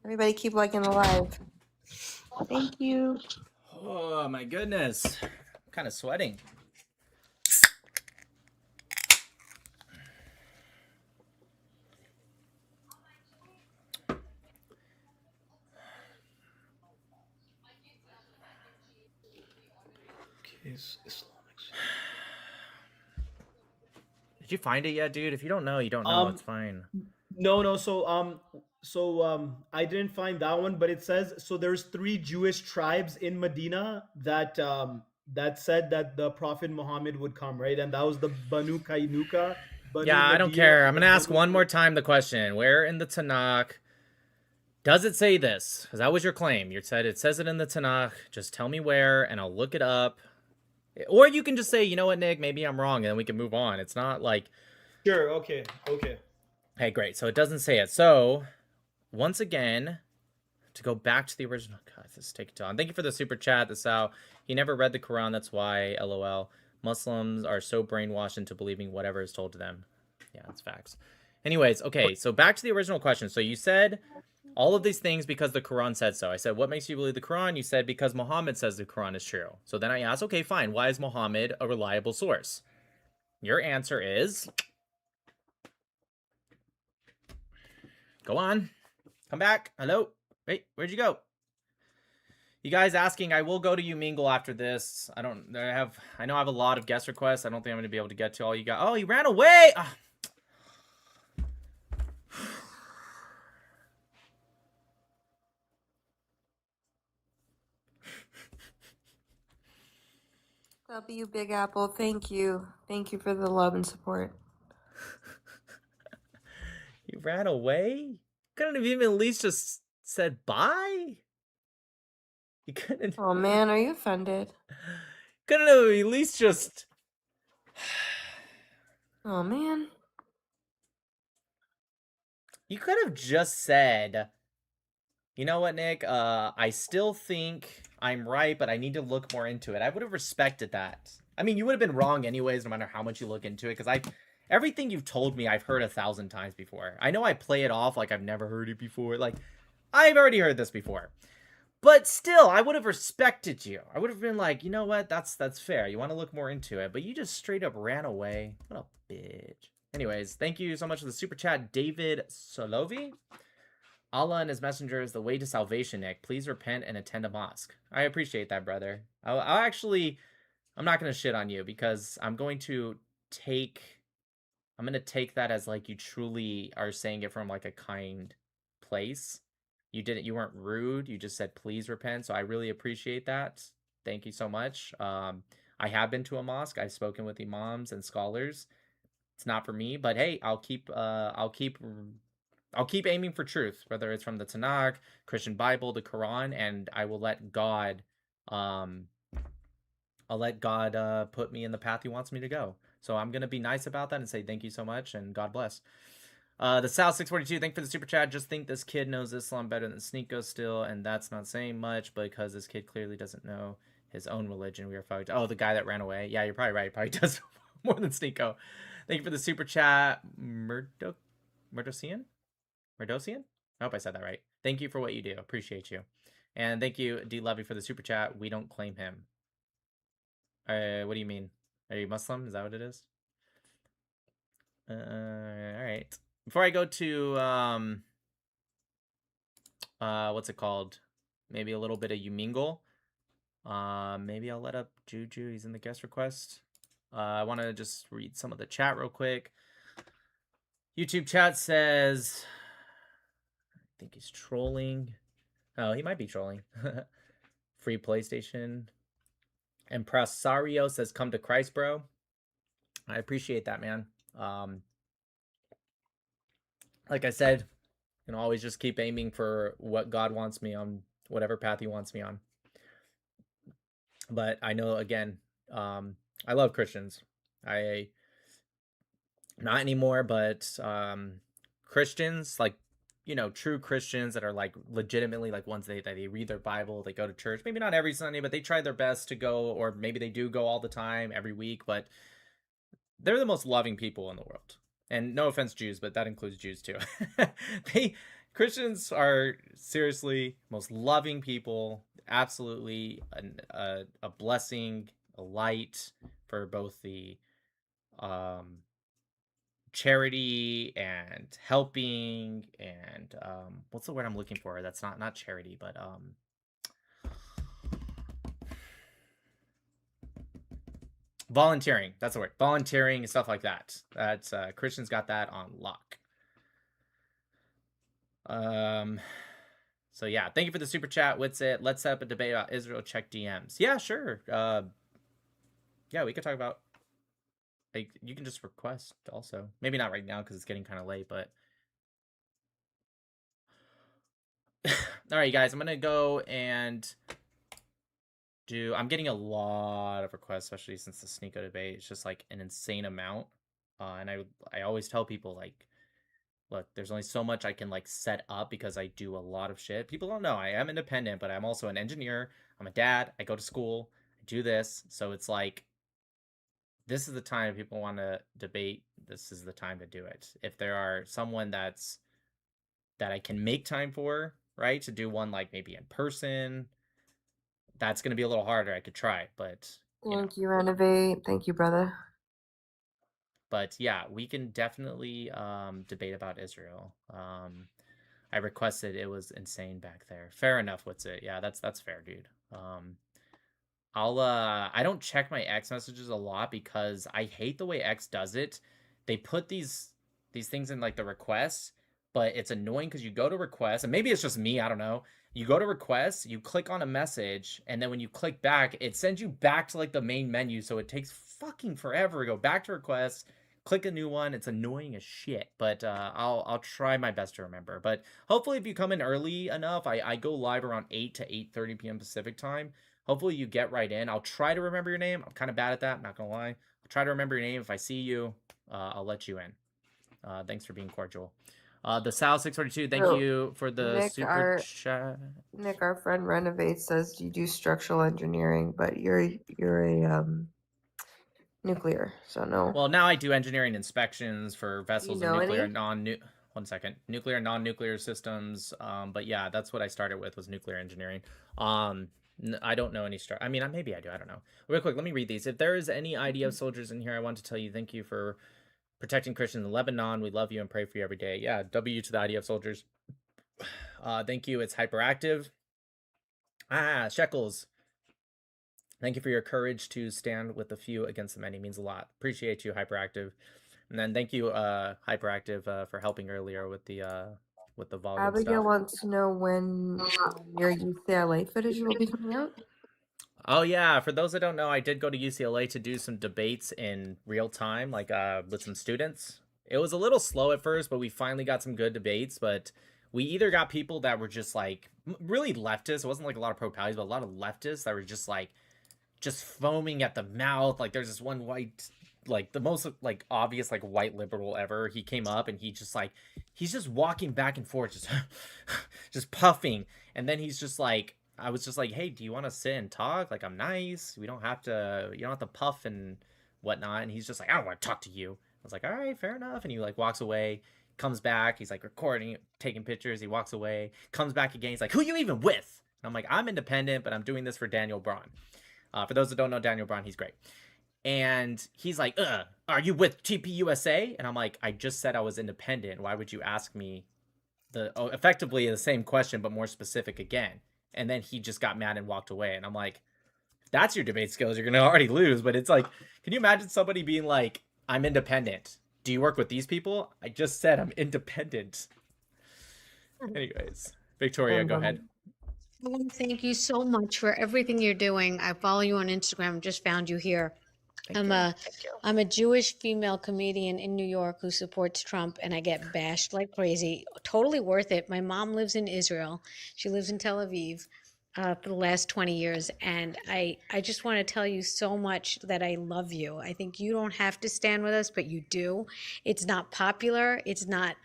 Everybody keep liking the live. Thank you. Oh my goodness. I'm kind of sweating. Did you find it yet, dude? If you don't know, you don't know. It's fine. No. So I didn't find that one, but it says so. There's 3 Jewish tribes in Medina that said that the Prophet Muhammad would come, right? And that was the Banu Kainuka. Yeah, I don't care. I'm gonna ask one more time the question: where in the Tanakh does it say this? Because that was your claim. You said it says it in the Tanakh. Just tell me where, and I'll look it up. Or you can just say, you know what, Nick, maybe I'm wrong, and then we can move on. It's not like... Sure, okay. Hey, great. So it doesn't say it. So, once again, to go back to the original... God, this is taking too long. Thank you for the super chat. This out. He never read the Quran, that's why, LOL. Muslims are so brainwashed into believing whatever is told to them. Yeah, that's facts. Anyways, okay, so back to the original question. So you said... all of these things because the Quran said so. I said, what makes you believe the Quran? You said, because Muhammad says the Quran is true. So then I asked, okay, fine. Why is Muhammad a reliable source? Your answer is... go on. Come back. Hello? Wait, where'd you go? You guys asking, I will go to you mingle after this. I know I have a lot of guest requests. I don't think I'm going to be able to get to all you guys. Oh, he ran away! Ah. W Big Apple, thank you. Thank you for the love and support. You ran away? Couldn't have even at least just said bye? You couldn't... oh man, are you offended? Couldn't have at least just... oh man. You could have just said, you know what, Nick? I still think I'm right, but I need to look more into it. I would have respected that. I mean, you would have been wrong anyways, no matter how much you look into it, because everything you've told me, I've heard 1,000 times before. I know I play it off like I've never heard it before. Like, I've already heard this before. But still, I would have respected you. I would have been like, you know what? That's fair. You want to look more into it. But you just straight up ran away. What a bitch. Anyways, thank you so much for the super chat, David Solovi. Allah and his messenger is the way to salvation, Nick. Please repent and attend a mosque. I appreciate that, brother. I'm not going to shit on you because I'm going to take that as like you truly are saying it from like a kind place. You weren't rude. You just said, please repent. So I really appreciate that. Thank you so much. I have been to a mosque. I've spoken with imams and scholars. It's not for me, but hey, I'll keep I'll keep aiming for truth, whether it's from the Tanakh, Christian Bible, the Quran, and I will let God put me in the path he wants me to go. So I'm going to be nice about that and say thank you so much and God bless. The South 642, thank you for the super chat. Just think this kid knows Islam better than Sneeko still, and that's not saying much because this kid clearly doesn't know his own religion. We are fucked. Oh, the guy that ran away. Yeah, you're probably right. Probably does more than Sneeko. Thank you for the super chat, Murdosian? I hope I said that right. Thank you for what you do. Appreciate you. And thank you, D. Levy, for the super chat. We don't claim him. What do you mean? Are you Muslim? Is that what it is? All right. Before I go to what's it called? Maybe a little bit of Umingle. Maybe I'll let up Juju. He's in the guest request. I want to just read some of the chat real quick. YouTube chat says, I think he's trolling. Oh, he might be trolling. Free PlayStation. Empresario says, come to Christ, bro. I appreciate that, man. Like I said, you know, always just keep aiming for what God wants me on, whatever path he wants me on. But I know, again, I love Christians. Not anymore, but Christians, like, you know, true Christians that are like legitimately like ones that they read their Bible, they go to church, maybe not every Sunday, but they try their best to go, or maybe they do go all the time every week, but they're the most loving people in the world. And no offense, Jews, but that includes Jews too. Christians are seriously most loving people, absolutely a blessing, a light for both the charity and helping and what's the word I'm looking for? That's not charity, but volunteering. That's the word. Volunteering and stuff like that. That's Christians got that on lock. So yeah, thank you for the super chat. What's it? Let's set up a debate about Israel. Check DMs. Yeah, sure. Yeah, we could talk about. Like, you can just request also. Maybe not right now because it's getting kind of late, but. All right, guys, I'm gonna go and do. I'm getting a lot of requests, especially since the Sneeko debate. It's just like an insane amount, and I always tell people like, look, there's only so much I can like set up because I do a lot of shit. People don't know I am independent, but I'm also an engineer. I'm a dad. I go to school. I do this, so it's like. This is the time people want to debate. This is the time to do it. If there are someone that I can make time for, right, to do one like maybe in person, that's going to be a little harder. I could try, but Thank you, Renovate. Thank you, brother. But yeah, we can definitely debate about Israel. I requested. It was insane back there. Fair enough. What's it? Yeah, that's fair, dude. I don't check my X messages a lot because I hate the way X does it. They put these things in like the requests, but it's annoying because you go to requests, and maybe it's just me, I don't know. You go to requests, you click on a message, and then when you click back, it sends you back to like the main menu, so it takes fucking forever to go back to requests, click a new one. It's annoying as shit, but I'll try my best to remember. But hopefully if you come in early enough, I go live around 8 to 8:30 p.m. Pacific time. Hopefully you get right in. I'll try to remember your name. I'm kind of bad at that, I'm not gonna lie. I'll try to remember your name. If I see you, I'll let you in. Thanks for being cordial. The Sal 642, thank you for the Nick, super chat. Nick, our friend Renovate says you do structural engineering, but you're a nuclear, so no. Well, now I do engineering inspections for vessels and nuclear any? nuclear and non-nuclear systems. But yeah, that's what I started with, was nuclear engineering. I don't know any I mean, maybe I do. I don't know. Real quick, let me read these. If there is any IDF soldiers in here, I want to tell you thank you for protecting Christians in Lebanon. We love you and pray for you every day. Yeah, W to the IDF soldiers. Thank you. It's hyperactive. Shekels. Thank you for your courage to stand with the few against the many. Means a lot. Appreciate you, hyperactive. And then thank you, hyperactive, for helping earlier with the volume Abigail stuff. wants to know when your UCLA footage will be coming out. Oh yeah, for those that don't know, I did go to UCLA to do some debates in real time, like with some students. It was a little slow at first, but we finally got some good debates. But we either got people that were just like really leftist. It wasn't like a lot of pro-Pallies, but a lot of leftists that were just like just foaming at the mouth. Like there's this one white, like the most like obvious like white liberal ever. He came up and he's just walking back and forth, just just puffing. And then he's just like, I was just like, hey, do you want to sit and talk? Like, I'm nice. You don't have to puff and whatnot. And he's just like, I don't want to talk to you. I was like, all right, fair enough. And he like walks away, comes back. He's like recording, taking pictures. He walks away, comes back again. He's like, who you even with? And I'm like, I'm independent, but I'm doing this for Daniel Braun. For those that don't know Daniel Braun, he's great. And he's like, are you with TPUSA? And I'm like, I just said I was independent. Why would you ask me effectively the same question, but more specific again? And then he just got mad and walked away. And I'm like, if that's your debate skills, you're going to already lose. But it's like, can you imagine somebody being like, I'm independent. Do you work with these people? I just said I'm independent. Anyways, Victoria, go ahead. Thank you so much for everything you're doing. I follow you on Instagram. Just found you here. I'm a Jewish female comedian in New York who supports Trump, and I get bashed like crazy. Totally worth it. My mom lives in Israel. She lives in Tel Aviv for the last 20 years, and I just want to tell you so much that I love you. I think you don't have to stand with us, but you do. It's not popular. It's not,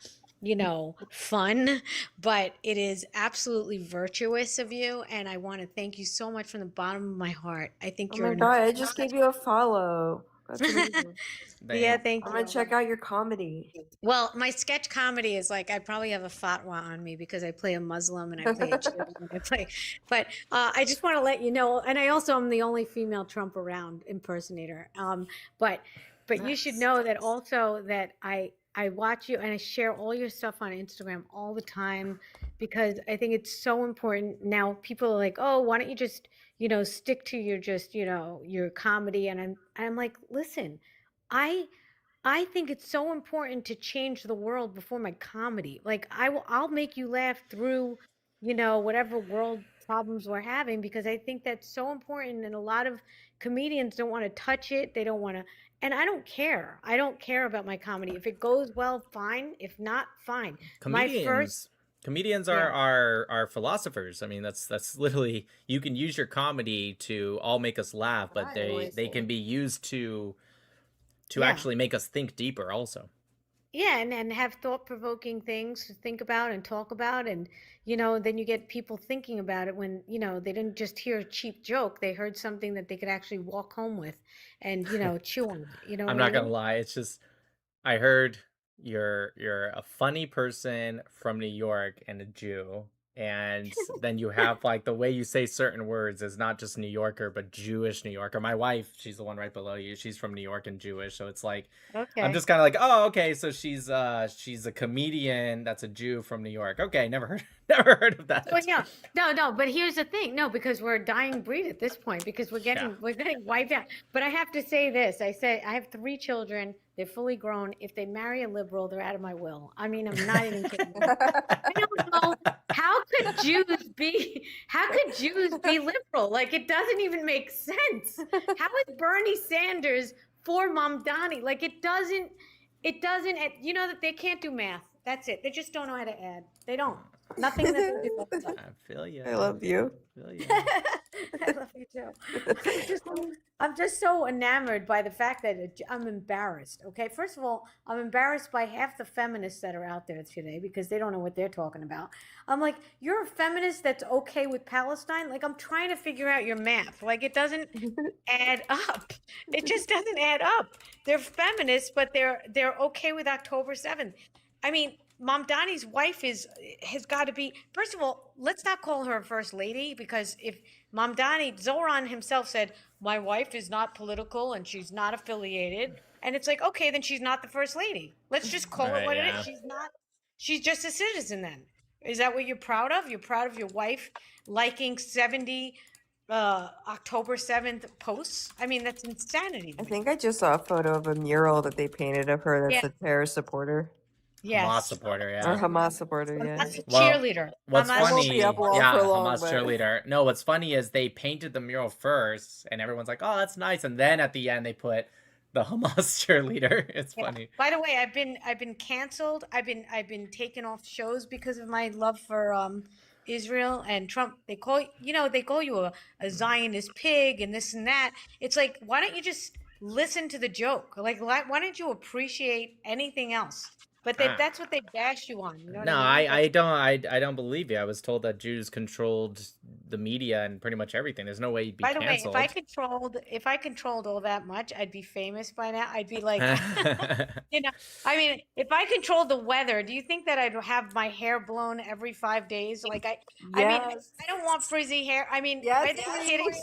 fun, but it is absolutely virtuous of you. And I want to thank you so much from the bottom of my heart. I think Oh my God, I just gave you a follow. That's amazing. Yeah, thank you. I'm gonna check out your comedy. Well, my sketch comedy is like, I probably have a fatwa on me because I play a Muslim and I play a cheerleader. But I just want to let you know, and I also am the only female Trump around impersonator. But you should know that also that I watch you and I share all your stuff on Instagram all the time because I think it's so important. Now people are like, oh, why don't you just, stick to your comedy? And I'm like, listen, I think it's so important to change the world before my comedy. Like I'll make you laugh through, whatever world problems we're having because I think that's so important. And a lot of comedians don't want to touch it. They don't want to, and I don't care. I don't care about my comedy. If it goes well, fine. If not, fine. Comedians are philosophers. I mean, that's literally, you can use your comedy to all make us laugh, but they can be used to actually make us think deeper also. Yeah, and have thought-provoking things to think about and talk about, and then you get people thinking about it when they didn't just hear a cheap joke, they heard something that they could actually walk home with and chew on. I'm not gonna lie, it's just I heard you're a funny person from New York and a Jew, and then you have like the way you say certain words is not just New Yorker but Jewish New Yorker. My wife, she's the one right below you, she's from New York and Jewish, so it's like, okay, I'm just kind of like, oh, okay, so she's a comedian that's a Jew from New York. Okay, never heard of that. Well, yeah, no, but here's the thing, no, because we're a dying breed at this point because we're getting wiped out. But I have to say this, I have 3 children. They're fully grown. If they marry a liberal, they're out of my will. I mean, I'm not even kidding. I don't know how could Jews be liberal? Like, it doesn't even make sense. How is Bernie Sanders for Mamdani? Like, it doesn't. That they can't do math. That's it. They just don't know how to add. They don't. Nothing that they do. I feel you. I love you. I love you too. I'm just so enamored by the fact that I'm embarrassed. Okay, first of all, I'm embarrassed by half the feminists that are out there today because they don't know what they're talking about. I'm like, you're a feminist that's okay with Palestine? Like, I'm trying to figure out your math. Like, it doesn't add up. It just doesn't add up. They're feminists, but they're okay with October 7th. I mean, Mamdani's wife has got to be, first of all, let's not call her a first lady because if Mamdani, Zoran himself said, my wife is not political and she's not affiliated. And it's like, okay, then she's not the first lady. Let's just call it what it is. She's just a citizen then. Is that what you're proud of? You're proud of your wife liking 70 October 7th posts? I mean, that's insanity. I think I just saw a photo of a mural that they painted of her that's a terrorist supporter. Yes. Hamas supporter, yeah. Or Hamas supporter, yeah. That's a cheerleader. What's funny, Hamas cheerleader. No, what's funny is they painted the mural first, and everyone's like, "Oh, that's nice," and then at the end they put the Hamas cheerleader. It's Yeah. funny. By the way, I've been canceled. I've been taken off shows because of my love for Israel and Trump. They call you a Zionist pig and this and that. It's like, why don't you just listen to the joke? Like, why don't you appreciate anything else? But Ah. that's what they bash you on. You know No, what I mean? I don't believe you. I was told that Jews controlled the media and pretty much everything. There's no way you'd be By the way, canceled. if I controlled all that much, I'd be famous by now. I'd be like, you know, I mean, if I controlled the weather, do you think that I'd have my hair blown every 5 days? Like I mean, Yes. I don't want frizzy hair. I mean, Yes, are they kidding?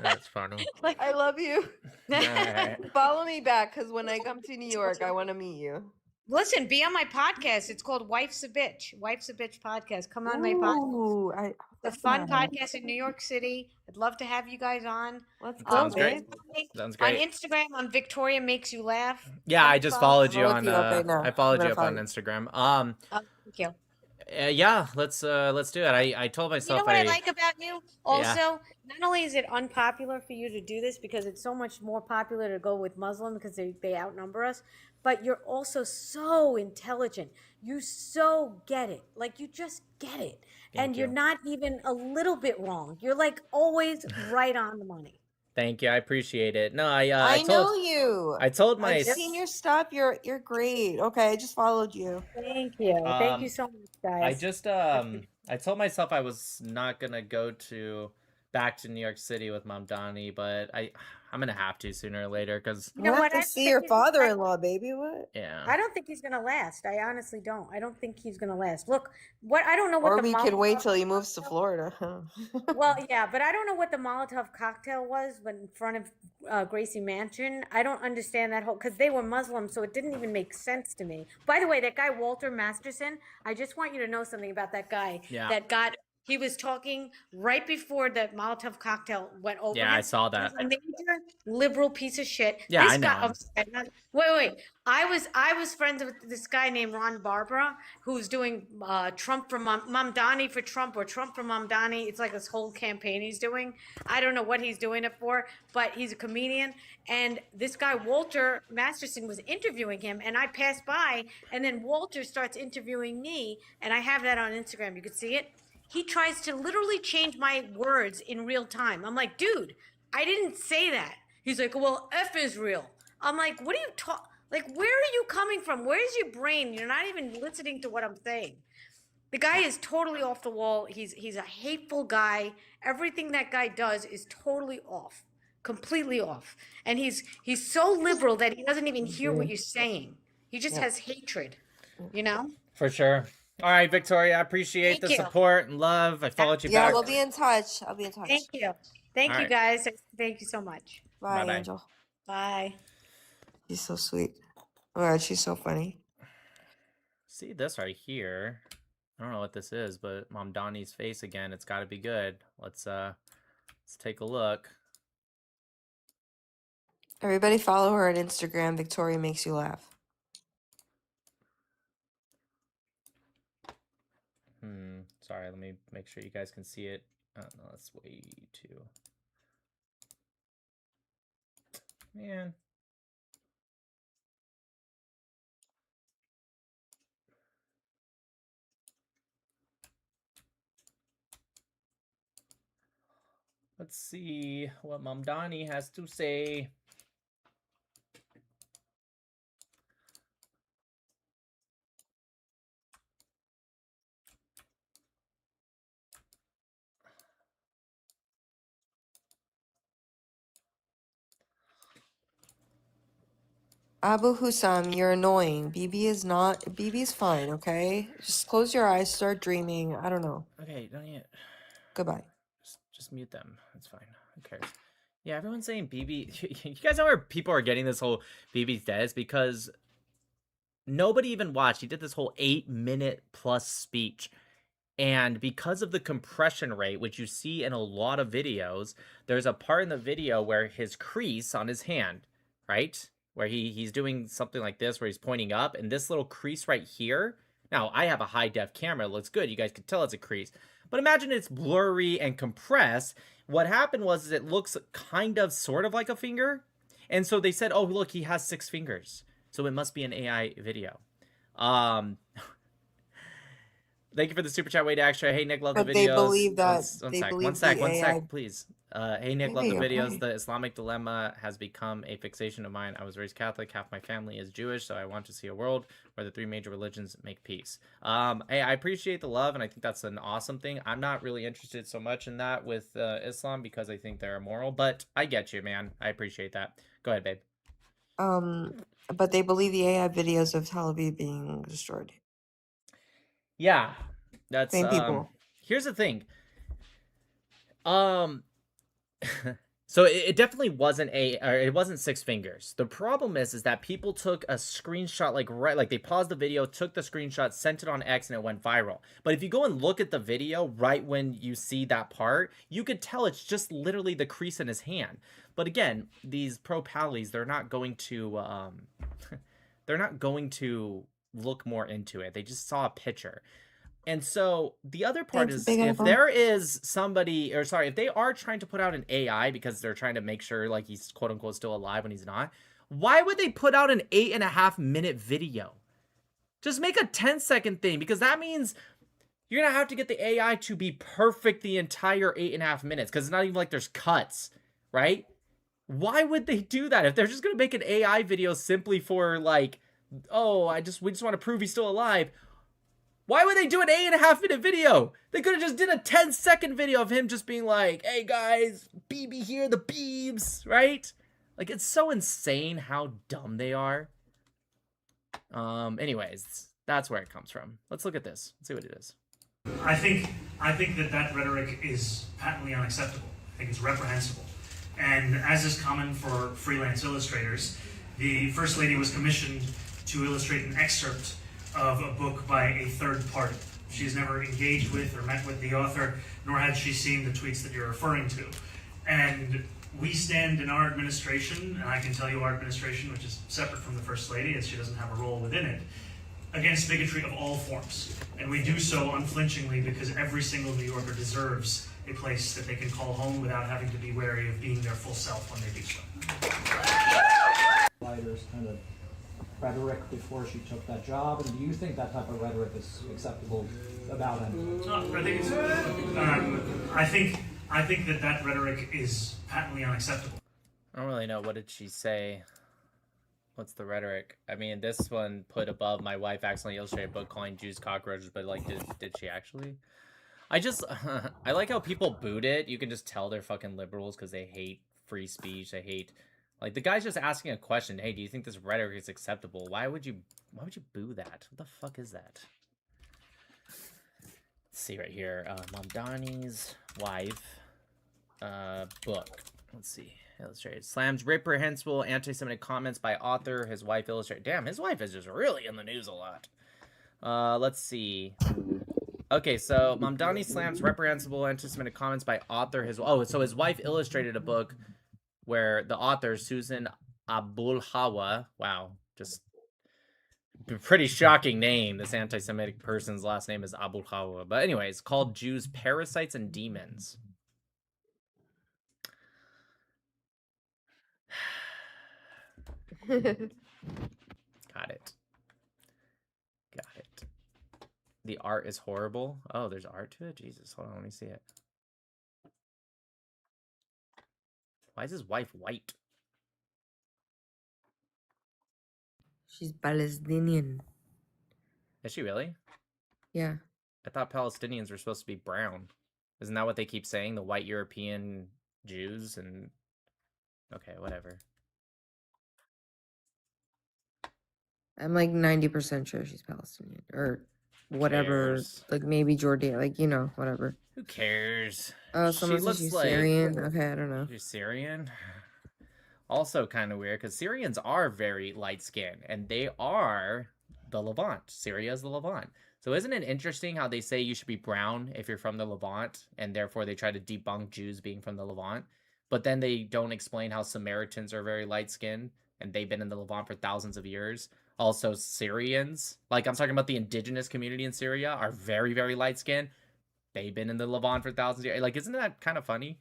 That's funny. Like, I love you. Alright. Follow me back because when I come to New York, I want to meet you. listen, be on my podcast. It's called Wife's a Bitch. Wife's a Bitch podcast. Come on my podcast. Ooh, It's a fun podcast in New York City. I'd love to have you guys on. Let's go, Sounds great. babe. Sounds On great. Instagram, on Victoria Makes You Laugh. Yeah, I just followed you I'm on looking up right now. I followed I'm you gonna up on follow Instagram. Thank you. Yeah, let's do it. I told You myself know what I like about you? Yeah. Also, not only is it unpopular for you to do this because it's so much more popular to go with Muslim because they outnumber us, but you're also so intelligent. You so get it. Like, you just get it. And you're you. not even a little bit wrong. You're like always right on the money. Thank you. I appreciate it. No, I I know told you. I told my I've seen your stuff. You're great. Okay, I just followed you. Thank you. Thank you so much, guys. I just I told myself I was not gonna go back to New York City with Mamdani, but I'm gonna have to sooner or later because You know You have what? to I see think your he's- father-in-law, baby. What? yeah. I don't think he's gonna last. I honestly don't. I don't think he's gonna last. Look, what I don't know what Or the we could wait Molotov- till he moves to Florida. Well, yeah, but I don't know what the Molotov cocktail was when in front of Gracie Mansion. I don't understand that whole because they were Muslim, so it didn't even make sense to me. By the way, that guy Walter Masterson, I just want you to know something about that guy. Yeah. He was talking right before the Molotov cocktail went over. Yeah, I him. saw that. He's a major liberal piece of shit. Yeah, This I guy, know. wait. I was friends with this guy named Ron Barbara, who's doing Trump for Mamdani for Trump or Trump for Mamdani. It's like this whole campaign he's doing. I don't know what he's doing it for, but he's a comedian. And this guy Walter Masterson was interviewing him, and I passed by, and then Walter starts interviewing me, and I have that on Instagram. You could see it. He tries to literally change my words in real time. I'm like, dude, I didn't say that. He's like, well, F is real. I'm like, what are you like, where are you coming from? Where's your brain? You're not even listening to what I'm saying. The guy is totally off the wall. He's a hateful guy. Everything that guy does is totally off, completely off. And he's so liberal that he doesn't even hear what you're saying. He just has hatred, you know? For sure. All right, Victoria, I appreciate Thank the you. support and love. I followed you Yeah, back. we'll be in touch. I'll be in touch. Thank you. Thank All you, right. guys. Thank you so much. Bye, Bye-bye. Angel. Bye. She's so sweet. Oh my God, she's so funny. See this right here. I don't know what this is, but Mamdani's face again. It's got to be good. Let's take a look. Everybody follow her on Instagram. Victoria Makes You Laugh. Sorry, let me make sure you guys can see it. Oh, no, that's way too. Man. Let's see what Mamdani has to say. Abu Husam, you're annoying. BB is not. BB's fine, okay? Just close your eyes, start dreaming. I don't know. Okay, don't yet. Goodbye. Just mute them. It's fine. Who cares? Yeah, everyone's saying BB. You guys know where people are getting this whole BB's dead is because nobody even watched. He did this whole 8-minute plus speech. And because of the compression rate, which you see in a lot of videos, there's a part in the video where his crease on his hand, right? Where he's doing something like this, where he's pointing up, and this little crease right here. Now, I have a high-def camera. It looks good. You guys can tell it's a crease. But imagine it's blurry and compressed. What happened was it looks kind of sort of like a finger. And so they said, oh, look, he has 6 fingers. So it must be an AI video. Thank you for the super chat, Wade Extra. Hey, Nick, love the But they videos. believe that One sec, please. Hey, Nick, love the Okay, videos. okay. The Islamic dilemma has become a fixation of mine. I was raised Catholic. Half my family is Jewish, so I want to see a world where the 3 major religions make peace. Hey, I appreciate the love, and I think that's an awesome thing. I'm not really interested so much in that with Islam because I think they're immoral, but I get you, man. I appreciate that. Go ahead, babe. But they believe the AI videos of Tel Aviv being destroyed. Yeah, that's Same people. Here's the thing. So it definitely wasn't it wasn't 6 fingers. The problem is that people took a screenshot like they paused the video, took the screenshot, sent it on X, and it went viral. But if you go and look at the video right when you see that part, you could tell it's just literally the crease in his hand. But again, these pro pallies, they're not going to they're not going to look more into it. They just saw a picture. And so the other part is if there is somebody, or sorry, if they are trying to put out an AI because they're trying to make sure like he's quote unquote still alive when he's not, why would they put out an 8.5-minute video? Just make a 10-second thing, because that means you're going to have to get the AI to be perfect the entire 8.5 minutes, because it's not even like there's cuts, right? Why would they do that? If they're just going to make an AI video simply for like, oh, we just want to prove he's still alive. Why would they do an 8.5-minute video? They could have just did a 10-second video of him just being like, hey guys, BB here, the Beebs, right? Like, it's so insane how dumb they are. Anyways, that's where it comes from. Let's look at this. Let's see what it is. I think that rhetoric is patently unacceptable. I think it's reprehensible. And as is common for freelance illustrators, the First Lady was commissioned to illustrate an excerpt of a book by a third party. She has never engaged with or met with the author, nor had she seen the tweets that you're referring to. And we stand in our administration, and I can tell you our administration, which is separate from the First Lady, as she doesn't have a role within it, against bigotry of all forms. And we do so unflinchingly because every single New Yorker deserves a place that they can call home without having to be wary of being their full self when they do so. Writers kind of rhetoric before she took that job, and do you think that type of rhetoric is acceptable about him? I think that rhetoric is patently unacceptable. I don't really know. What did she say? What's the rhetoric? I mean, this one put above my wife accidentally illustrated a book calling Jews cockroaches, but like, did she actually? I like how people boot it. You can just tell they're fucking liberals because they hate free speech. They hate, like, the guy's just asking a question. Hey, do you think this rhetoric is acceptable? Why would you boo that? What the fuck is that? Let's see right here. Mamdani's wife book. Let's see. Illustrated. Slams reprehensible anti-Semitic comments by author. His wife illustrated. Damn, his wife is just really in the news a lot. Let's see. Okay, so Mamdani slams reprehensible anti-Semitic comments by author. So his wife illustrated a book where the author, Susan Abulhawa, wow, just pretty shocking name. This anti-Semitic person's last name is Abulhawa. But anyways, called Jews Parasites and Demons. Got it. Got it. The art is horrible. Oh, there's art to it? Jesus, hold on, let me see it. Why is his wife white? She's Palestinian. Is she really? Yeah. I thought Palestinians were supposed to be brown. Isn't that what they keep saying? The white European Jews and... Okay, whatever. I'm like 90% sure she's Palestinian. Or whatever. Cares? Like maybe Jordan. Like, you know, whatever. Who cares? Oh, someone says she's Syrian. Okay, I don't know. She's Syrian? Also kind of weird, because Syrians are very light-skinned, and they are the Levant. Syria is the Levant. So isn't it interesting how they say you should be brown if you're from the Levant, and therefore they try to debunk Jews being from the Levant, but then they don't explain how Samaritans are very light-skinned, and they've been in the Levant for thousands of years. Also, Syrians, like I'm talking about the indigenous community in Syria, are very, very light-skinned. They've been in the Levant for thousands of years. Like, isn't that kind of funny?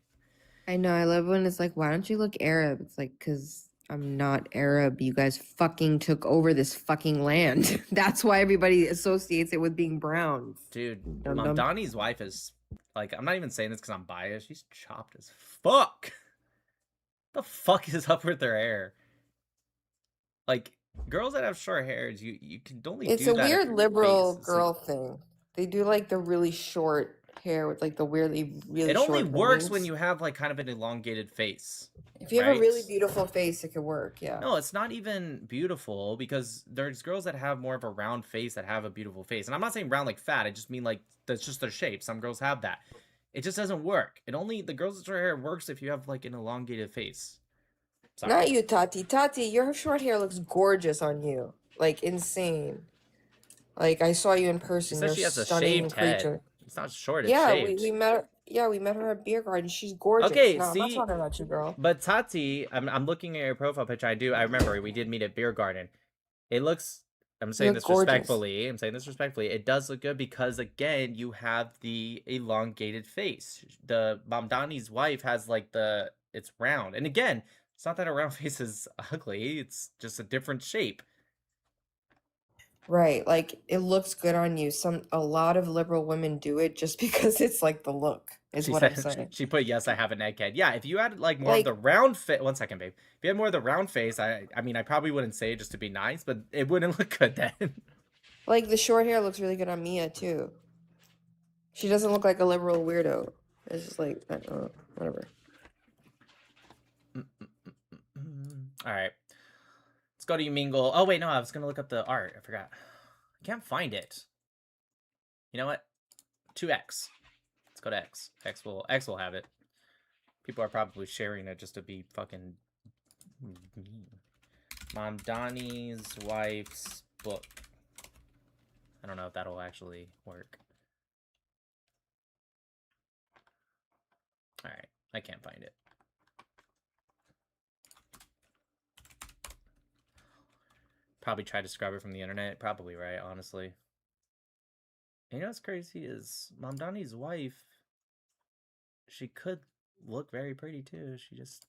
I know. I love when it's like, why don't you look Arab? It's like, because I'm not Arab. You guys fucking took over this fucking land. That's why everybody associates it with being brown. Dude, Dum dum. Mamdani's wife is like, I'm not even saying this because I'm biased. She's chopped as fuck. The fuck is up with their hair? Like, girls that have short hair, you can only It's do a that if weird your liberal face is, girl thing. They do like the really short hair with like the weirdly really it short only works bangs. when you have like kind of an elongated face. If you have a right? really beautiful face, it could work. Yeah. No, it's not even beautiful because there's girls that have more of a round face that have a beautiful face. And I'm not saying round like fat. I just mean like that's just their shape. Some girls have that. It just doesn't work. It only the girls with short hair works if you have like an elongated face. Sorry. Not you, Tati. Tati, your short hair looks gorgeous on you. Like insane. Like I saw you in She person. says You're she has a stunning shaved creature. head. It's not short, it's Yeah, shaved. we met her. Yeah, we met her at Beer Garden. She's gorgeous. Okay, no, I'm not see, talking about you, girl. but Tati, I'm looking at your profile picture. I remember we did meet at Beer Garden. It looks, I'm saying this respectfully. I'm saying this respectfully. It does look good because again, you have the elongated face. The Mamdani's wife has like it's round. And again, it's not that a round face is ugly. It's just a different shape. Right, like it looks good on you. A lot of liberal women do it just because it's like the look. Is She what said, I'm saying. She put, yes, I have an egghead. Yeah, if you had like more of the round face, 1 second, babe. If you had more of the round face, I mean, I probably wouldn't say it just to be nice, but it wouldn't look good then. Like the short hair looks really good on Mia too. She doesn't look like a liberal weirdo. It's just like I don't know, whatever. All right, let's go to you, Mingle. Oh wait, no, I was gonna look up the art. I forgot. I can't find it. You know what? 2x. Let's go to X. X will have it. People are probably sharing it just to be fucking mean. Mamdani's wife's book. I don't know if that'll actually work. All right, I can't find it. Probably tried to scrub it from the internet. Probably right, honestly. And you know what's crazy is Mamdani's wife, she could look very pretty too. She just,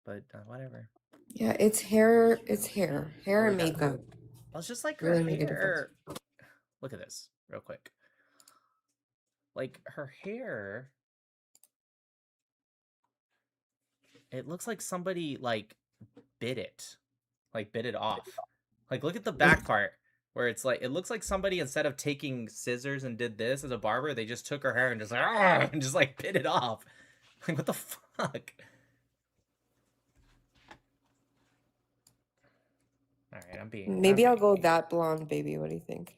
but whatever. Yeah, it's hair. It's hair. Hair and makeup. Well, it's just like her hair. Look at this real quick. Like her hair, it looks like somebody like bit it off. Like look at the back part where it's like it looks like somebody instead of taking scissors and did this as a barber, they just took her hair and just like and just like bit it off. Like what the fuck? All right, I'm being. Maybe I'll go that blonde, baby. What do you think?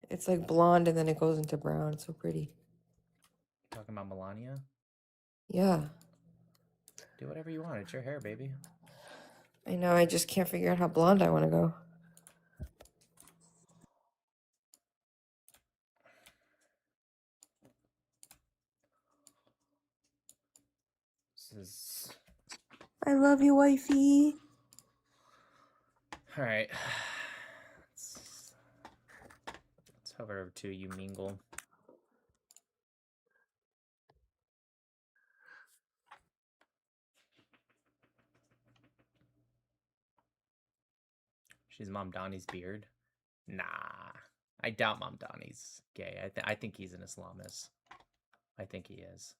It's like blonde and then it goes into brown. It's so pretty. Talking about Melania? Yeah. Do whatever you want. It's your hair, baby. I know. I just can't figure out how blonde I want to go. This is. I love you, wifey. All right. Let's hover over to you, Mingle. She's Mamdani's beard? Nah. I doubt Mamdani's gay. I think he's an Islamist. I think he is.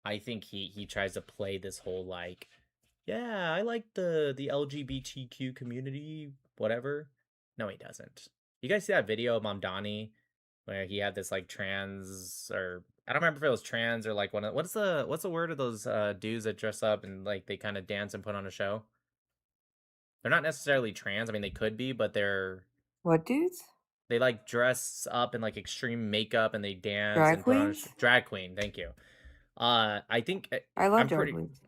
I think he tries to play this whole like, yeah, I like the LGBTQ community, whatever. No, he doesn't. You guys see that video of Mamdani where he had this like trans, or I don't remember if it was trans or like what's the word of those dudes that dress up and like they kind of dance and put on a show? They're not necessarily trans. I mean, they could be, but they're what dudes? They like dress up in like extreme makeup and they dance. Drag queens? Drag queen. Thank you. I think I love drag queens.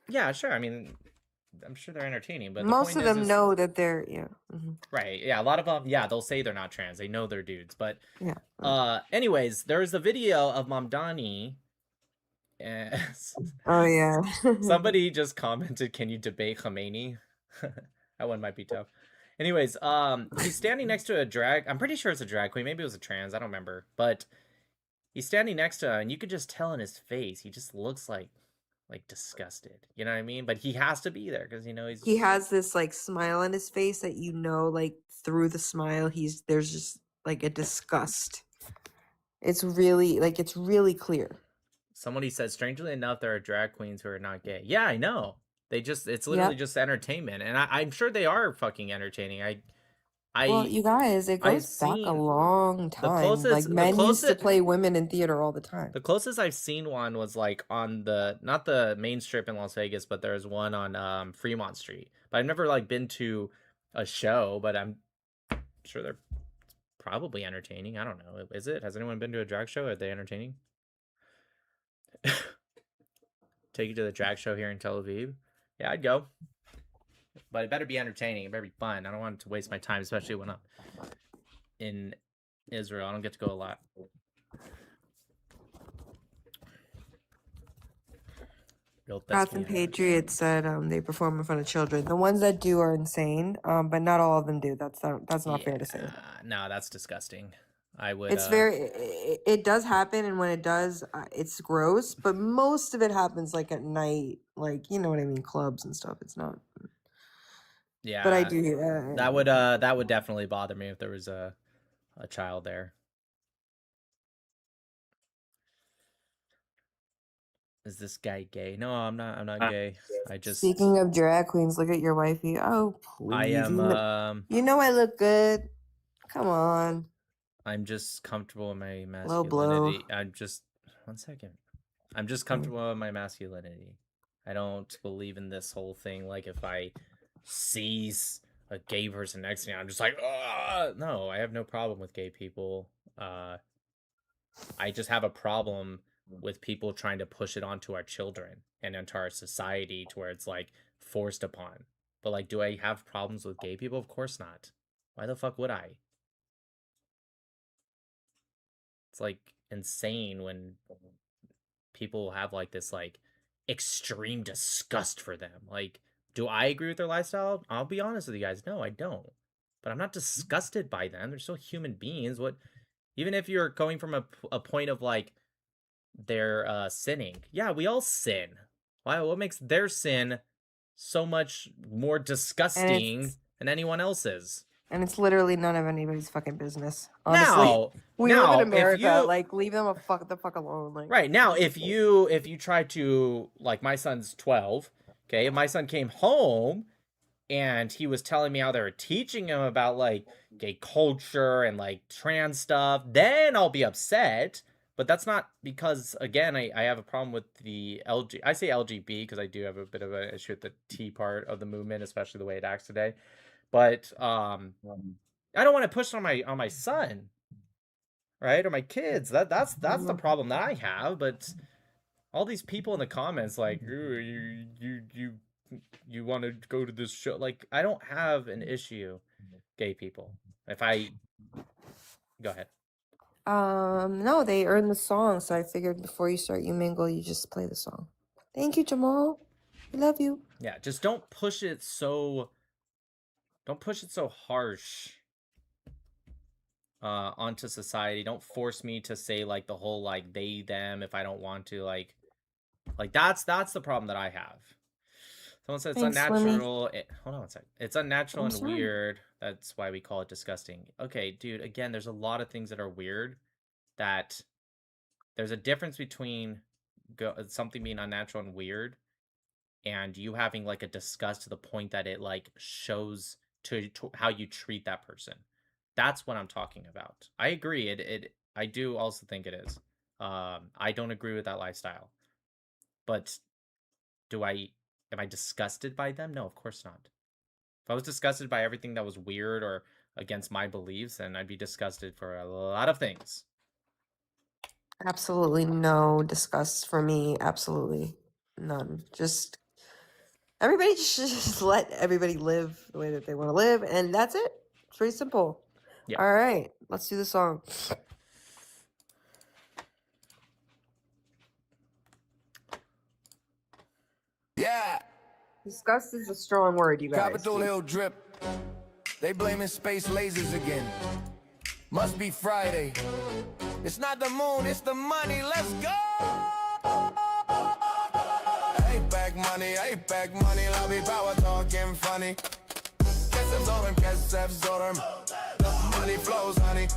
Yeah, sure. I mean, I'm sure they're entertaining, but most of them know that they're right. Yeah, a lot of them. Yeah, they'll say they're not trans. They know they're dudes. But yeah. Anyways, there's a video of Mamdani. Oh yeah. Somebody just commented, "Can you debate Khomeini?" That one might be tough. Anyways, he's standing next to a drag. I'm pretty sure it's a drag queen. Maybe it was a trans. I don't remember. But He's standing next to him, and you could just tell in his face, he just looks like disgusted. You know what I mean? But he has to be there because he has this like smile on his face that like through the smile there's just like a disgust. It's really clear. Somebody said, strangely enough, there are drag queens who are not gay. Yeah, I know. It's literally just entertainment, and I'm sure they are fucking entertaining. Well, you guys, it goes back a long time. Like men used to play women in theater all the time. The closest I've seen one was like on not the main strip in Las Vegas, but there's one on Fremont Street. But I've never like been to a show, but I'm sure they're probably entertaining. I don't know. Is it? Has anyone been to a drag show? Are they entertaining? Take you to the drag show here in Tel Aviv? Yeah, I'd go. But it better be entertaining. It better be fun. I don't want to waste my time, especially when I'm in Israel. I don't get to go a lot. Gotham and Patriots said they perform in front of children. The ones that do are insane, but not all of them do. That's not fair to say. No, that's disgusting. I would. It's it does happen, and when it does, it's gross. But most of it happens like at night, like you know what I mean, clubs and stuff. It's not. Yeah, but I do. That would definitely bother me if there was a child there. Is this guy gay? No, I'm not. I'm not gay. I just. Speaking of drag queens, look at your wifey. Oh, please. I am. You know I look good. Come on. I'm just comfortable in my masculinity. I'm just 1 second. I'm just comfortable in my masculinity. I don't believe in this whole thing. Like if I see a gay person next to me, I'm just like, no. I have no problem with gay people. I just have a problem with people trying to push it onto our children and into our society to where it's like forced upon. But like, do I have problems with gay people? Of course not. Why the fuck would I? It's like insane when people have like this like extreme disgust for them. Like, do I agree with their lifestyle? I'll be honest with you guys. No, I don't. But I'm not disgusted by them. They're still human beings. Even if you're going from a point of like they're sinning. Yeah, we all sin. Why? What makes their sin so much more disgusting than anyone else's? And it's literally none of anybody's fucking business. Honestly, we live in America. Like, leave them the fuck alone. Like, right now, if you try to, like, my son's 12. Okay, if my son came home and he was telling me how they were teaching him about like gay culture and like trans stuff, then I'll be upset. But that's not because, again, I have a problem with the I say LGB because I do have a bit of an issue with the T part of the movement, especially the way it acts today. But I don't want to push on my son, right, or my kids. That's the problem that I have. But all these people in the comments like, you want to go to this show? Like, I don't have an issue, gay people. Go ahead. No, they earned the song, so I figured before you start You Mingle, you just play the song. Thank you, Jamal. I love you. Yeah, just don't push it so harsh onto society. Don't force me to say like the whole like they them if I don't want to. Like that's the problem that I have. Someone said it's unnatural. Hold on one second. It's unnatural and weird. That's why we call it disgusting. Okay, dude, again, there's a lot of things that are weird. That there's a difference between something being unnatural and weird and you having like a disgust to the point that it like shows to how you treat that person. That's what I'm talking about. I agree. I do also think it is. I don't agree with that lifestyle. But am I disgusted by them? No, of course not. If I was disgusted by everything that was weird or against my beliefs, then I'd be disgusted for a lot of things. Absolutely no disgust for me. Absolutely none. Just everybody just let everybody live the way that they want to live, and that's it. It's pretty simple. Yeah. All right, let's do the song. Yeah. Disgust is a strong word, you guys. Capitol Hill drip. They blaming space lasers again. Must be Friday. It's not the moon, it's the money. Let's go. APEC money, lobby power talking funny. Kesef Zorim, the money flows, honey.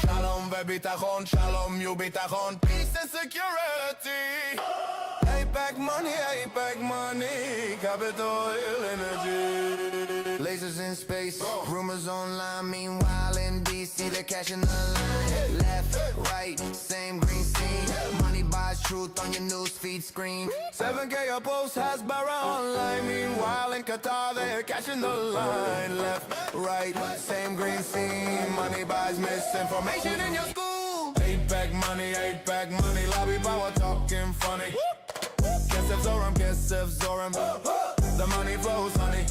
Shalom ve'bitachon, shalom yu'bitachon, peace and security. APEC money, Capitol Hill energy. Lasers in space, rumors online. Meanwhile in DC, they're cashing the line. Left, right, same green scene. Money buys truth on your newsfeed screen. 7K a post has Barra online. Meanwhile in Qatar, they're cashing the line. Left, right, same green scene. Money buys misinformation in your school. APEC money, lobby power talking funny. Kesef Zorim, the money flows, honey.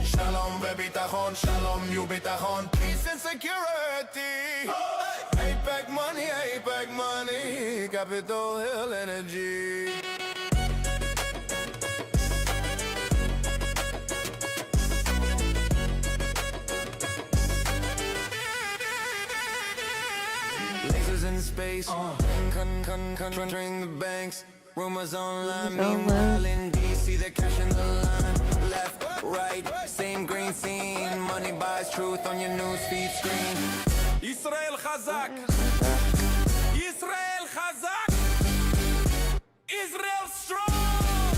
Shalom ve'bitachon, shalom yu'bitachon, peace and security. APEC money, Capitol Hill energy. Lasers in space, conjuring the banks. Rumors online, meanwhile in DC, they're cashing the line. Left, right, same green scene. Money buys truth on your newsfeed screen. Israel Chazak, Israel Chazak, Israel strong.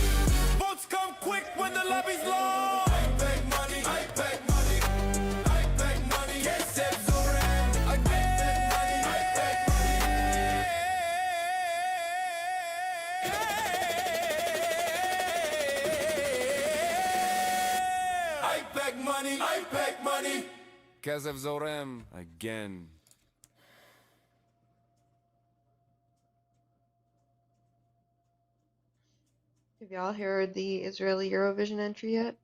Votes come quick when the lobby's long. APEC money, Kesef Zorim, APEC money, Kesef Zorim again. Have y'all heard the Israeli Eurovision entry yet?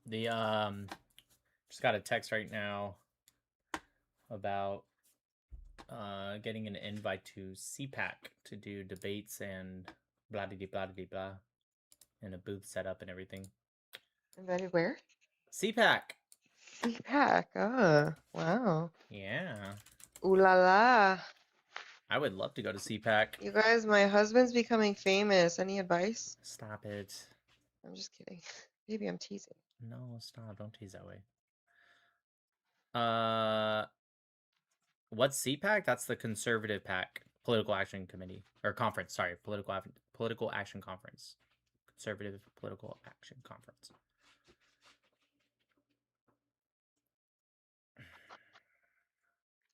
The just got a text right now about getting an invite to CPAC to do debates and blah blah blah blah blah, and a booth set up and everything. Invited where? CPAC. CPAC. Oh, wow. Yeah. Ooh la la. I would love to go to CPAC. You guys, my husband's becoming famous. Any advice? Stop it. I'm just kidding. Maybe I'm teasing. No, stop. Don't tease that way. What's CPAC? That's the Conservative PAC, Political Action Committee, or Conference. Sorry, Political Action Conference, Conservative Political Action Conference.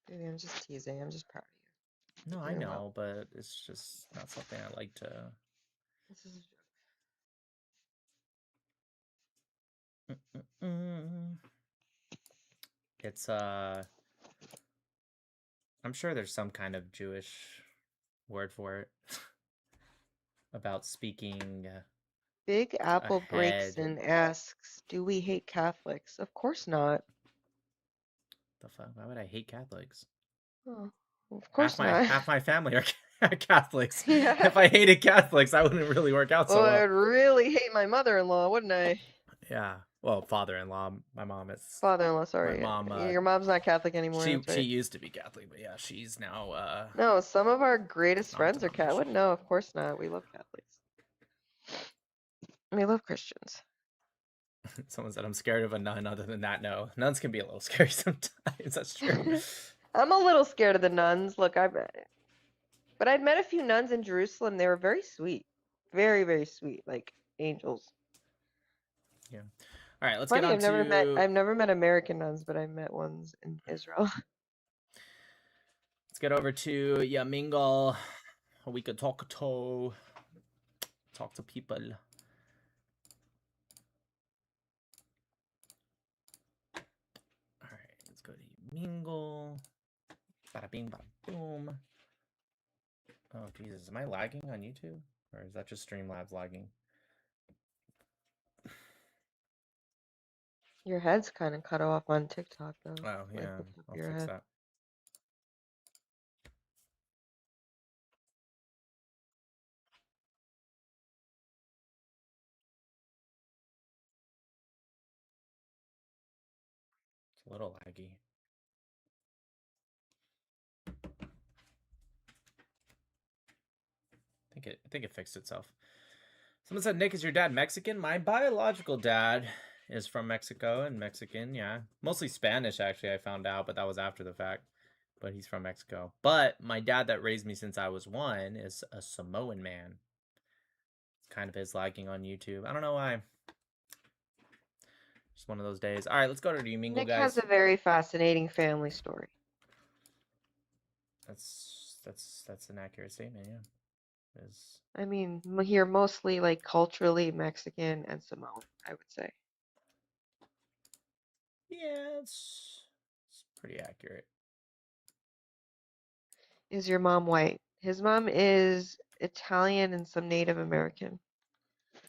Maybe I'm just teasing. I'm just proud of you. No, I know, but it's just not something I like to. This is a joke. It's I'm sure there's some kind of Jewish word for it about speaking. Big Apple breaks ahead. and asks, "Do we hate Catholics?" Of course not. The fuck? Why would I hate Catholics? Oh, of course Half my family are Catholics. Yeah. If I hated Catholics, that wouldn't really work out so Well, well. I'd really hate my mother-in-law, wouldn't I? Yeah. Well, father-in-law. My mom is. Father-in-law, sorry. My mom. Your mom's not Catholic anymore. She that's right. she used to be Catholic, but yeah, she's now. No, some of our greatest friends are denominational. Catholic. No, of course not. We love Catholics. We love Christians. Someone said I'm scared of a nun. Other than that, no. Nuns can be a little scary sometimes. That's true. I'm a little scared of the nuns. Look, but I'd met a few nuns in Jerusalem. They were very sweet. Very, very sweet. Like angels. Yeah. All right, let's Funny, get on I've never met American nuns, but I met ones in Israel. Let's get over to Yamingal. We could talk to people. All right, let's go to Yamingal. Bada bing, bada boom. Oh Jesus, am I lagging on YouTube, or is that just Streamlabs lagging? Your head's kind of cut off on TikTok, though. Oh Like yeah, the top of I'll your fix head. that. a little laggy. I think it fixed itself. Someone said, Nick, is your dad Mexican? My biological dad is from Mexico and Mexican, yeah. Mostly Spanish, actually, I found out, but that was after the fact. But he's from Mexico. But my dad that raised me since I was 1 is a Samoan man. It's kind of his lagging on YouTube. I don't know why. Just one of those days. All right, let's go to Domingo, Nick guys. has a very fascinating family story. That's an accurate statement, yeah. I mean, here mostly like culturally Mexican and Samoan, I would say. Yeah, it's pretty accurate. Is your mom white? His mom is Italian and some Native American.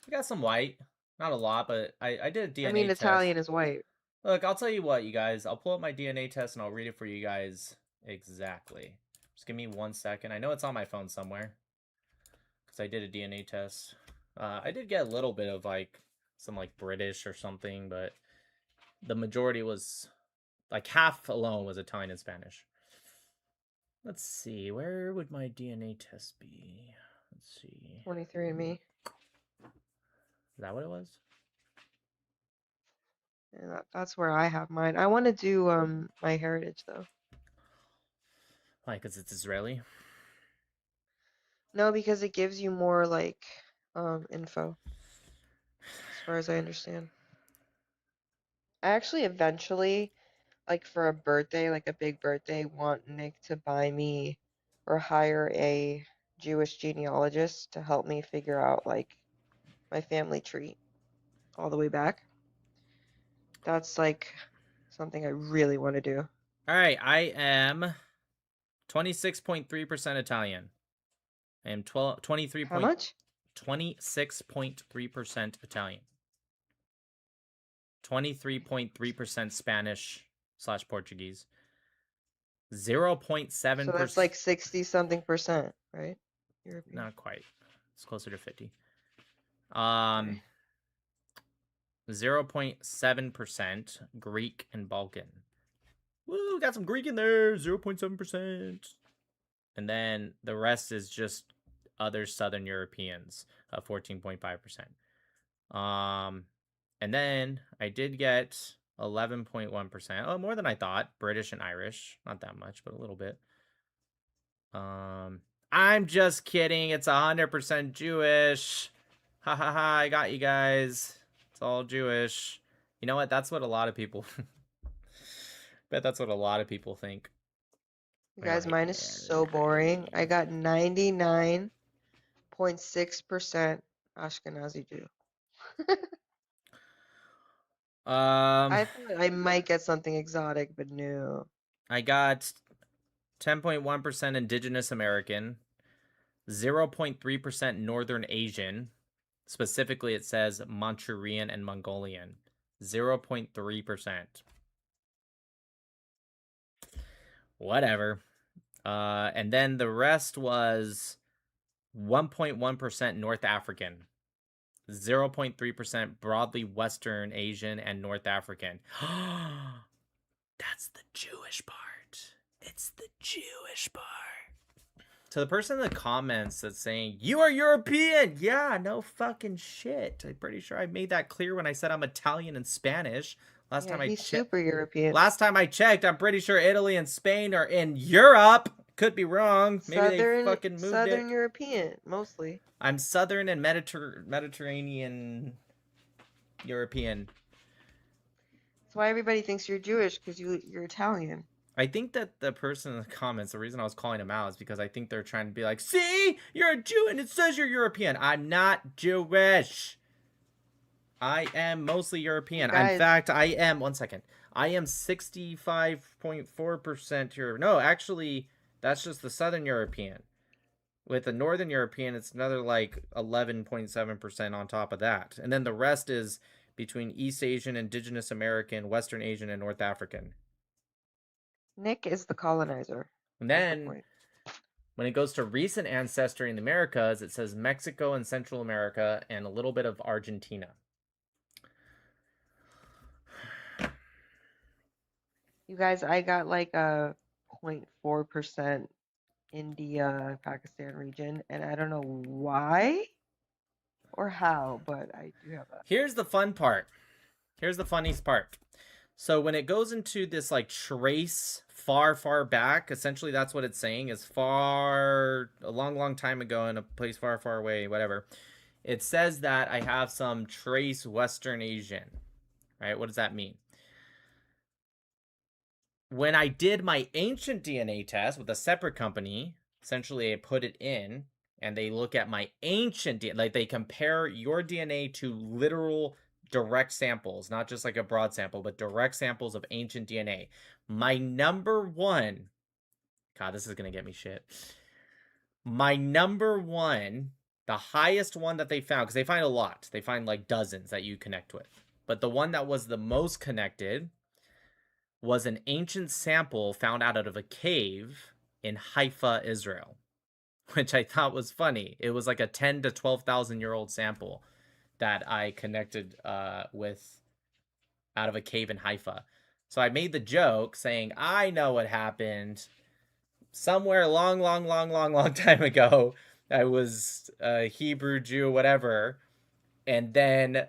We got some white. Not a lot, but I did a DNA I mean, test. Italian is white. Look, I'll tell you what, you guys. I'll pull up my DNA test and I'll read it for you guys exactly. Just give me 1 second. I know it's on my phone somewhere. Because I did a DNA test. I did get a little bit of like some like British or something, but the majority was like half alone was Italian and Spanish. Let's see, where would my DNA test be? Let's see. 23andMe. Is that what it was? Yeah, that's where I have mine. I want to do my heritage though. Why? Because it's Israeli? No, because it gives you more like info, as far as I understand. I actually eventually, like for a birthday, like a big birthday, want Nick to buy me or hire a Jewish genealogist to help me figure out like my family tree all the way back. That's like something I really want to do. All right, I am 26.3% Italian. I am 23. How much? 26.3% Italian. 23.3% Spanish / Portuguese. 0.7%. So that's like 60 something percent, right? European. Not quite. It's closer to 50. Okay. 0.7% Greek and Balkan. Woo, got some Greek in there. 0.7%. And then the rest is just other Southern Europeans, 14.5%. And then I did get 11.1%. Oh, more than I thought. British and Irish. Not that much, but a little bit. I'm just kidding. It's 100% Jewish. Ha ha ha, I got you guys. It's all Jewish. You know what? That's what a lot of people... bet that's what a lot of people think. You guys, mine is so boring. I got 99.6% Ashkenazi Jew. I thought I might get something exotic, but no. I got 10.1% Indigenous American, 0.3% Northern Asian. Specifically, it says Manchurian and Mongolian. 0.3%. Whatever. And then the rest was 1.1% North African. 0.3% broadly Western Asian and North African. That's the Jewish part. It's the Jewish part. To the person in the comments that's saying, you are European. Yeah, no fucking shit. I'm pretty sure I made that clear when I said I'm Italian and Spanish. Last time he's super European. Last time I checked, I'm pretty sure Italy and Spain are in Europe. Could be wrong. Maybe they fucking moved Southern it. European, mostly. I'm Southern and Mediterranean European. That's why everybody thinks you're Jewish, because you're Italian. I think that the person in the comments, the reason I was calling him out is because I think they're trying to be like, see, you're a Jew and it says you're European. I'm not Jewish. I am mostly European. In fact, I am, 1 second. I am 65.4% European. No, actually, that's just the Southern European. With the Northern European, it's another like 11.7% on top of that. And then the rest is between East Asian, Indigenous American, Western Asian, and North African. Nick is the colonizer. And then when it goes to recent ancestry in the Americas, it says Mexico and Central America and a little bit of Argentina. You guys, I got like a 0.4% India, Pakistan region, and I don't know why or how, but I do have that. Here's the fun part. Here's the funniest part. So when it goes into this like trace far, far back, essentially that's what it's saying is far, a long, long time ago in a place far, far away, whatever. It says that I have some trace Western Asian, right? What does that mean? When I did my ancient DNA test with a separate company, essentially I put it in and they look at my ancient DNA, like they compare your DNA to literal direct samples, not just like a broad sample, but direct samples of ancient DNA. My number one, God, this is going to get me shit. My number one, the highest one that they found, because they find a lot. They find like dozens that you connect with. But the one that was the most connected was an ancient sample found out of a cave in Haifa, Israel, which I thought was funny. It was like a 10 to 12,000 year old sample that I connected with out of a cave in Haifa. So I made the joke saying, I know what happened. Somewhere long, long, long, long, long time ago, I was a Hebrew Jew, whatever. And then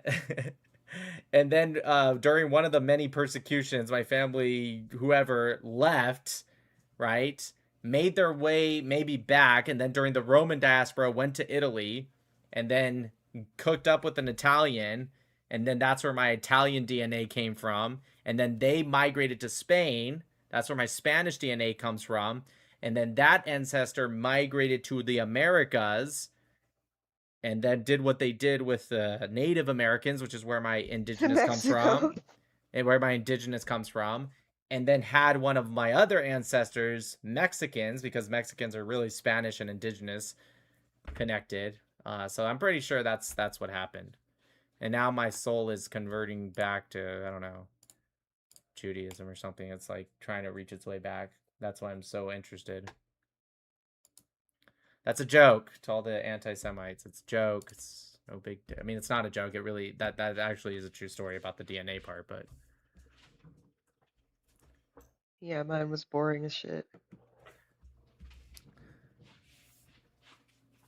and then during one of the many persecutions, my family, whoever, left, right? Made their way maybe back, and then during the Roman diaspora went to Italy, and then cooked up with an Italian, and then that's where my Italian DNA came from, and then they migrated to Spain. That's where my Spanish DNA comes from, and then that ancestor migrated to the Americas, and then did what they did with the Native Americans, which is where my indigenous comes from, and where my indigenous comes from, and then had one of my other ancestors, Mexicans, because Mexicans are really Spanish and indigenous connected. So I'm pretty sure that's what happened. And now my soul is converting back to, I don't know, Judaism or something. It's like trying to reach its way back. That's why I'm so interested. That's a joke to all the anti-Semites. It's a joke. It's no big. I mean, it's not a joke. It really that actually is a true story about the DNA part. But Yeah, mine was boring as shit.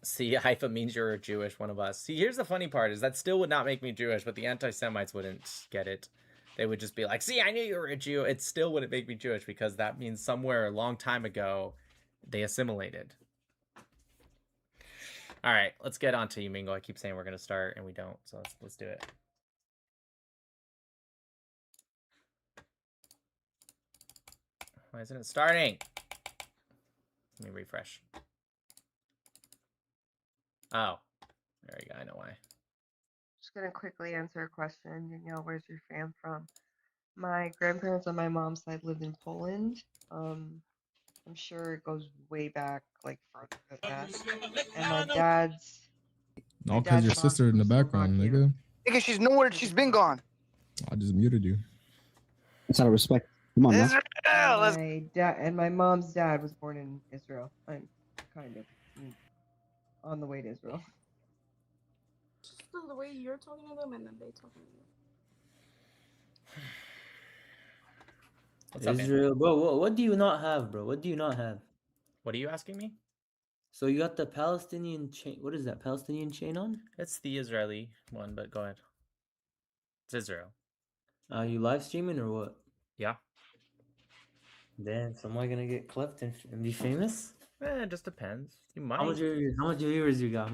see, Haifa means you're a Jewish, one of us. See, here's the funny part: is that still would not make me Jewish, but the anti-Semites wouldn't get it. They would just be like, "See, I knew you were a Jew." It still wouldn't make me Jewish because that means somewhere a long time ago they assimilated. All right, let's get on to you, Mingo. I keep saying we're gonna start and we don't, so let's do it. Why isn't it starting? Let me refresh. Oh, there you go. I know why. Just gonna quickly answer a question. Where's your fam from? My grandparents on my mom's side lived in Poland. I'm sure it goes way back, like further than that. And my dad's. No, because your sister in the background, nigga. Nigga, she's nowhere. She's been gone. I just muted you. That's out of respect. Come on, Israel. My dad and my mom's dad was born in Israel. I'm kind of on the way to Israel. Just the way you're talking to them and then they talking to you. What's up, Israel, man? bro, what do you not have, bro? What do you not have? What are you asking me? So you got the Palestinian chain. What is that? Palestinian chain on? It's the Israeli one, but go ahead. It's Israel. Are you live streaming or what? Yeah. Damn, so am I gonna get clipped and be famous? It just depends. You might. How much viewers you got?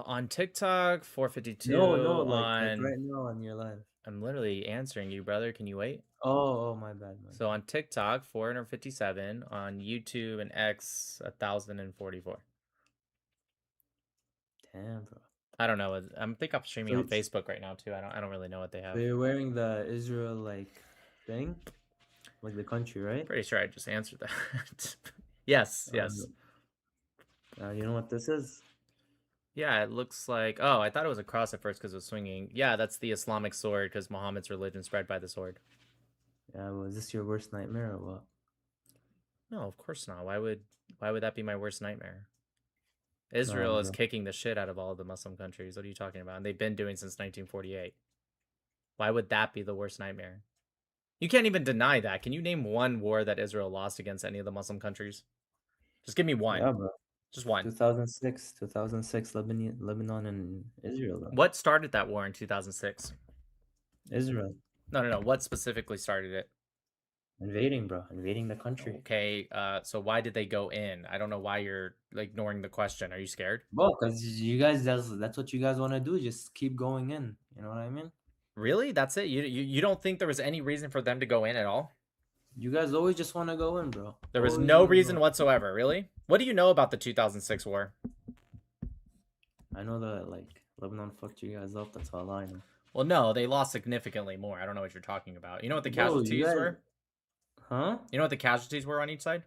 On TikTok, 452. No, like right now on your live. I'm literally answering you, brother. Can you wait? Oh, my bad. So on TikTok, 457. On YouTube and X, 1,044. Damn, bro. I don't know. I think I'm streaming on Facebook right now too. I don't really know what they have. So you're wearing the Israel like thing, like the country, right? Pretty sure I just answered that. Yes. You know what this is? Yeah, it looks like. Oh, I thought it was a cross at first because it was swinging. Yeah, that's the Islamic sword because Muhammad's religion spread by the sword. Yeah, well, is this your worst nightmare or what? No, of course not. Why would that be my worst nightmare? Israel is kicking the shit out of all of the Muslim countries. What are you talking about? And they've been doing since 1948. Why would that be the worst nightmare? You can't even deny that. Can you name one war that Israel lost against any of the Muslim countries? Just give me one. Yeah, bro. Just one. 2006, Lebanon and Israel. Bro. What started that war in 2006? Israel. No. What specifically started it? Invading, bro. Invading the country. Okay, so why did they go in? I don't know why you're ignoring the question. Are you scared? Bro, because you guys, that's what you guys want to do. Just keep going in. You know what I mean? Really? That's it? You don't think there was any reason for them to go in at all? You guys always just want to go in, bro. There was no reason whatsoever, really? What do you know about the 2006 war? I know that, like, Lebanon fucked you guys up. That's all I know. Well, no, they lost significantly more. I don't know what you're talking about. You know what the casualties were? Huh? You know what the casualties were on each side?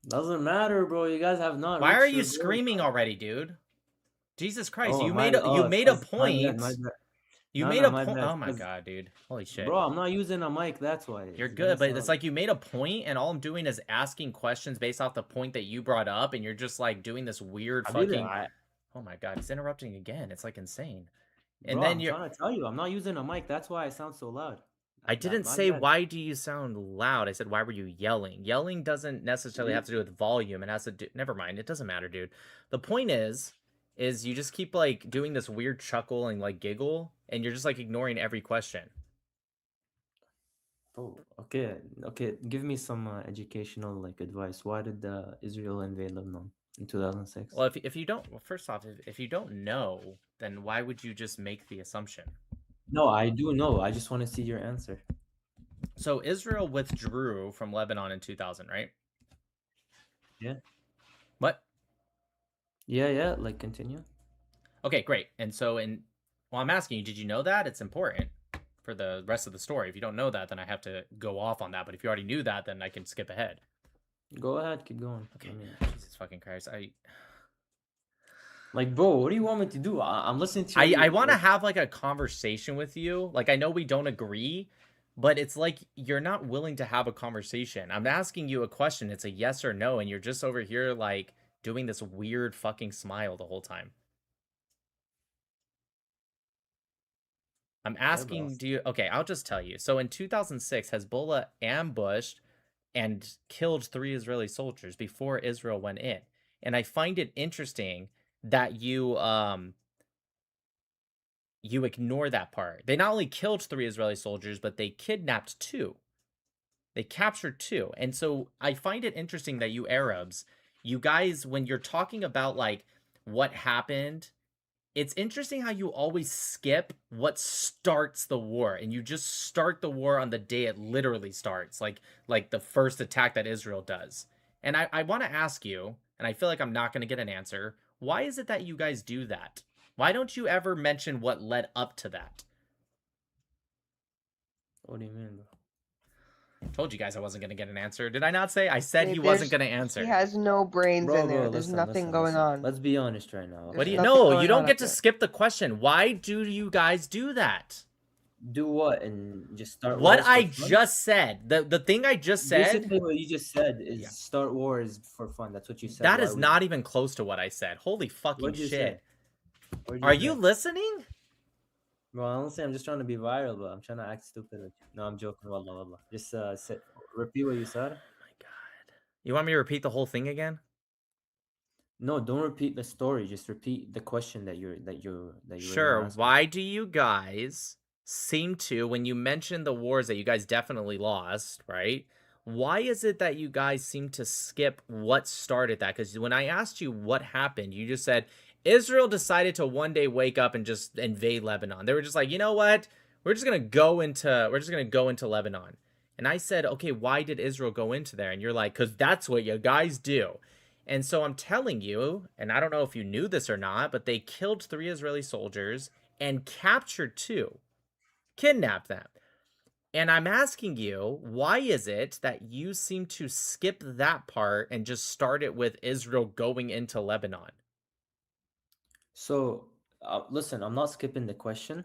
Doesn't matter, bro. You guys have not. Why are you screaming already, dude? Jesus Christ! Oh, you made a point. You made a point. Oh my god, dude! Holy shit, bro! I'm not using a mic. That's why. You're good, but it's like you made a point, and all I'm doing is asking questions based off the point that you brought up, and you're just like doing this weird fucking. Oh my god, he's interrupting again. It's like insane. And bro, then I'm trying to tell you, I'm not using a mic. That's why I sound so loud. I didn't say why do you sound loud. I said why were you yelling? Yelling doesn't necessarily have to do with volume. It has to do. Never mind. It doesn't matter, dude. The point is you just keep like doing this weird chuckle and like giggle, and you're just like ignoring every question. Oh, okay. Give me some educational like advice. Why did Israel invade Lebanon in 2006? Well, if you don't, well, first off, if you don't know, then why would you just make the assumption? No, I do know. I just want to see your answer. So Israel withdrew from Lebanon in 2000, right? Yeah. What? Yeah. Like, continue. Okay, great. And so, well, I'm asking you, did you know that? It's important for the rest of the story. If you don't know that, then I have to go off on that. But if you already knew that, then I can skip ahead. Go ahead. Keep going. Okay. Jesus fucking Christ. Like, bro, what do you want me to do? I'm listening to you. I want to have like a conversation with you. Like, I know we don't agree, but it's like you're not willing to have a conversation. I'm asking you a question. It's a yes or no, and you're just over here like doing this weird fucking smile the whole time. I'm asking, okay, I'll just tell you. So in 2006, Hezbollah ambushed and killed 3 Israeli soldiers before Israel went in. And I find it interesting that you ignore that part. They not only killed 3 Israeli soldiers, but they kidnapped 2. They captured 2. And so I find it interesting that you Arabs, you guys, when you're talking about like what happened, it's interesting how you always skip what starts the war, and you just start the war on the day it literally starts, like the first attack that Israel does. And I want to ask you, and I feel like I'm not going to get an answer, why is it that you guys do that? Why don't you ever mention what led up to that? What do you mean, bro? I told you guys I wasn't going to get an answer. Did I not say? I said he wasn't going to answer. He has no brains in there. There's nothing going on. Let's be honest right now. What do you know? You don't get to skip the question. Why do you guys do that? Do what and just start what I just said. The thing I just said. Basically, what you just said is start wars for fun. That's what you said. That is not even close to what I said. Holy fucking shit! Are you listening? Well, honestly, I'm just trying to be viral, but I'm trying to act stupid. No, I'm joking. Wallah. Just repeat what you said. Oh my god! You want me to repeat the whole thing again? No, don't repeat the story. Just repeat the question that you're Sure. Why do you guys seem to, when you mention the wars that you guys definitely lost, right? Why is it that you guys seem to skip what started that? Because when I asked you what happened, you just said Israel decided to one day wake up and just invade Lebanon. They were just like, you know what? We're just gonna go into Lebanon. And I said, okay, why did Israel go into there? And you're like, because that's what you guys do. And so I'm telling you, and I don't know if you knew this or not, but they killed 3 Israeli soldiers and captured 2. Kidnapped them. And I'm asking you, why is it that you seem to skip that part and just start it with Israel going into Lebanon? So, listen, I'm not skipping the question.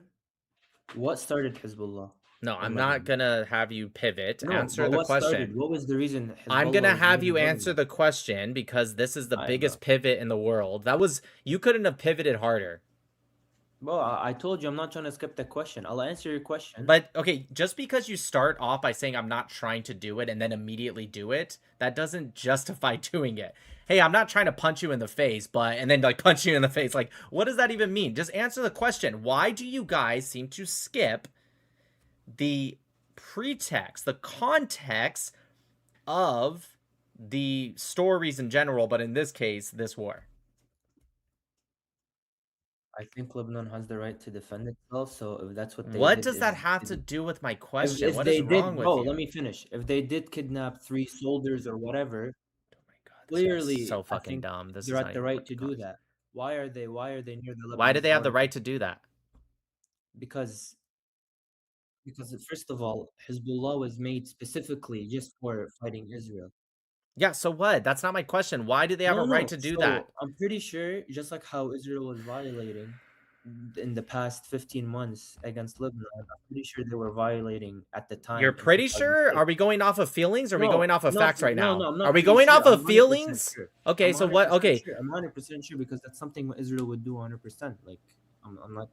What started Hezbollah? No, I'm not going to have you pivot. Answer the question. What was the reason? I'm going to have you answer the question because this is the biggest pivot in the world. You couldn't have pivoted harder. Bro, I told you I'm not trying to skip the question. I'll answer your question. But okay, just because you start off by saying I'm not trying to do it and then immediately do it, that doesn't justify doing it. Hey, I'm not trying to punch you in the face, and then like punch you in the face. Like, what does that even mean? Just answer the question. Why do you guys seem to skip the pretext, the context of the stories in general, but in this case, this war? I think Lebanon has the right to defend itself. So if that's what they What did, does that have to do with my question? if What they is wrong did, with bro, you? let me finish. If they did kidnap 3 soldiers or whatever, This guy's clearly, so I fucking think dumb. This they're is at not the even right to working. do that. Why are they near the Lebanese Why do they have the border? right to do that? Because first of all, Hezbollah was made specifically just for fighting Israel. Yeah, so what? That's not my question. Why do they have a right to do that? So I'm pretty sure, just like how Israel was violating in the past 15 months against Lebanon, I'm pretty sure they were violating at the time. You're in pretty sure? 2006. Are we going off of feelings or are we No, going off of no, facts right no, now? no, I'm not Are we pretty going sure. off I'm of 100% feelings? sure. Okay, I'm so what? 100% Okay. sure. I'm 100% sure because that's something Israel would do 100%. Like, I'm not.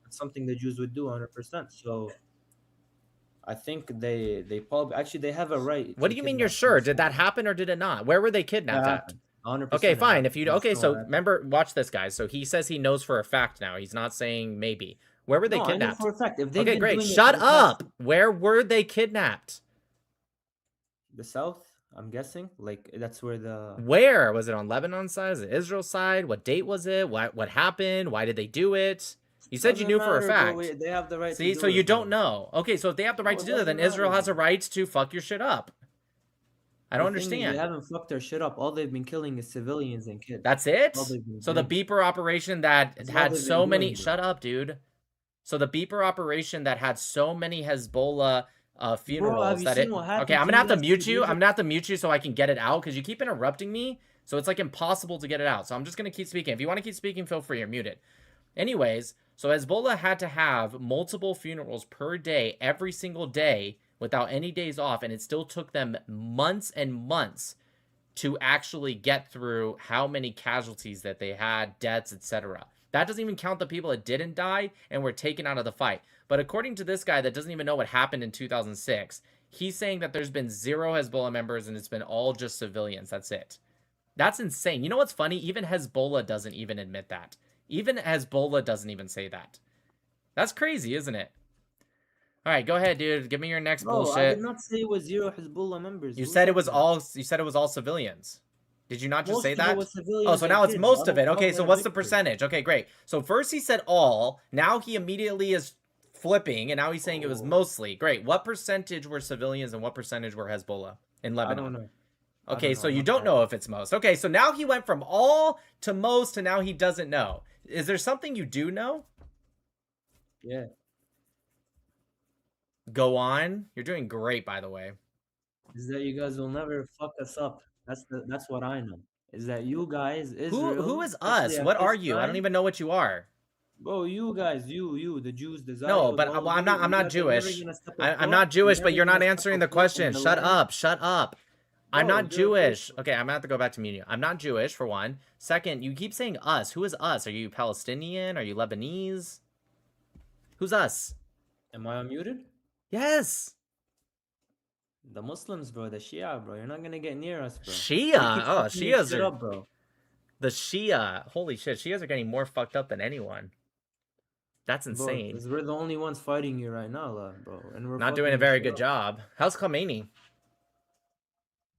It's something the Jews would do 100%. So I think they probably actually they have a right. What to do you mean you're kidnap sure? some Did that happen or did it not? Where were they kidnapped That at? happened. 100%. Okay, it fine. happened. If you Just okay, know so that. remember, watch this, guys. So he says he knows for a fact now. He's not saying maybe. Where were they No, I know kidnapped? for a fact. If they've Okay, been great. doing it Shut for the past up. Where were they kidnapped? the south, I'm guessing, like that's where the Where? Was it on Lebanon side? Was it Israel side? What date was it? What happened? Why did they do it? You said you doesn't knew for a matter, bro. fact. They have the right See, to so do you it, bro. don't know. Okay, so if they have the right No, to it do that, then doesn't Israel matter, has a bro. right to fuck your shit up. I don't The thing is, understand. they haven't fucked their shit up. All they've been killing is civilians and kids. That's it? All they've been So the doing. beeper operation that That's all had they've so been many doing, bro. shut up, dude. So the beeper operation that had so many Hezbollah funerals you that seen it what happened okay, I'm to gonna have to US mute in you. I'm Egypt? gonna have to mute you so I can get it out because you keep interrupting me. So it's like impossible to get it out. So I'm just gonna keep speaking. If you want to keep speaking, feel free or mute it. Anyways, so Hezbollah had to have multiple funerals per day, every single day, without any days off, and it still took them months and months to actually get through how many casualties that they had, deaths, etc. That doesn't even count the people that didn't die and were taken out of the fight. But according to this guy that doesn't even know what happened in 2006, he's saying that there's been 0 Hezbollah members and it's been all just civilians. That's it. That's insane. You know what's funny? Even Hezbollah doesn't even admit that. Even Hezbollah doesn't even say that. That's crazy, isn't it? All right, go ahead, dude. Give me your next Bro, bullshit. I did not say it was 0 Hezbollah members. You Who said it said was that? all. You said it was all civilians. Did you not just Most say of that? it was Oh, civilians so and now it's kids. most of it. I Okay, don't so let what's the Victor. percentage? Okay, great. So first he said all. Now he immediately is flipping, and now he's saying it was mostly. Great. What percentage were civilians and what percentage were Hezbollah in Lebanon? I don't know. Okay, so I'm you not don't sure. know if it's most. Okay, so now he went from all to most, and now he doesn't know. Is there something you do know? Yeah. Go on. You're doing great, by the way. Is that you guys will never fuck us up. That's what I know. Is that you guys, Who Israel, is especially us? at What are this you? I don't time? even know what you are. Bro, you guys, you, the Jews, the No, Zayos, but all of I'm you, not. I'm you not guys are never Jewish. gonna step a I'm foot. not Jewish, but never you're not gonna step answering a the foot in question. the Shut land. up. Shut up. I'm Bro, not you're a Jewish. person. Okay, I'm gonna have to go back to media. I'm not Jewish for one. Second, you keep saying us. Who is us? Are you Palestinian? Are you Lebanese? Who's us? Am I unmuted? Yes. The Muslims, bro, the Shia, bro. You're not gonna get near us, bro. Shia. You keep Oh, fucking your Shias shit are up, bro. the Shia. Holy shit, Shias are getting more fucked up than anyone. That's Bro, insane. 'cause we're the only ones fighting you right now, bro. And we're Not doing fucking a your very shit good up. job. How's Khomeini?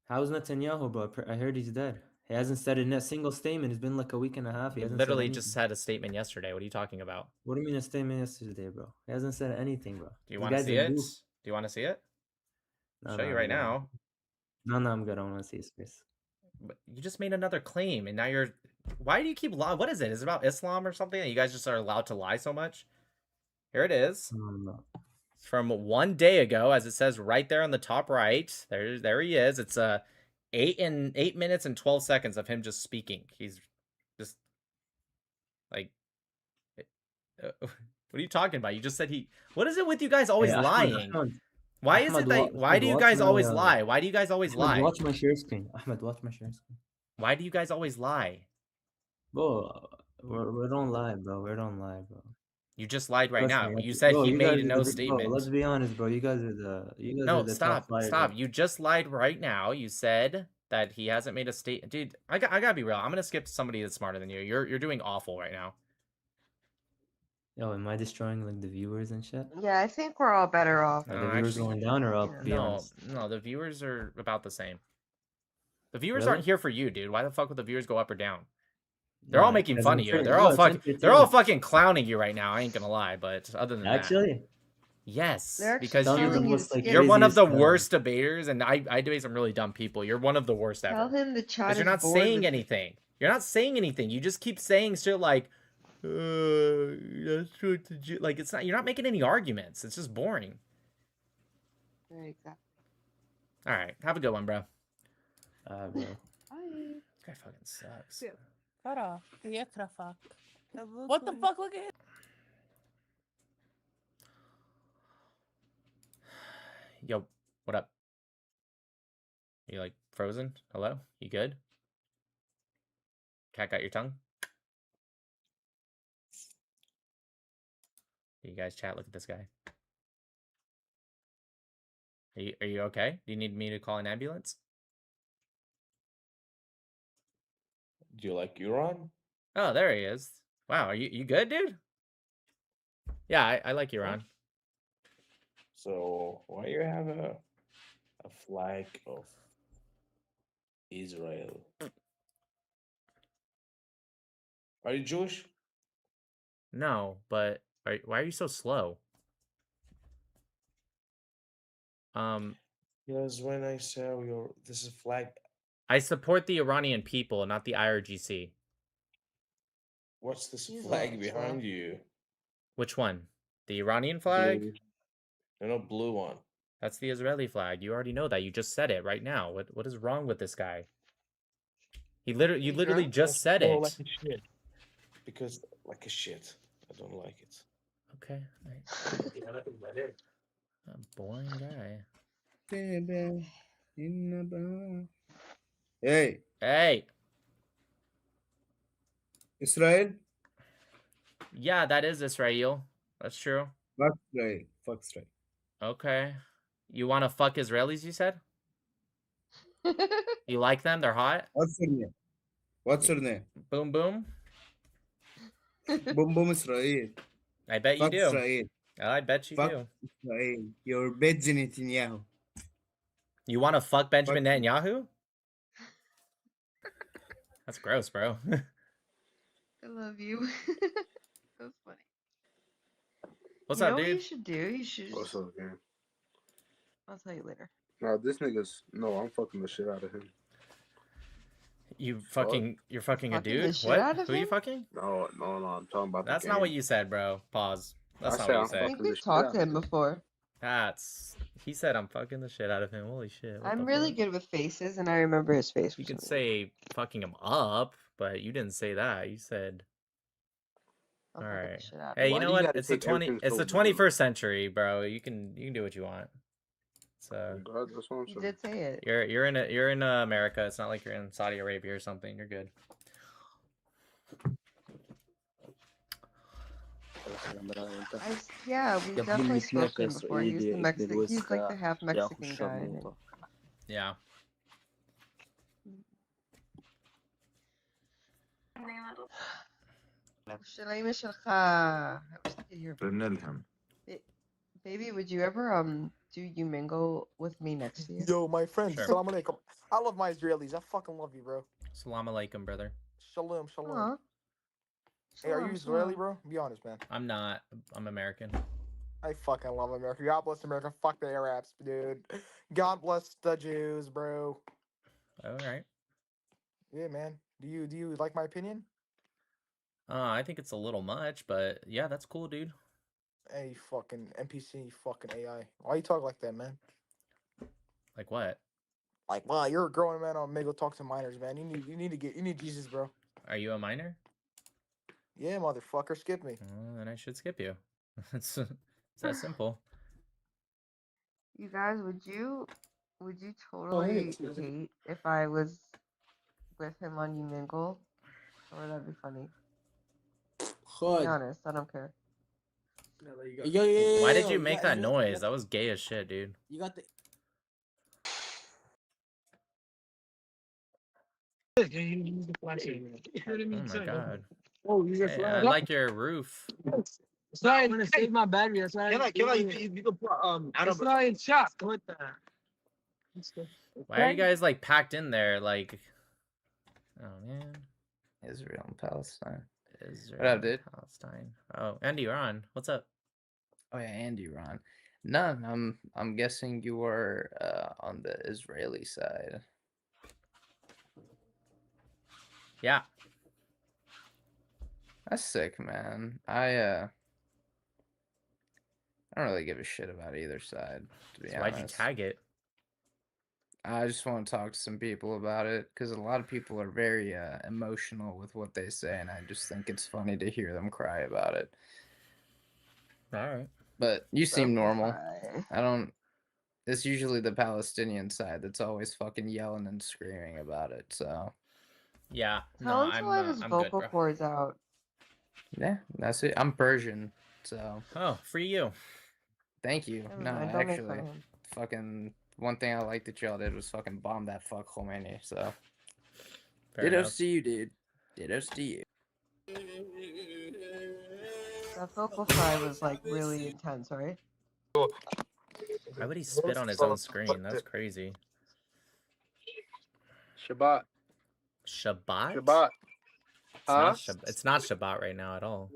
How's Netanyahu, bro? I heard he's dead. He hasn't said a single statement. It's been like a week and a half. He He hasn't said literally anything. just had a statement yesterday. What are you talking about? What do you mean a statement yesterday, bro? He hasn't said anything, bro. Do you This want to guy's see a it? goof. Do you want to see it? No, Show you I'm right good. now. No, I'm good. I don't want to see his face. But you just made another claim, and now you're. Why do you keep lying? What is it? Is it about Islam or something? You guys just are allowed to lie so much? Here it is. No. It's from 1 day ago, as it says right there on the top right. There he is. It's 8 minutes and 12 seconds of him just speaking. He's just like, what are you talking about? You just said he. What is it with you guys always Hey, lying? Ahmed, Why is it that? Why do you guys always lie? Why do you guys always lie? Watch my share screen. Ahmed, watch my share screen. Why do you guys always lie? Bro, we don't lie, bro. We don't lie, bro. You just lied right Trust now. me, You said bro. he You guys made are no the bro. statement. Let's be honest, bro. You guys are No, the top stop. liars. Stop. You just lied right now. You said that he hasn't made a statement. Dude, I gotta be real. I'm gonna skip somebody that's smarter than you. You're doing awful right now. Yo, am I destroying like the viewers and shit? Yeah, I think we're all better off. Are No, the viewers actually, going down or up? Be no, honest. no. The viewers are about the same. The viewers Really? aren't here for you, dude. Why the fuck would the viewers go up or down? They're No, all making because fun I'm of you. saying, They're bro, all it's fucking. They're all entertainment. fucking clowning you right now. I ain't gonna lie, but other than that, Actually, yes, They're actually because tell me the telling you to most like skip. you're one of the craziest. worst debaters, and I debate some really dumb people. You're one of the worst Tell ever. him the chat Because is you're not bored saying with you. anything. You're not saying anything. You just keep saying shit like, that's what the Jew-" like it's not. You're not making any arguments. It's just boring. Right, exactly. All right, have a good one, bro. Bro. Bye. This guy fucking sucks. What the fuck? Look at it. Yo, what up? You like frozen? Hello? You good? Cat got your tongue? You guys chat, look at this guy. Are you okay? Do you need me to call an ambulance? Do you like Euron? Oh, there he is. Wow, are you good, dude? Yeah, I like Euron. So why you have a flag of Israel? Are you Jewish? No, but why are you so slow? Because when I saw this is flag. I support the Iranian people, not the IRGC. What's this He's flag not behind slow. you? Which one? The Iranian flag? Blue. No, blue one. That's the Israeli flag. You already know that. You just said it right now. What is wrong with this guy? You literally just said it. Like a shit. Because like a shit. I don't like it. Okay. A boring guy. Hey, Hey. Israel? Yeah, that is Israel. That's true. Fuck Israel. Fuck Israel. Okay. You want to fuck Israelis, you said? You like them? They're hot? What's your name? What's your name? Boom boom. Boom Boom Israel. I bet Fuck you do. Israel. I bet you Fuck do. Israel. You're Benjamin Netanyahu. You want to fuck Benjamin Netanyahu? That's gross, bro. I love you. That's funny. What's you up, know dude? What you should do? You should. What's up, man? I'll tell you later. No, this nigga's no. I'm fucking the shit out of him. You're fucking a Fucking the dude? shit What? out of Who you him? fucking? No. I'm talking about. That's the not game. what you said, bro. Pause. That's I not said what you I'm said. I fucking think the we've shit talked out to of him him. before. He said I'm fucking the shit out of him. Holy shit. What I'm the really fuck? good with faces, and I remember his face. You For can some reason. say fucking him up, but you didn't say that. You said I'll all fucking the right. shit out of Hey, him. you Why know do you what? gotta It's the take everything so 21st century, bro. You can do what you want. So God, that's what I'm He saying. did say it. you're in America. It's not like you're in Saudi Arabia or something. You're good. Yeah, we definitely spoke to him before. He's the Mexican. He's like the half Mexican guy. I think. Yeah. Shalom שלך. I wish I could hear. Baby, would you ever do you mingle with me next year? Yo, my friend, Sure. salam alaikum. I love my Israelis. I fucking love you, bro. Salam alaikum, brother. Shalom, shalom. Aw. Hey, are you Shalom, Israeli, shalom. bro? Be honest, man. I'm not. I'm American. I fucking love America. God bless America. Fuck the Arabs, dude. God bless the Jews, bro. All right. Yeah, man. Do you like my opinion? I think it's a little much, but yeah, that's cool, dude. Hey, fucking NPC, fucking AI. Why you talk like that, man? Like what? Like, wow, you're a grown man on Migo talk to minors, man. You need Jesus, bro. Are you a minor? Yeah, motherfucker, skip me. Well, then I should skip you. It's that simple. You guys, would you totally hate if I was with him on You Mingle? Or would that be funny? Be honest, I don't care. Why did you make that noise? That was gay as shit, dude. You got the. Oh my god. Hey, I like your roof. Sorry, I'm gonna save my battery. That's why. You can put it's not in shop. What the? Why are you guys like packed in there? Like, oh man. Israel and Palestine. Israel, What up, dude? Palestine. Oh, Andy, you're on. What's up? Oh yeah, Andy, Ron. None. I'm guessing you were on the Israeli side. Yeah. That's sick, man. I don't really give a shit about either side, to be So honest. why'd you tag it? I just want to talk to some people about it because a lot of people are very emotional with what they say, and I just think it's funny to hear them cry about it. All right. But you seem normal. I don't. It's usually the Palestinian side that's always fucking yelling and screaming about it. So yeah, Tell him to let his I'm vocal good, bro. cords out. Yeah, that's it. I'm Persian, so. Oh, free you. Thank you. Never No, mind, don't make fun actually, of him. fucking one thing I liked that y'all did was fucking bomb that fuck Khomeini. So. Fair Dittos enough. to you, dude. Dittos to you. That vocal fry was like really intense, right? Why would he spit on his own screen? That's crazy. Shabbat. Shabbat? Shabbat. Huh? It's not Shabbat right now at all.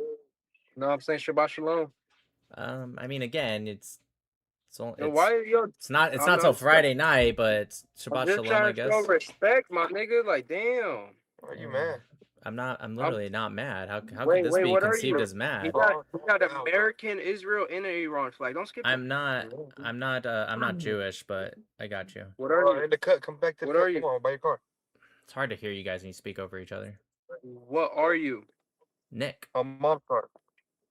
No, I'm saying Shabbat Shalom. I mean, again, it's Yo, why you? it's not till Friday night, but it's I'm Shabbat just Shalom, trying I to guess. show respect, my nigga. Like, damn. Are you mad? I'm literally not mad. How could Wait, this be what are conceived you? as mad? You got American, Israel, and an Iran flag. Don't skip. I'm not Jewish, but I got you. What are you? In the cut, come back to the What are cut. you? Come on, by your car. It's hard to hear you guys when you speak over each other. What are you? Nick. A mom's car.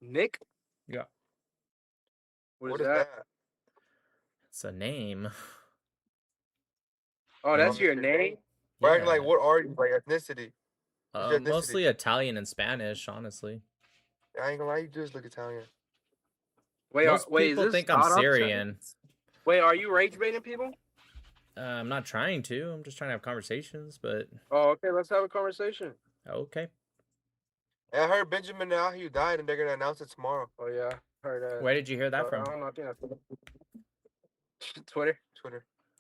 Nick? Yeah. What is that? It's a name. Oh, that's your name? We're acting like, what are you? Like ethnicity? What's your ethnicity? Mostly Italian and Spanish, honestly. I ain't gonna lie, you just look Italian. Wait, Most people is this think I'm Syrian. Wait, are you rage baiting people? I'm not trying to. I'm just trying to have conversations, but. Oh, okay. Let's have a conversation. Okay. I heard Benjamin Netanyahu died, and they're gonna announce it tomorrow. Oh yeah, heard that. Where did you hear that from? I don't know. I think Twitter,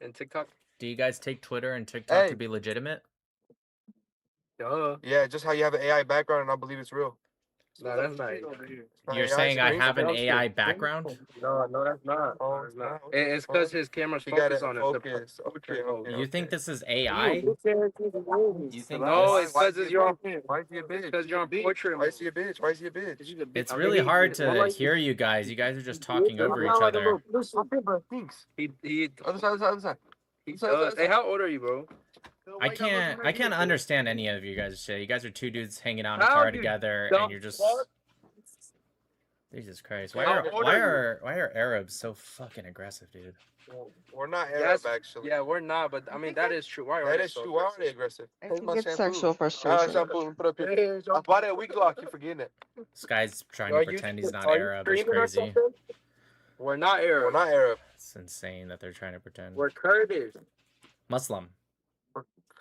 and TikTok. Do you guys take Twitter and TikTok to be legitimate? Duh. Yeah, just how you have an AI background, and I believe it's real. No, that's not. You're saying I have an AI background? No, that's not. No, it's not. It's because his camera's focused on it. Focus. Okay. You think this is AI? You think no, it's because you're on. Why is he a bitch? Because you're on portrait. Why is he a bitch? Why is he a bitch? It's really hard to hear you guys. You guys are just talking over each other. He Other side. Hey, how old are you, bro? I can't understand any of you guys' shit. You guys are two dudes hanging out in a car together, and you're just. Jesus Christ! Why are Arabs so fucking aggressive, dude? We're not Arab, actually. Yeah, we're not, but I mean that is true. Why are That they is so true. Why are they aggressive? I think it's sexual frustration. Shampoo, put up here. I bought it a week lock. You forgetting it? This guy's trying to pretend he's not Arab. It's crazy. We're not Arab. We're not Arab. It's insane that they're trying to pretend. We're Kurdish. Muslim.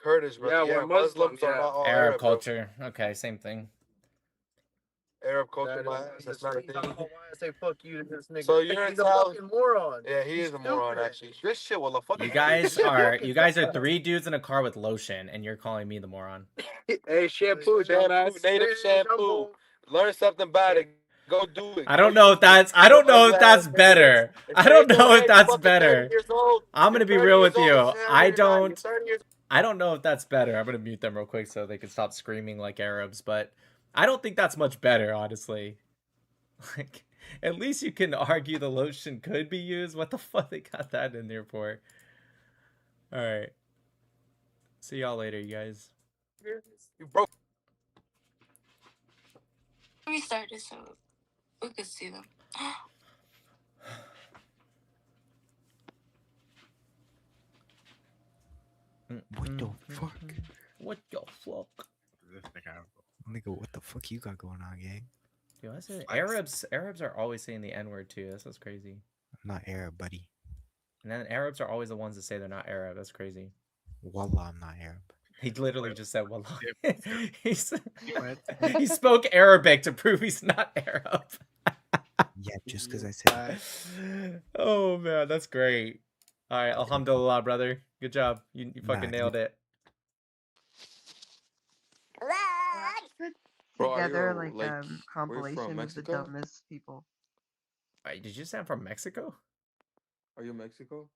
Kurdish, bro. Yeah, we're Muslims. are not all Arab bro. culture. Okay, same thing. Arab culture, my ass. That's not a thing. I say fuck you to this nigga. So you're He's a fucking moron. Yeah, he is a moron, actually. This shit will a fucking. You guys are three dudes in a car with lotion, and you're calling me the moron. Hey, shampoo, native shampoo. Learn something about it. Go do it. I don't know if that's better. I don't know if that's better. I'm gonna be real with you. I don't know if that's better. I'm gonna mute them real quick so they can stop screaming like Arabs, but I don't think that's much better, honestly. Like, at least you can argue the lotion could be used. What the fuck they got that in there for? Alright. See y'all later, you guys. You broke. Let me start this so we could see them. What the fuck? What the fuck? Nigga, what the fuck you got going on, gang? Yo, I said Arabs are always saying the N-word too. That's what's crazy. I'm not Arab, buddy. And then Arabs are always the ones that say they're not Arab. That's crazy. Wallah, I'm not Arab. He literally just said wallah. He spoke Arabic to prove he's not Arab. Yeah, just because I said Oh man, that's great. All right, alhamdulillah, brother. Good job. You fucking nailed it. Bro, are Together you, like where you from, compilation of the Mexico? dumbest people. Wait, did you say I'm from Mexico? Are you Mexico?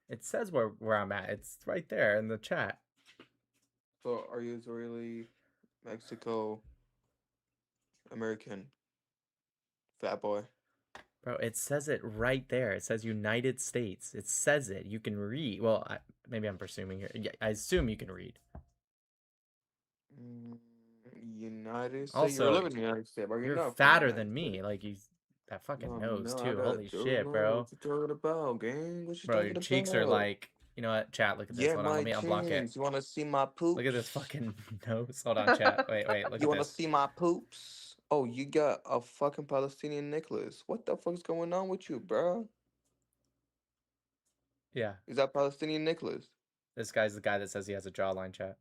It says where I'm at. It's right there in the chat. So are you Israeli, Mexico, American, fat boy? Bro, it says it right there. It says United States. It says it. You can read. Well, maybe I'm presuming here. Yeah, I assume you can read. United States. Also, you're living in the United States, but you're not fatter from the than United me. States. Like that fucking No, nose no, too. I Holy don't shit, know bro. what you talking about, gang? What you Bro, talking your cheeks are about? like, you know what? Chat, look at this. Yeah, Hold on, let my me unblock it. chins. You wanna see my poops? Look at this fucking nose. Hold on, chat. Wait, look You at wanna this. see my poops? Oh, you got a fucking Palestinian necklace. What the fuck's going on with you, bro? Yeah. Is that Palestinian necklace? This guy's the guy that says he has a jawline, chat.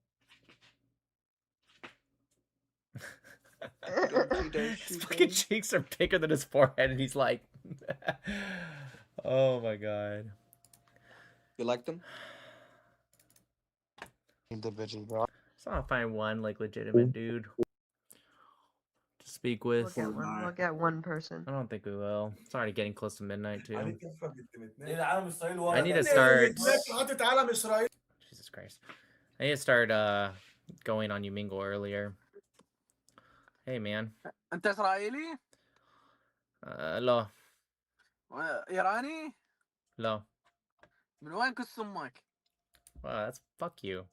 Don't see that His shit, fucking gang. cheeks are bigger than his forehead, and he's like, oh my god. You like them? individual, bro. So I'll find one like legitimate dude to speak with. We'll get one person. I don't think we will. It's already getting close to midnight too. I need to start. Jesus Christ. I need to start going on Umingle earlier. Hey man. انت اسرائيلي؟ لا. ايراني؟ لا. من وين كس امك؟ Wow, that's fuck you.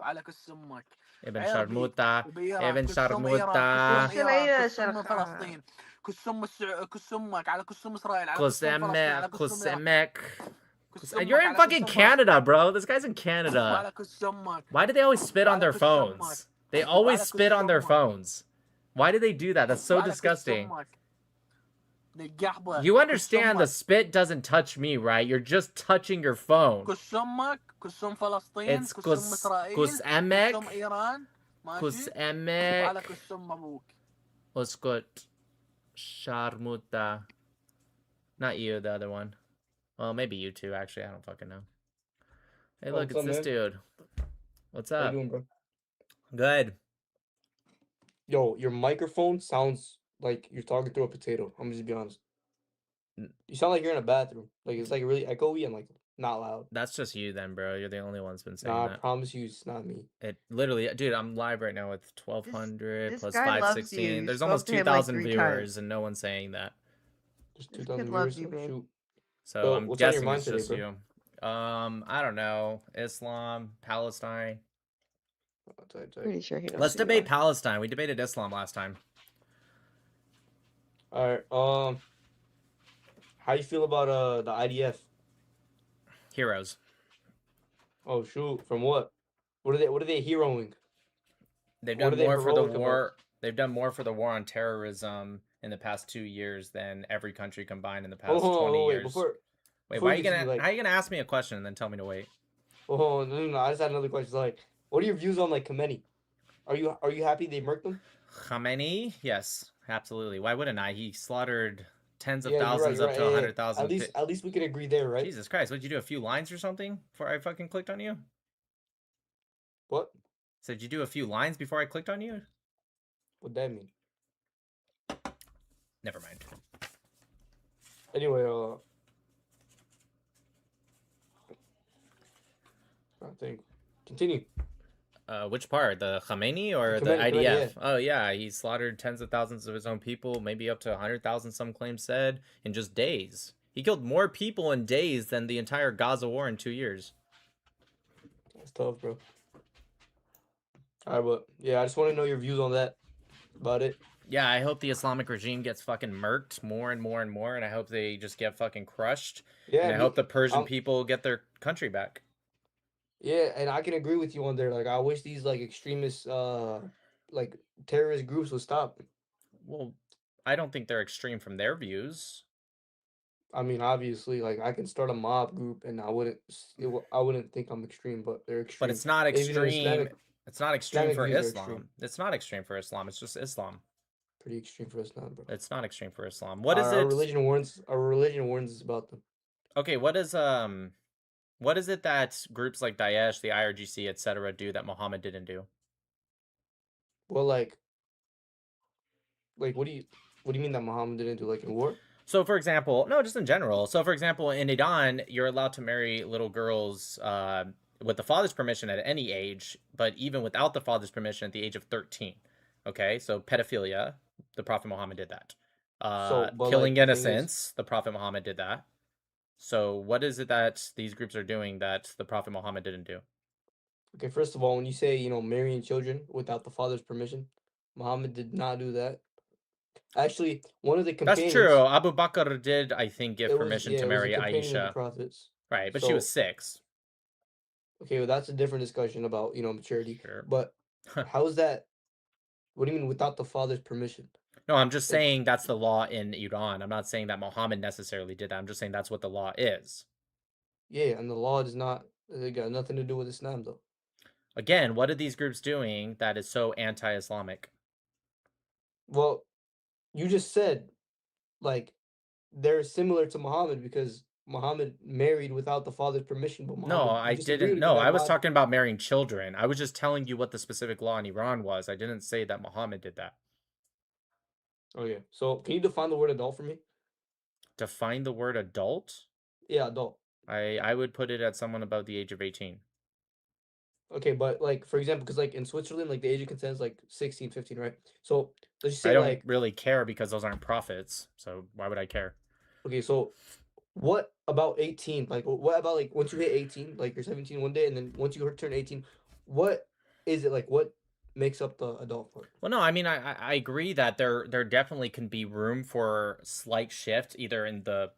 على كس امك. ابن عربي شرموطة. وبإيران ابن كس ام شرموطة. ايران كس ام ايران كس ام فلسطين كس ام كس امك على كس ام اسرائيل على كس ام فلسطين على كس ام ايران. You're in fucking Canada, bro. This guy's in Canada. على كس امك. Why do they always spit on their phones? They always spit on their phones. Why do they do that? That's so disgusting. You understand the spit doesn't touch me, right? You're just touching your phone. كس امك كس ام فلسطين It's كس ام اسرائيل kus emek. كس ام ايران Kus ماشي emek. وعلى كس ام ابوك. Uskut sharmuta. Not you, the other one. Well, maybe you too, actually. I don't fucking know. Hey, look, it's this dude. What's How up? you doing, bro? Good. Yo, your microphone sounds like you're talking through a potato. I'm just be honest. You sound like you're in a bathroom. Like it's like really echoey and like not loud. That's just you then, bro. You're the only one that's been saying Nah, I that. promise you it's not me. It literally, dude, I'm live right now with 1,200 This plus guy loves 516. you. You There's spoke almost to him, like, 2,000 3 viewers, times. and no one's saying that. Just This 2,000 kid viewers. loves you, Oh, babe. shoot. So Well, I'm what's on your guessing mind it's today, just bro? you. I don't know. Islam, Palestine. Pretty sure he knows. Let's who you debate are. Palestine. We debated Islam last time. All right. How you feel about the IDF? Heroes. Oh shoot! From what? What are they heroing? They've What done are they more for the heroic war. about? They've done more for the war on terrorism in the past 2 years than every country combined in the past Hold on, 20 wait, years. before Wait, before why are you you get to gonna me, like, how are you gonna ask me a question and then tell me to wait? oh no, I just had another question. Like, what are your views on like Khomeini? Are you happy they murked him? Khamenei? Yes, absolutely. Why wouldn't I? He slaughtered tens of Yeah, thousands you're up right. to Hey, 100,000. at least we can agree there, right? Jesus Christ, what did you do? A few lines or something before I fucking clicked on you? What? So did you do a few lines before I clicked on you? What'd that mean? Never mind. Anyway, I think continue. Which part? The Khamenei or the Khamenei, IDF? yeah. Oh yeah, he slaughtered tens of thousands of his own people, maybe up to 100,000, some claims said, in just days. He killed more people in days than the entire Gaza war in 2 years. That's tough, bro. All right, but yeah, I just want to know your views on that. About it. Yeah, I hope the Islamic regime gets fucking murked more and more and more, and I hope they just get fucking crushed. Yeah, and I hope the Persian people get their country back. Yeah, and I can agree with you on there. Like, I wish these like extremist, like terrorist groups would stop. Well, I don't think they're extreme from their views. I mean, obviously, like I can start a mob group, and I wouldn't think I'm extreme, but they're extreme. But it's not Even in extreme. It's not extreme Islamic for views are extreme. Islam. It's not extreme for Islam. It's just Islam. Pretty extreme for Islam, bro. It's not extreme for Islam. What is Our it? religion warns. Our religion warns us about them. Okay, what is it that groups like Daesh, the IRGC, etc., do that Muhammad didn't do? Well, like what do you mean that Muhammad didn't do, like in war? So, for example, no, just in general. So, for example, in Iran, you're allowed to marry little girls with the father's permission at any age, but even without the father's permission at the age of 13. Okay, so pedophilia, the Prophet Muhammad did that. Killing innocents, the Prophet Muhammad did that. So, what is it that these groups are doing that the Prophet Muhammad didn't do? Okay, first of all, when you say marrying children without the father's permission, Muhammad did not do that. Actually, one of the companions. That's true. Abu Bakr did, I think, give permission to marry Aisha. Right, but she was 6. Okay, well, that's a different discussion about maturity. Sure. But how is that? What do you mean without the father's permission? No, I'm just saying that's the law in Iran. I'm not saying that Muhammad necessarily did that. I'm just saying that's what the law is. Yeah, and the law does not. It got nothing to do with Islam, though. Again, what are these groups doing that is so anti-Islamic? Well, you just said, like, they're similar to Muhammad because Muhammad married without the father's permission. But Muhammad, No, I didn't. No, I was talking about marrying children. I was just telling you what the specific law in Iran was. I didn't say that Muhammad did that. Oh, yeah. So, can you define the word adult for me? Define the word adult? Yeah, adult. I would put it at someone about the age of 18. Okay, but like for example, because like in Switzerland, like the age of consent is like 16, 15, right? So let's just say I don't really care because those aren't prophets. So why would I care? Okay, so what about 18? Like what about like once you hit 18, like you're 17 one day, and then once you turn 18, what is it like? What makes up the adult part? Well, no, I mean I agree that there definitely can be room for slight shift either in the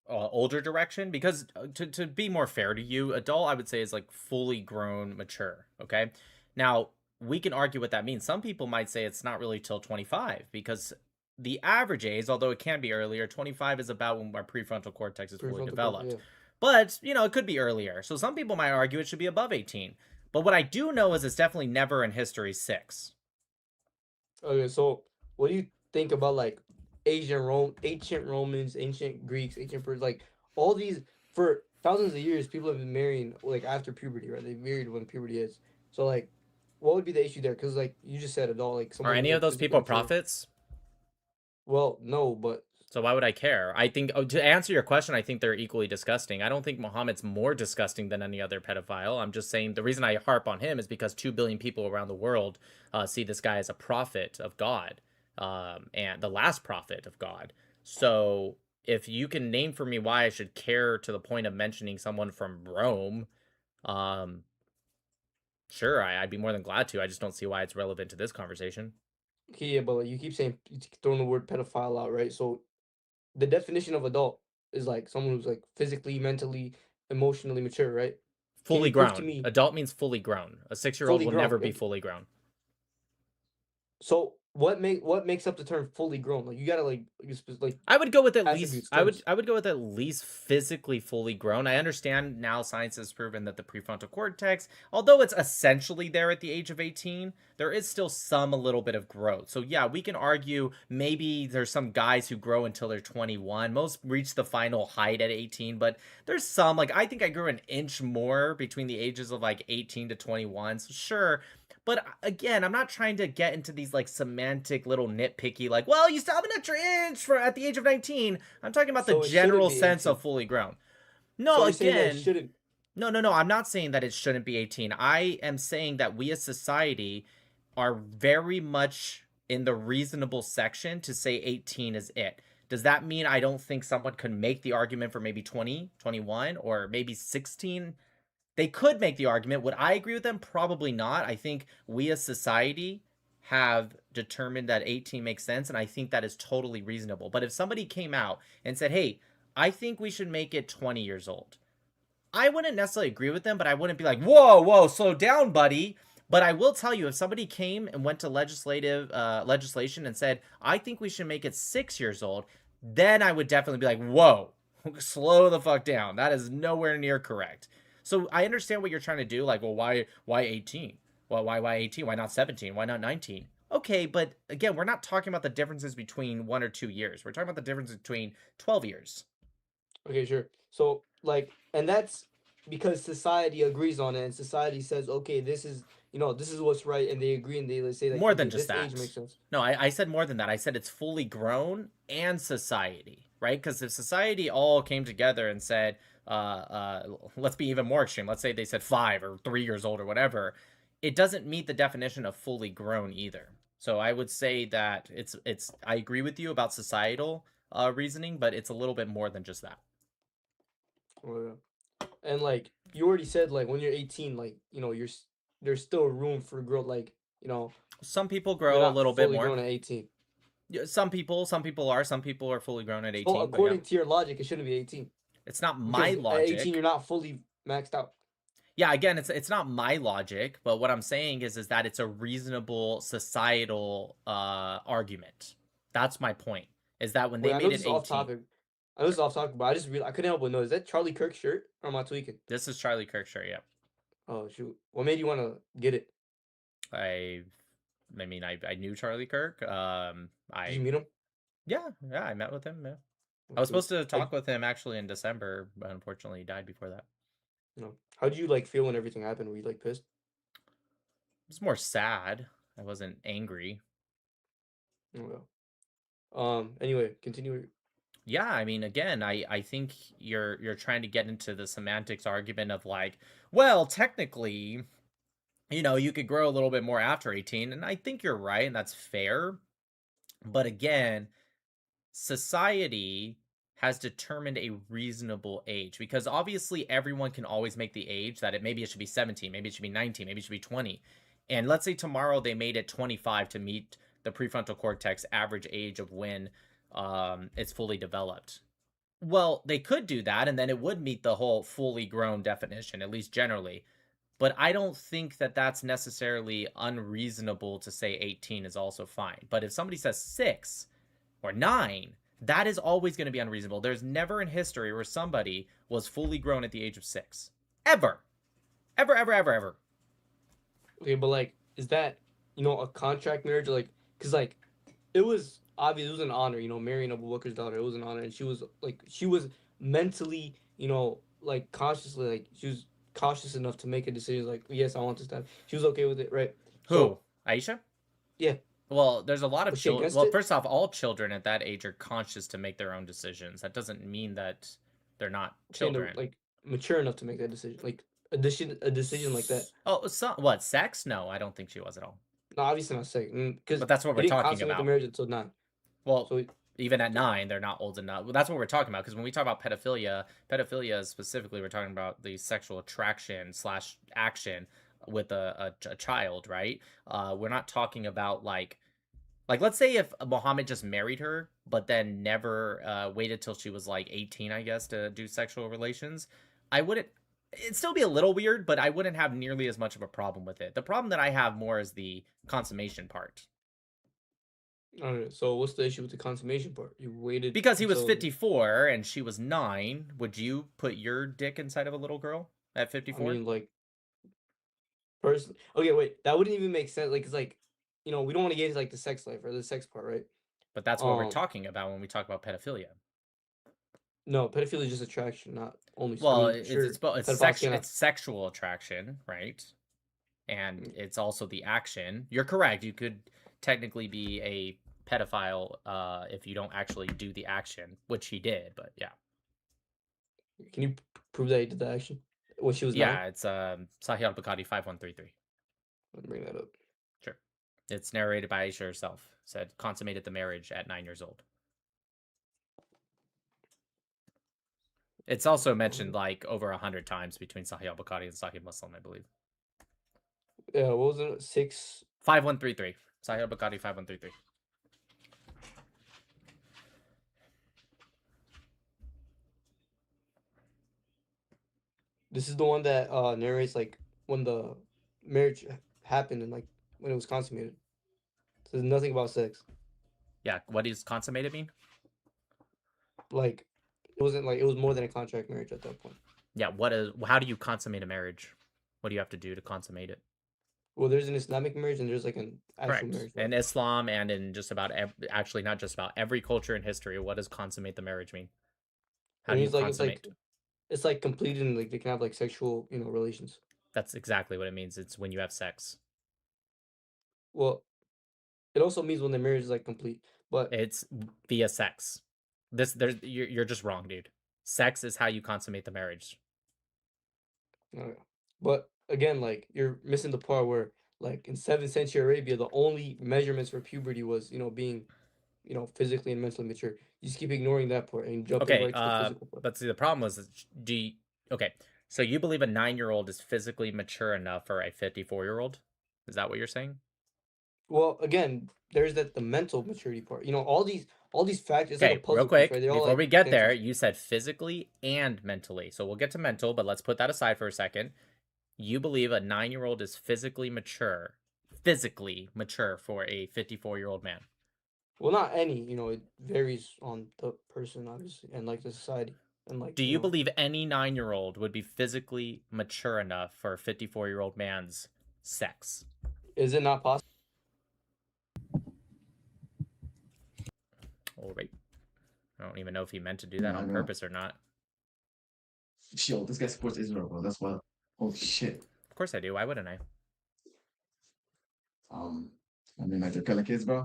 older direction, because to be more fair to you, adult I would say is like fully grown, mature. Okay, now we can argue what that means. Some people might say it's not really till 25 because the average age, although it can be earlier, 25 is about when our prefrontal cortex is fully developed. But it could be earlier. So some people might argue it should be above 18. But what I do know is it's definitely never in history 6. Okay, so what do you think about like ancient Romans, ancient Greeks, ancient Persians, like all these for thousands of years people have been marrying like after puberty, right? They married when puberty is. So like what would be the issue there? Because like you just said adult, like are any of those people prophets? Well, no, but so why would I care? I think to answer your question, I think they're equally disgusting. I don't think Muhammad's more disgusting than any other pedophile. I'm just saying the reason I harp on him is because 2 billion people around the world see this guy as a prophet of God, and the last prophet of God. So if you can name for me why I should care to the point of mentioning someone from Rome, sure, I'd be more than glad to. I just don't see why it's relevant to this conversation. Okay, yeah, but like you keep throwing the word pedophile out, right? So the definition of adult is like someone who's like physically, mentally, emotionally mature, right? Fully grown. Adult means fully grown. A 6-year-old will never be fully grown. So what makes up the term fully grown? Like you gotta like I would go with at least I would go with at least physically fully grown. I understand now science has proven that the prefrontal cortex, although it's essentially there at the age of 18, there is still a little bit of growth. So yeah, we can argue maybe there's some guys who grow until they're 21. Most reach the final height at 18, but there's some, like I think I grew an inch more between the ages of like 18 to 21. So sure. But again, I'm not trying to get into these like semantic little nitpicky, like, well, you still have an extra inch at the age of 19. I'm talking about the general sense of fully grown. No, again, no. I'm not saying that it shouldn't be 18. I am saying that we as society are very much in the reasonable section to say 18 is it. Does that mean I don't think someone could make the argument for maybe 20, 21, or maybe 16? They could make the argument. Would I agree with them? Probably not. I think we as society have determined that 18 makes sense, and I think that is totally reasonable. But if somebody came out and said, hey, I think we should make it 20 years old, I wouldn't necessarily agree with them, but I wouldn't be like, whoa, slow down, buddy. But I will tell you, if somebody came and went to legislation and said, I think we should make it 6 years old, then I would definitely be like, whoa, slow the fuck down. That is nowhere near correct. So I understand what you're trying to do. Like, well, why 18? Well, why 18? Why not 17? Why not 19? Okay, but again, we're not talking about the differences between 1 or 2 years. We're talking about the difference between 12 years. Okay, sure. So like, and that's because society agrees on it, and society says, okay, this is this is what's right, and they agree, and they say like, More okay, than just this that. age makes sense. No, I said more than that. I said it's fully grown and society, right? Because if society all came together and said, let's be even more extreme. Let's say they said 5 or 3 years old or whatever. It doesn't meet the definition of fully grown either. So I would say that it's. I agree with you about societal reasoning, but it's a little bit more than just that. Oh, yeah. And like you already said, like when you're 18, like there's still room for growth. Like some people you're grow a not little bit fully more. grown at 18. Yeah, some people are. Some people are fully grown at 18. So according to your logic, it shouldn't be 18. It's not my Because logic. At 18, you're not fully maxed out. Yeah, again, it's not my logic, but what I'm saying is that it's a reasonable societal argument. That's my point. Is that when they Wait, I know made this it is off 18. topic. I know this is off topic, but I just I couldn't help but know. Is that Charlie Kirk's shirt or am I tweaking? This is Charlie Kirk's shirt, yeah. Oh shoot! What made you want to get it? I mean, I knew Charlie Kirk. Did you meet him? Yeah, I met with him. Yeah. Oh, I was sweet. supposed to talk with him actually in December, but unfortunately he died before that. No. How did you like feel when everything happened? Were you like pissed? It was more sad. I wasn't angry. Oh, well. Anyway, continue. Yeah, I mean, again, I think you're trying to get into the semantics argument of like, well, technically, you could grow a little bit more after 18, and I think you're right, and that's fair. But again, society has determined a reasonable age because obviously everyone can always make the age that maybe it should be 17, maybe it should be 19, maybe it should be 20. And let's say tomorrow they made it 25 to meet the prefrontal cortex average age of when it's fully developed. Well, they could do that and then it would meet the whole fully grown definition, at least generally. But I don't think that that's necessarily unreasonable to say 18 is also fine. But if somebody says 6 or 9, that is always going to be unreasonable. There's never in history where somebody was fully grown at the age of 6. Ever. Ever, ever, ever, ever. Okay, but like, is that a contract marriage? Like, cause like, it was obvious. It was an honor. Marrying Abu Bakr's daughter. It was an honor, and she was mentally, like consciously, like she was cautious enough to make a decision. Like, yes, I want this time. She was okay with it, right? Who? So, Aisha? Yeah. Well, there's a lot of children. Well, it? First off, all children at that age are conscious to make their own decisions. That doesn't mean that they're not children. Like mature enough to make that decision. Like a decision like that. Oh, what? Sex? No, I don't think she was at all. No, obviously not sex. But that's what we're talking about. The marriage until 9. Well, so even at 9, they're not old enough. Well, that's what we're talking about. Because when we talk about pedophilia specifically, we're talking about the sexual attraction / action with a child, right? We're not talking about like let's say if Muhammad just married her, but then never waited till she was like 18, I guess, to do sexual relations. It'd still be a little weird, but I wouldn't have nearly as much of a problem with it. The problem that I have more is the consummation part. Alright, so what's the issue with the consummation part? You waited because he was 54 and she was 9. Would you put your dick inside of a little girl at 54? I mean, like, personally, okay, wait, that wouldn't even make sense. Like, it's like, we don't want to get into like the sex life or the sex part, right? But that's what we're talking about when we talk about pedophilia. No, pedophilia is just attraction, not only. Well, it's sexual attraction, right? And it's also the action. You're correct. You could technically be a pedophile if you don't actually do the action, which he did. But yeah. Can you prove that he did the action when she was 9? Yeah, it's Sahih al-Bukhari 5133. Let me bring that up. Sure. It's narrated by Aisha herself. Said consummated the marriage at 9 years old. It's also mentioned like over 100 times between Sahih al-Bukhari and Sahih Muslim, I believe. Yeah, what was it? 6 5133. Sahih al-Bukhari 5133. This is the one that narrates like when the marriage happened and like when it was consummated. So there's nothing about sex. Yeah, what does consummated mean? Like it wasn't like it was more than a contract marriage at that point. Yeah, how do you consummate a marriage? What do you have to do to consummate it? Well, there's an Islamic marriage and there's like an actual Correct. marriage. In Islam and in just about actually not just about every culture in history, what does consummate the marriage mean? How do you consummate? It's like completed and like they can have like sexual, relations. That's exactly what it means. It's when you have sex. Well, it also means when the marriage is like complete, but it's via sex. You're just wrong, dude. Sex is how you consummate the marriage. Okay. But again, like you're missing the part where, like in 7th century Arabia, the only measurements for puberty was, being, physically and mentally mature. You just keep ignoring that part and jumping right to the physical part. But see, the problem was, okay, so you believe a 9-year-old is physically mature enough for a 54-year-old? Is that what you're saying? Well, again, there's the mental maturity part. All these factors. Okay, like a puzzle real quick, piece, right? before we get there, you said physically and mentally. So we'll get to mental, but let's put that aside for a second. You believe a 9-year-old is physically mature for a 54-year-old man. Well, not any. It varies on the person, obviously, and like the society, and like. Do you believe any 9-year-old would be physically mature enough for a 54-year-old man's sex? Is it not possible? Oh, wait. I don't even know if he meant to do that on purpose or not. Yo, this guy supports Israel, bro. That's wild. Holy shit. Of course I do. Why wouldn't I? I mean, like, they're killing kids, bro.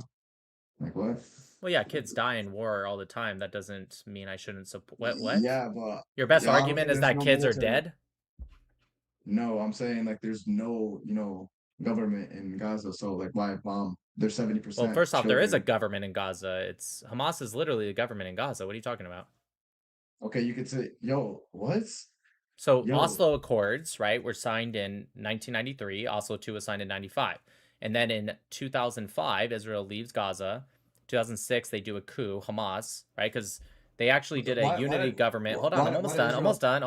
Like, what? Well, yeah, kids die in war all the time. That doesn't mean I shouldn't support. What? Yeah, but your best argument is that kids are dead? No, I'm saying like there's no, government in Gaza, so like why bomb? There's 70%. Well, first off, there is a government in Gaza. It's Hamas is literally the government in Gaza. What are you talking about? Okay, you could say, yo, what? So Oslo Accords, right, were signed in 1993. Oslo II was signed in 95. And then in 2005, Israel leaves Gaza. 2006, they do a coup, Hamas, right? Because they actually did a unity government. Hold on, I'm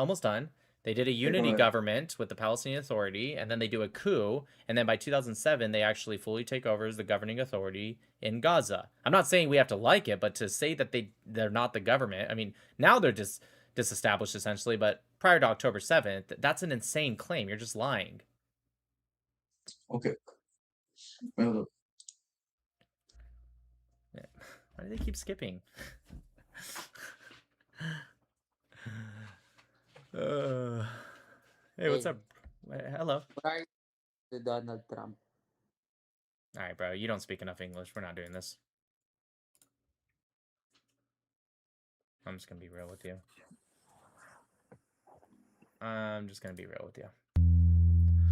almost done. They did a unity government with the Palestinian Authority, and then they do a coup. And then by 2007, they actually fully take over as the governing authority in Gaza. I'm not saying we have to like it, but to say that they're not the government, I mean, now they're just disestablished essentially, but prior to October 7th, that's an insane claim. You're just lying. Okay. Well, why do they keep skipping? Hey, what's up? Hello. Donald Trump. All right, bro. You don't speak enough English. We're not doing this. I'm just gonna be real with you. Yeah,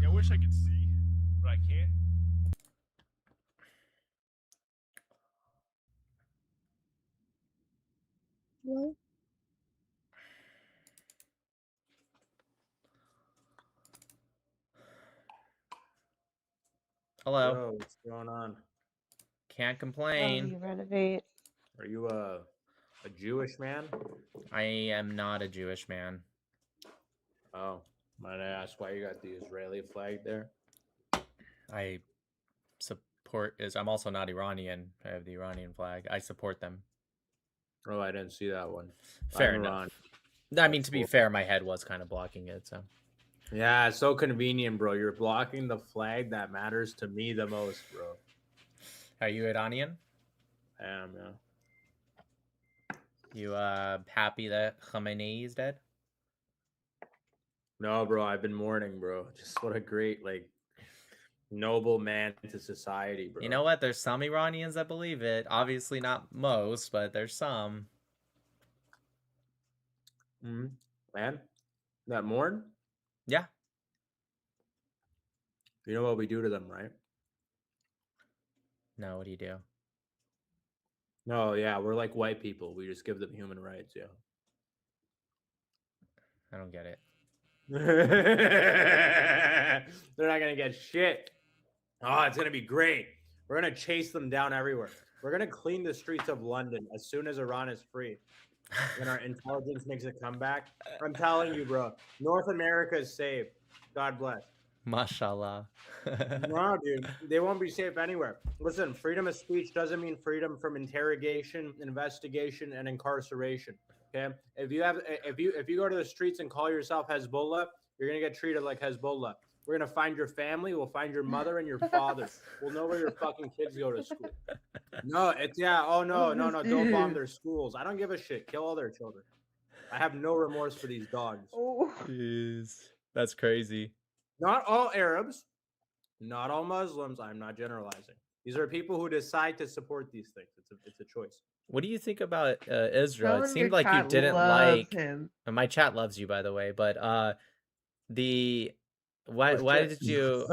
I wish I could see, but I can't. Hello? Hello. Yo, what's going on? Can't complain. You renovate. Are you a Jewish man? I am not a Jewish man. Oh, might I ask why you got the Israeli flag there? I support I'm also not Iranian. I have the Iranian flag. I support them. Oh, I didn't see that one. Fair enough. I mean, to be fair, my head was kind of blocking it, so. Yeah, it's so convenient, bro. You're blocking the flag that matters to me the most, bro. Are you Iranian? I am, yeah. You happy that Khamenei is dead? No, bro. I've been mourning, bro. Just what a great, noble man to society, bro. You know what? There's some Iranians that believe it. Obviously not most, but there's some. Man, that mourn? Yeah. You know what we do to them, right? No, what do you do? No, yeah, we're like white people. We just give them human rights, yeah. I don't get it. They're not gonna get shit. Oh, it's gonna be great. We're gonna chase them down everywhere. We're gonna clean the streets of London as soon as Iran is free. When our intelligence makes a comeback. I'm telling you, bro. North America is saved. God bless. Mashallah. No, dude, they won't be safe anywhere. Listen, freedom of speech doesn't mean freedom from interrogation, investigation, and incarceration. Okay, if you go to the streets and call yourself Hezbollah, you're gonna get treated like Hezbollah. We're gonna find your family. We'll find your mother and your father. We'll know where your fucking kids go to school. No, it's yeah. Oh no. Don't bomb their schools. I don't give a shit. Kill all their children. I have no remorse for these dogs. Jeez, that's crazy. Not all Arabs, not all Muslims. I'm not generalizing. These are people who decide to support these things. It's a choice. What do you think about Israel? Tell It him your seemed like you chat didn't loves like. him. And my chat loves you, by the way. But why shit. did you?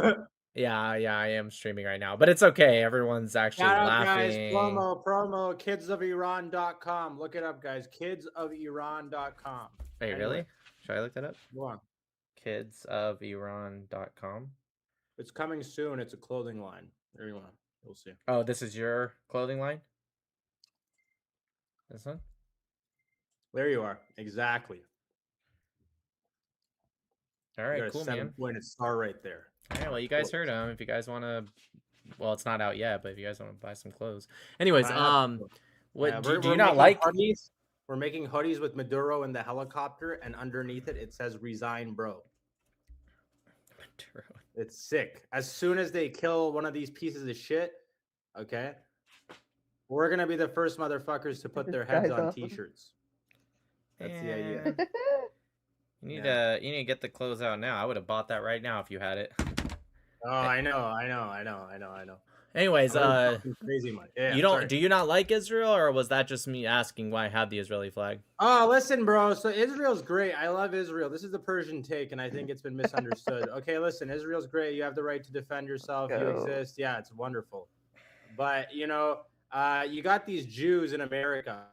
Yeah, I am streaming right now, but it's okay. Everyone's actually Shout out, laughing. guys. Promo, kidsofIran.com. Look it up, guys. KidsofIran.com. Wait, really? Should I look that up? Go on. KidsofIran.com. It's coming soon. It's a clothing line. There you are. We'll see. Oh, this is your clothing line? This one? There you are. Exactly. All right, you got cool, a man. 7-pointed star right there. All right, well, you guys heard him. If you guys want to, well, it's not out yet, but if you guys want to buy some clothes. Anyways, what do you not like? Hoodies. We're making hoodies with Maduro in the helicopter, and underneath it says "Resign, bro." Maduro. It's sick. As soon as they kill one of these pieces of shit, okay, we're gonna be the first motherfuckers to put their heads on T-shirts. That's the idea. You need to get the clothes out now. I would have bought that right now if you had it. Oh, I know. Anyways, crazy money. Yeah, you don't sorry. do you not like Israel, or was that just me asking why I have the Israeli flag? Oh, listen, bro. So Israel's great. I love Israel. This is the Persian take, and I think it's been misunderstood. Okay, listen, Israel's great. You have the right to defend yourself. You exist. Yeah, it's wonderful. But you got these Jews in America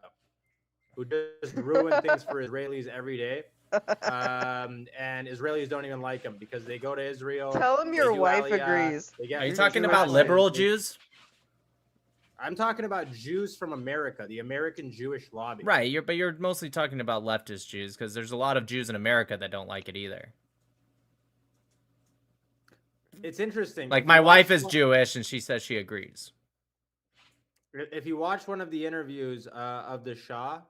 who just ruin things for Israelis every day. And Israelis don't even like them because they go to Israel. Tell him your wife agrees. Are you talking about liberal Jews? I'm talking about Jews from America, the American Jewish lobby. Right, but you're mostly talking about leftist Jews because there's a lot of Jews in America that don't like it either. It's interesting. Like my wife is Jewish and she says she agrees. If you watch one of the interviews of the Shah,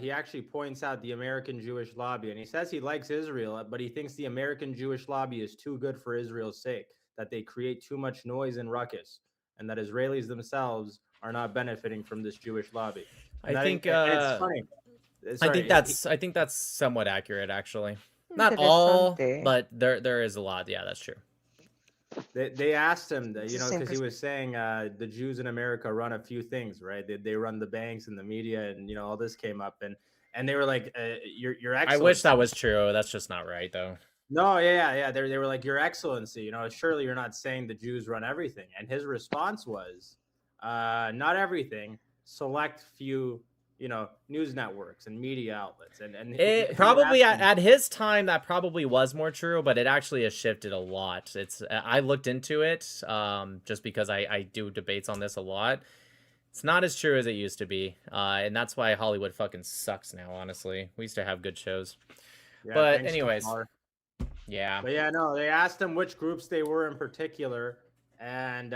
he actually points out the American Jewish lobby, and he says he likes Israel, but he thinks the American Jewish lobby is too good for Israel's sake, that they create too much noise and ruckus, and that Israelis themselves are not benefiting from this Jewish lobby. And I think it's funny. I think that's somewhat accurate, actually. Not all, but there is a lot. Yeah, that's true. They asked him, because he was saying the Jews in America run a few things, right? They run the banks and the media, and all this came up, and they were like, "Your Excellency." I wish that was true. That's just not right, though. No, yeah. They were like, "Your Excellency, surely you're not saying the Jews run everything." And his response was, "Not everything. Select few." News networks and media outlets, and it probably at his time that probably was more true, but it actually has shifted a lot. I looked into it just because I do debates on this a lot. It's not as true as it used to be, and that's why Hollywood fucking sucks now. Honestly, we used to have good shows, but anyways, yeah. But yeah, no, they asked him which groups they were in particular, and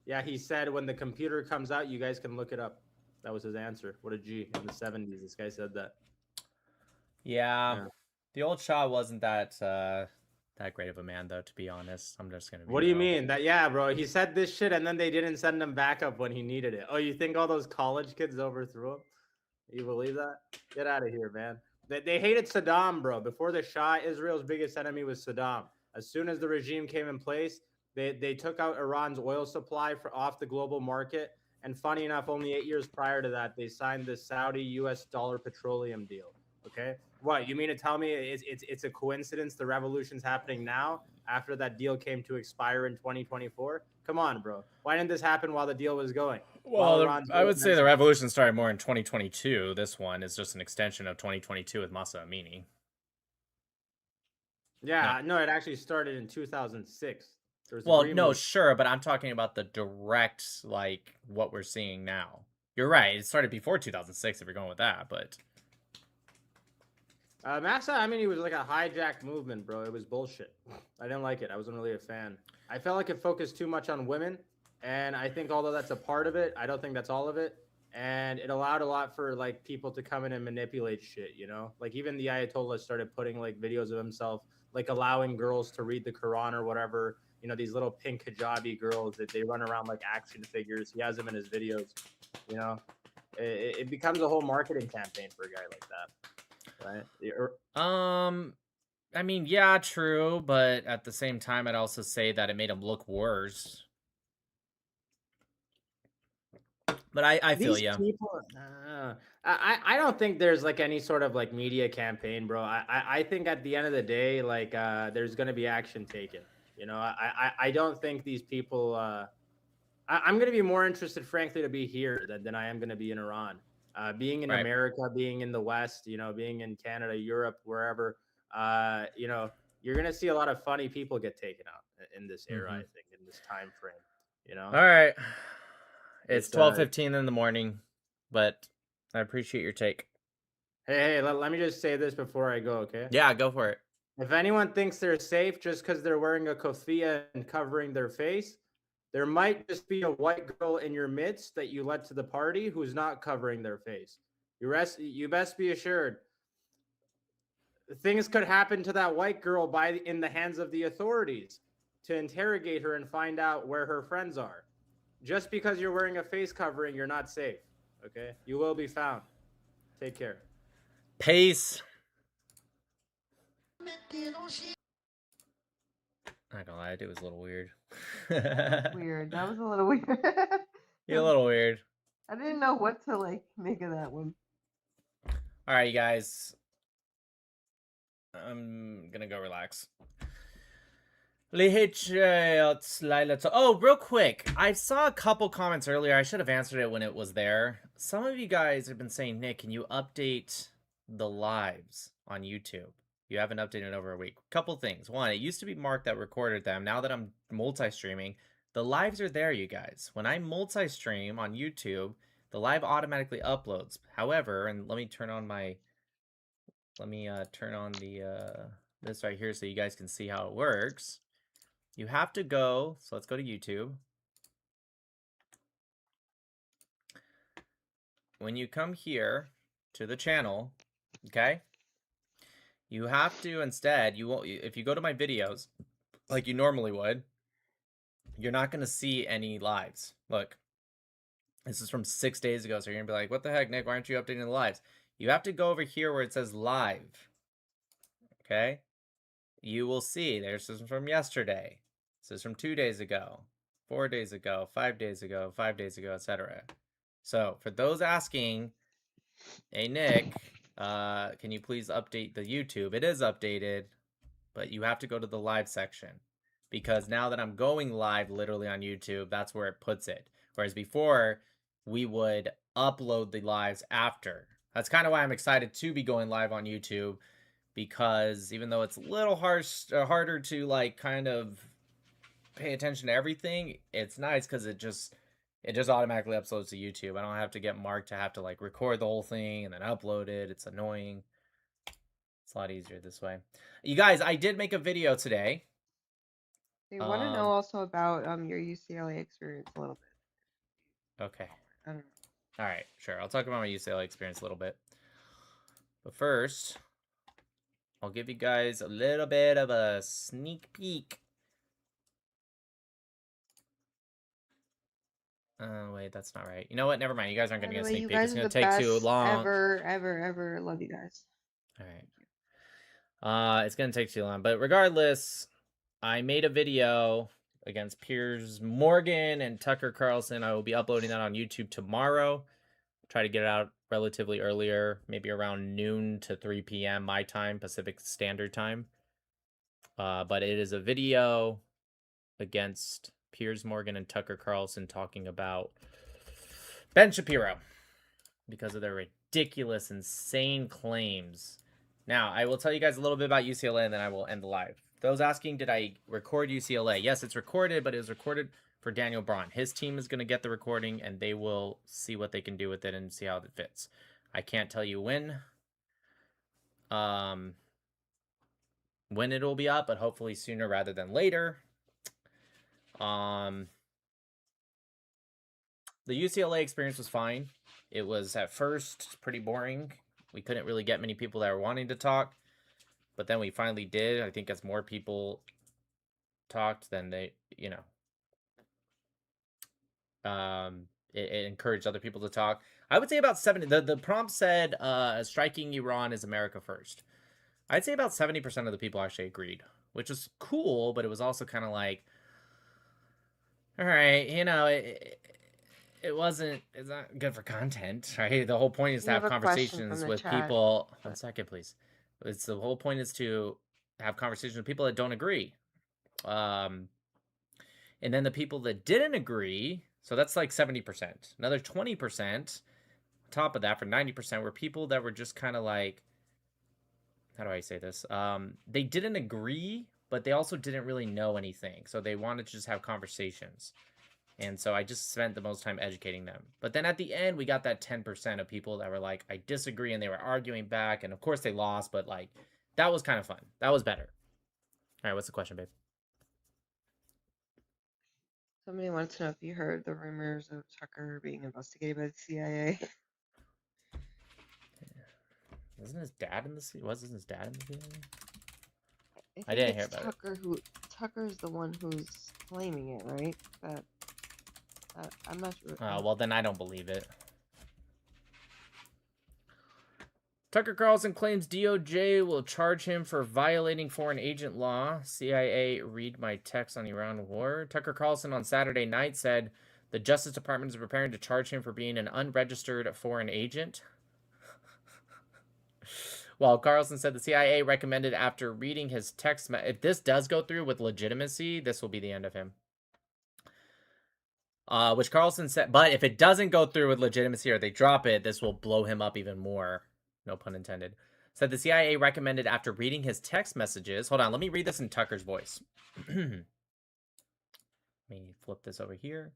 yeah, he said when the computer comes out, you guys can look it up. That was his answer. What a G. In the 70s, this guy said that. Yeah. The old Shah wasn't that great of a man, though, to be honest. I'm just gonna be What do you mean? Yeah, bro. He said this shit, and then they didn't send him backup when he needed it. Oh, you think all those college kids overthrew him? You believe that? Get out of here, man. They hated Saddam, bro. Before the Shah, Israel's biggest enemy was Saddam. As soon as the regime came in place, they took out Iran's oil supply off the global market. And funny enough, only 8 years prior to that, they signed the Saudi-US dollar petroleum deal. Okay? What, you mean to tell me it's a coincidence the revolution's happening now after that deal came to expire in 2024? Come on, bro. Why didn't this happen while the deal was going? Well, I would say the revolution started more in 2022. This one is just an extension of 2022 with Masa Amini. Yeah, no, it actually started in 2006. Well, no, sure, but I'm talking about the direct, like, what we're seeing now. You're right. It started before 2006 if you're going with that, but... Massa, I mean, he was like a hijacked movement, bro. It was bullshit. I didn't like it. I wasn't really a fan. I felt like it focused too much on women, and I think although that's a part of it, I don't think that's all of it. And it allowed a lot for like people to come in and manipulate shit, you know? Like even the Ayatollah started putting like videos of himself, like allowing girls to read the Quran or whatever. You know, these little pink hijabi girls that they run around like action figures. He has them in his videos, you know? It becomes a whole marketing campaign for a guy like that. Right? I mean, yeah, true, but at the same time, I'd also say that it made him look worse. But I feel you. I don't think there's like any sort of like media campaign, bro. I think at the end of the day, like there's gonna be action taken. You know, I don't think these people. I'm gonna be more interested, frankly, to be here than I am gonna be in Iran. Being in America, being in the West, you know, being in Canada, Europe, wherever, you know, you're gonna see a lot of funny people get taken out in this era. I think in this time frame. You know. All right. It's 12:15 in the morning, but I appreciate your take. Hey, let me just say this before I go, okay? Yeah, go for it. If anyone thinks they're safe just because they're wearing a kofia and covering their face, there might just be a white girl in your midst that you let to the party who's not covering their face. You best be assured. Things could happen to that white girl in the hands of the authorities to interrogate her and find out where her friends are. Just because you're wearing a face covering, you're not safe. Okay? You will be found. Take care. Peace. Not gonna lie, it was a little weird. Weird. That was a little weird. You're a little weird. I didn't know what to like make of that one. All right, you guys. I'm gonna go relax. Oh, real quick. I saw a couple comments earlier. I should have answered it when it was there. Some of you guys have been saying, Nick, can you update the lives on YouTube? You haven't updated in over a week. Couple things. One, it used to be Mark that recorded them. Now that I'm multi-streaming, the lives are there, you guys. When I multi-stream on YouTube, the live automatically uploads. However, and let me turn on my... Let me turn on the this right here so you guys can see how it works. You have to go, so let's go to YouTube. When you come here to the channel, okay, you have to instead, you won't, if you go to my videos like you normally would, you're not going to see any lives. Look, this is from 6 days ago, so you're going to be like, what the heck, Nick, why aren't you updating the lives? You have to go over here where it says live, okay? You will see, there's this from yesterday. This is from 2 days ago, 4 days ago, 5 days ago, 5 days ago, etc. So for those asking, hey Nick, can you please update the YouTube? It is updated, but you have to go to the live section because now that I'm going live literally on YouTube, that's where it puts it. Whereas before, we would upload the lives after. That's kind of why I'm excited to be going live on YouTube, because even though it's a little harder to like kind of pay attention to everything, it's nice because it just automatically uploads to YouTube. I don't have to get Mark to have to like record the whole thing and then upload it. It's annoying. It's a lot easier this way. You guys, I did make a video today. They want to know also about your UCLA experience a little bit. Okay. I don't know. All right, sure. I'll talk about my UCLA experience a little bit. But first, I'll give you guys a little bit of a sneak peek. Oh, wait, that's not right. You know what? Never mind. You guys aren't going to get a sneak peek. It's going to take too long. Ever. Love you guys. All right. It's going to take too long. But regardless, I made a video against Piers Morgan and Tucker Carlson. I will be uploading that on YouTube tomorrow. Try to get it out relatively earlier, maybe around noon to 3 p.m. my time, Pacific Standard Time. But it is a video against Piers Morgan and Tucker Carlson talking about Ben Shapiro because of their ridiculous, insane claims. Now, I will tell you guys a little bit about UCLA and then I will end the live. Those asking, did I record UCLA? Yes, it's recorded, but it was recorded for Daniel Braun. His team is going to get the recording and they will see what they can do with it and see how it fits. I can't tell you when when it will be up, but hopefully sooner rather than later. The UCLA experience was fine. It was at first pretty boring. We couldn't really get many people that were wanting to talk, but then we finally did. I think as more people talked, then they, you know, it encouraged other people to talk. I would say about 70. The prompt said, striking Iran is America first. I'd say about 70% of the people actually agreed, which is cool, but it was also kind of like, all right, you know, it's not good for content, right? The whole point is to have conversations with people. 1 second, please. The whole point is to have conversations with people that don't agree. And then the people that didn't agree, so that's like 70%. Another 20%, on top of that, for 90%, were people that were just kind of like, how do I say this? They didn't agree, but they also didn't really know anything. So they wanted to just have conversations. And so I just spent the most time educating them. But then at the end, we got that 10% of people that were like, I disagree, and they were arguing back. And of course they lost, but like, that was kind of fun. That was better. All right, what's the question, babe? Somebody wants to know if you heard the rumors of Tucker being investigated by the CIA. Wasn't his dad in the CIA? Wasn't his dad in the CIA? I didn't hear about it. Tucker's the one who's claiming it, right? That I'm not sure. Well, then I don't believe it. Tucker Carlson claims DOJ will charge him for violating foreign agent law. CIA read my text on Iran war. Tucker Carlson on Saturday night said the Justice Department is preparing to charge him for being an unregistered foreign agent. While Carlson said the CIA recommended after reading his text, if this does go through with legitimacy, this will be the end of him. Which Carlson said, but if it doesn't go through with legitimacy or they drop it, this will blow him up even more. No pun intended. Said the CIA recommended after reading his text messages. Hold on, let me read this in Tucker's voice. Let me flip this over here.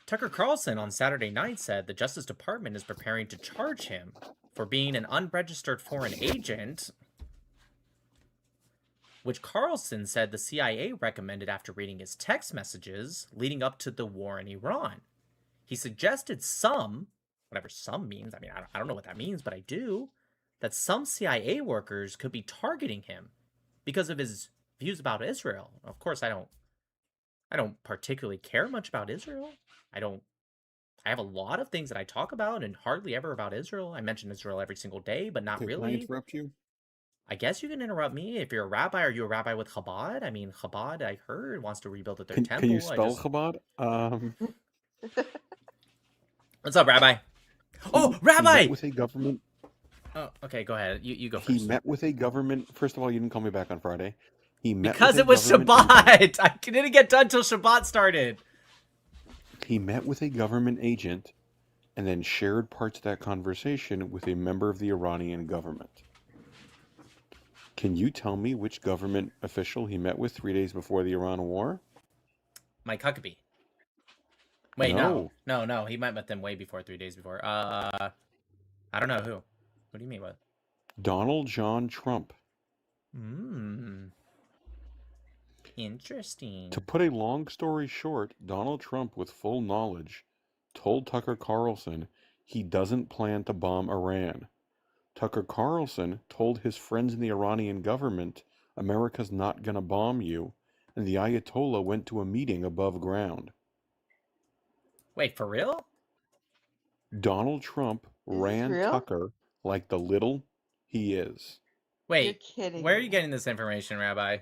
Tucker Carlson on Saturday night said the Justice Department is preparing to charge him for being an unregistered foreign agent, which Carlson said the CIA recommended after reading his text messages leading up to the war in Iran. He suggested some, whatever some means, I mean, I don't know what that means, but I do, that some CIA workers could be targeting him because of his views about Israel. Of course, I don't particularly care much about Israel. I have a lot of things that I talk about and hardly ever about Israel. I mention Israel every single day, but not really. Can I interrupt you? I guess you can interrupt me. If you're a rabbi, are you a rabbi with Chabad? I mean, Chabad, I heard, wants to rebuild their temple. Can you spell Chabad? What's up, Rabbi? Oh, Rabbi! He met with a government... Oh, okay, go ahead. You go first. He met with a government... First of all, you didn't call me back on Friday. He met because with it was Shabbat! I didn't get done till Shabbat started. He met with a government agent and then shared parts of that conversation with a member of the Iranian government. Can you tell me which government official he met with 3 days before the Iran war? Mike Huckabee. Wait, no. He met with them way before, 3 days before. I don't know who. What do you mean what? Donald John Trump. Interesting. To put a long story short, Donald Trump, with full knowledge, told Tucker Carlson he doesn't plan to bomb Iran. Tucker Carlson told his friends in the Iranian government, America's not going to bomb you, and the Ayatollah went to a meeting above ground. Wait, for real? Donald Trump ran Tucker like the little he is. Wait, where are you getting this information, Rabbi?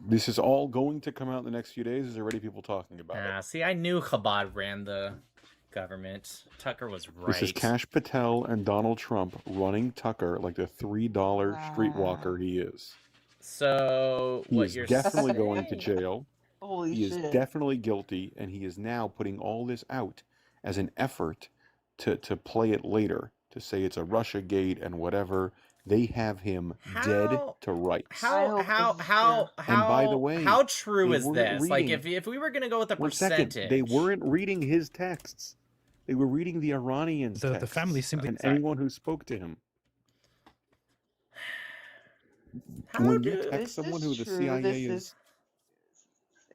This is all going to come out in the next few days. There's already people talking about it. See, I knew Chabad ran the government. Tucker was right. This is Kash Patel and Donald Trump running Tucker like the $3 streetwalker he is. So, he is definitely going to jail. Holy he shit. is definitely guilty, and he is now putting all this out as an effort to play it later, to say it's a Russia gate and whatever. They have him dead to rights. And by the way, how true is this? Like, if we were gonna go with a percentage, they weren't reading his texts. They were reading the Iranians' The family texts simply. and anyone who spoke to him. How When do you text is someone this who the true? CIA This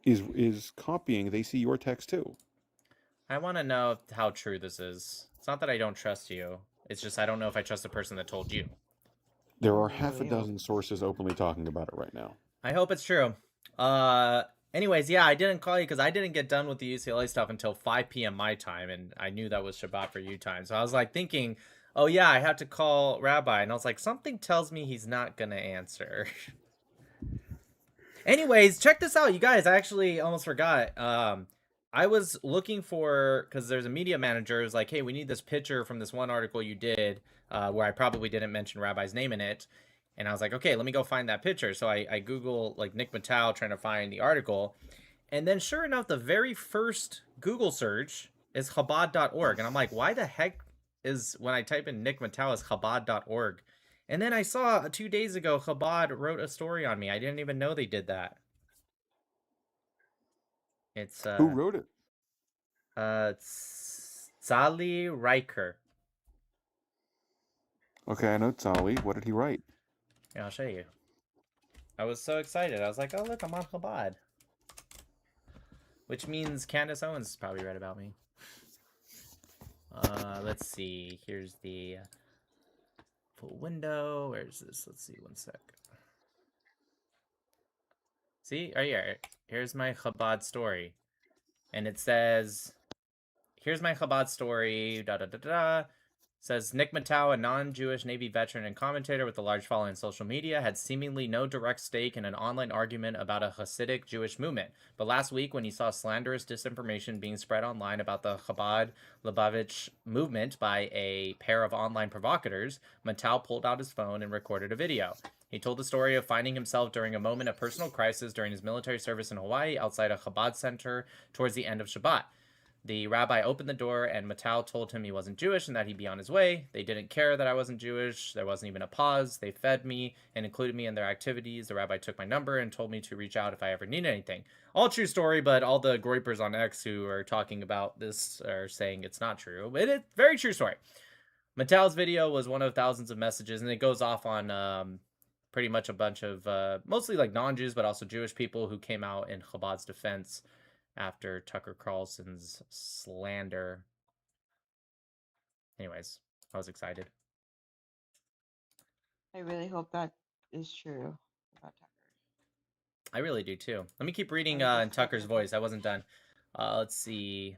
is copying, they see your text too. I want to know how true this is. It's not that I don't trust you. It's just I don't know if I trust the person that told you. There are half a dozen sources openly talking about it right now. I hope it's true. Anyways, yeah, I didn't call you because I didn't get done with the UCLA stuff until 5 p.m. my time, and I knew that was Shabbat for you time. So I was like thinking, oh yeah, I have to call Rabbi, and I was like, something tells me he's not gonna answer. Anyways, check this out, you guys. I actually almost forgot. I was looking for, because there's a media manager who's like, hey, we need this picture from this one article you did, where I probably didn't mention Rabbi's name in it. And I was like, okay, let me go find that picture. So I Google like Nick Mattel trying to find the article. And then sure enough, the very first Google search is Chabad.org. And I'm like, why the heck is, when I type in Nick Mattel, is Chabad.org? And then I saw 2 days ago, Chabad wrote a story on me. I didn't even know they did that. It's Who wrote it? Tzali Riker. Okay, I know Tzali. What did he write? Yeah, I'll show you. I was so excited. I was like, oh, look, I'm on Chabad. Which means Candace Owens probably read about me. Let's see. Here's the full window. Where's this? Let's see. One sec. See? Right here. Here's my Chabad story. And it says, here's my Chabad story. Da-da-da-da. Says, Nick Mattel, a non-Jewish Navy veteran and commentator with a large following on social media, had seemingly no direct stake in an online argument about a Hasidic Jewish movement. But last week, when he saw slanderous disinformation being spread online about the Chabad Lubavitch movement by a pair of online provocateurs, Mattel pulled out his phone and recorded a video. He told the story of finding himself during a moment of personal crisis during his military service in Hawaii outside a Chabad center towards the end of Shabbat. The rabbi opened the door, and Mattel told him he wasn't Jewish and that he'd be on his way. They didn't care that I wasn't Jewish. There wasn't even a pause. They fed me and included me in their activities. The rabbi took my number and told me to reach out if I ever need anything. All true story, but all the groypers on X who are talking about this are saying it's not true. But it's very true story. Mattel's video was one of thousands of messages, and it goes off on pretty much a bunch of mostly like non-Jews, but also Jewish people who came out in Chabad's defense after Tucker Carlson's slander. Anyways, I was excited. I really hope that is true about Tucker. I really do too. Let me keep reading in Tucker's voice. I wasn't done. Let's see.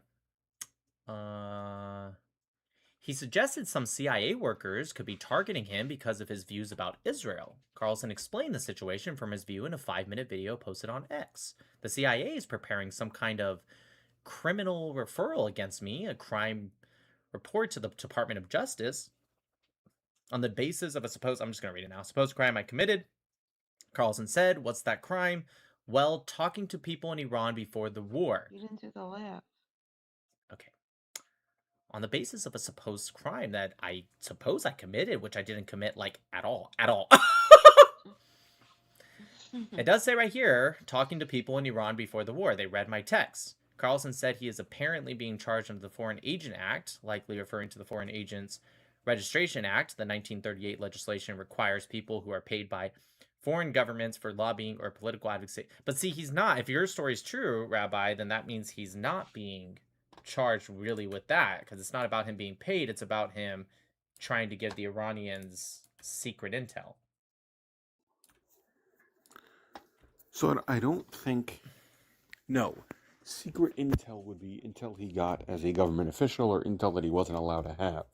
He suggested some CIA workers could be targeting him because of his views about Israel. Carlson explained the situation from his view in a 5-minute video posted on X. The CIA is preparing some kind of criminal referral against me, a crime report to the Department of Justice, on the basis of a supposed, I'm just going to read it now, supposed crime I committed. Carlson said, what's that crime? Well, talking to people in Iran before the war. You didn't do the laugh. Okay. On the basis of a supposed crime that I suppose I committed, which I didn't commit, like, at all. It does say right here, talking to people in Iran before the war. They read my text. Carlson said he is apparently being charged under the Foreign Agent Act, likely referring to the Foreign Agents Registration Act. The 1938 legislation requires people who are paid by foreign governments for lobbying or political advocacy. But see, he's not. If your story is true, Rabbi, then that means he's not being charged really with that, because it's not about him being paid. It's about him trying to give the Iranians secret intel. So I don't think... No. Secret intel would be intel he got as a government official or intel that he wasn't allowed to have.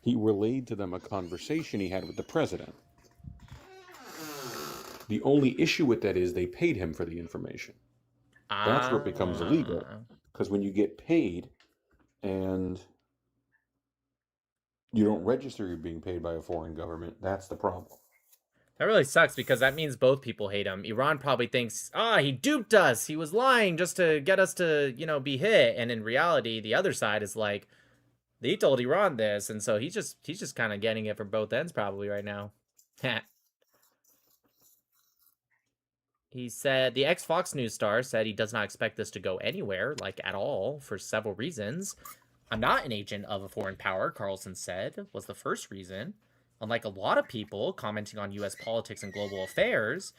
He relayed to them a conversation he had with the president. The only issue with that is they paid him for the information. That's where it becomes illegal. Because when you get paid and you don't register you're being paid by a foreign government, that's the problem. That really sucks, because that means both people hate him. Iran probably thinks, he duped us. He was lying just to get us to, be hit. And in reality, the other side is like, he told Iran this. And so he's just kind of getting it from both ends probably right now. He said, the ex-Fox News star said he does not expect this to go anywhere, like at all, for several reasons. I'm not an agent of a foreign power, Carlson said, was the first reason. Unlike a lot of people commenting on U.S. politics and global affairs,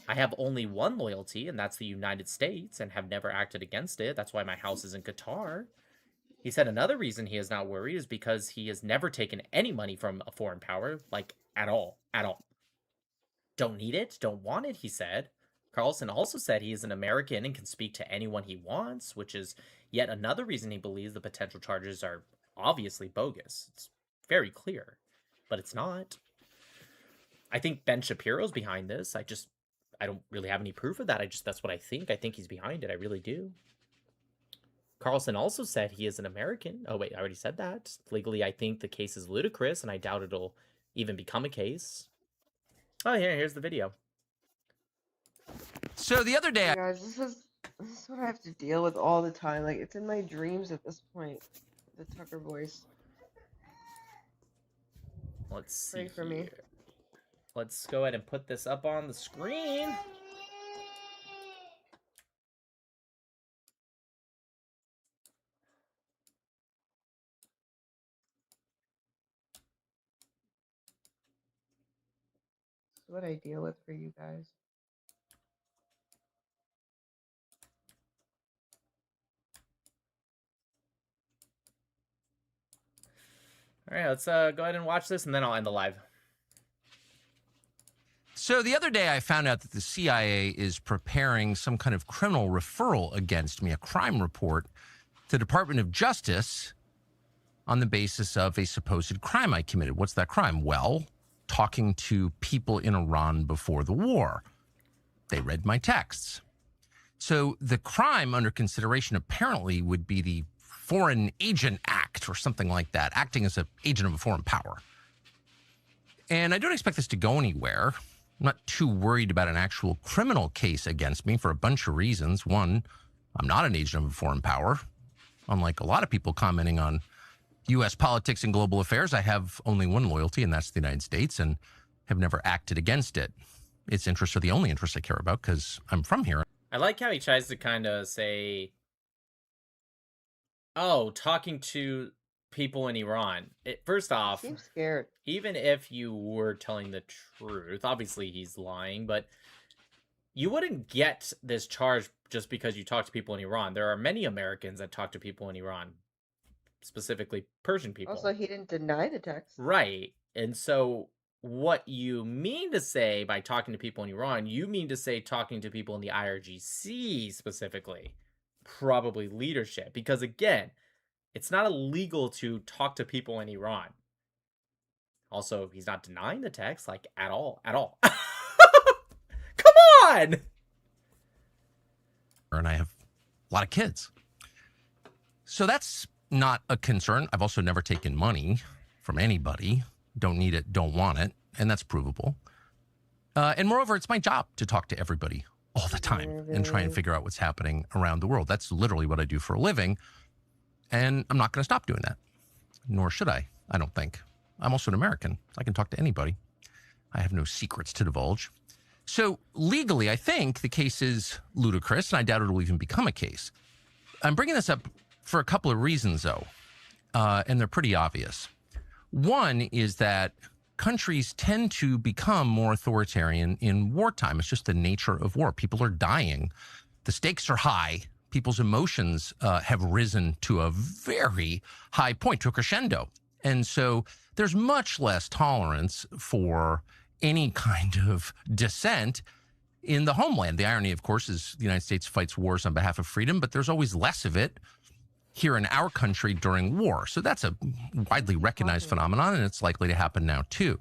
I have only one loyalty, and that's the United States, and have never acted against it. That's why my house is in Qatar. He said another reason he is not worried is because he has never taken any money from a foreign power, like at all. Don't need it, don't want it, he said. Carlson also said he is an American and can speak to anyone he wants, which is yet another reason he believes the potential charges are obviously bogus. It's very clear, but it's not. I think Ben Shapiro's behind this. I don't really have any proof of that. That's what I think. I think he's behind it. I really do. Carlson also said he is an American. Oh, wait, I already said that. Legally, I think the case is ludicrous, and I doubt it'll even become a case. Oh, here's the video. So the other day, Guys, this is what I have to deal with all the time. Like, it's in my dreams at this point. The Tucker voice. Let's see. Pray for me. Let's go ahead and put this up on the screen. This is what I deal with for you guys. All right, let's go ahead and watch this, and then I'll end the live. So the other day I found out that the CIA is preparing some kind of criminal referral against me, a crime report to the Department of Justice on the basis of a supposed crime I committed. What's that crime? Well, talking to people in Iran before the war. They read my texts. So the crime under consideration apparently would be the Foreign Agent Act or something like that, acting as an agent of a foreign power. And I don't expect this to go anywhere. I'm not too worried about an actual criminal case against me for a bunch of reasons. One, I'm not an agent of a foreign power. Unlike a lot of people commenting on U.S. politics and global affairs, I have only one loyalty, and that's the United States, and have never acted against it. Its interests are the only interests I care about because I'm from here. I like how he tries to kind of say, oh, talking to people in Iran. First off, Seems scared. Even if you were telling the truth, obviously he's lying, but you wouldn't get this charge just because you talk to people in Iran. There are many Americans that talk to people in Iran, specifically Persian people. Also, he didn't deny the text. Right. And so what you mean to say by talking to people in Iran, you mean to say talking to people in the IRGC specifically, probably leadership. Because again, it's not illegal to talk to people in Iran. Also, he's not denying the text, like, at all. Come on! And I have a lot of kids. So that's not a concern. I've also never taken money from anybody. Don't need it, don't want it. And that's provable. And moreover, it's my job to talk to everybody all the time and try and figure out what's happening around the world. That's literally what I do for a living. And I'm not going to stop doing that. Nor should I don't think. I'm also an American. I can talk to anybody. I have no secrets to divulge. So legally, I think the case is ludicrous, and I doubt it will even become a case. I'm bringing this up for a couple of reasons, though, and they're pretty obvious. One is that countries tend to become more authoritarian in wartime. It's just the nature of war. People are dying. The stakes are high. People's emotions have risen to a very high point, to a crescendo. And so there's much less tolerance for any kind of dissent in the homeland. The irony, of course, is the United States fights wars on behalf of freedom, but there's always less of it here in our country during war. So that's a widely recognized phenomenon, and it's likely to happen now, too.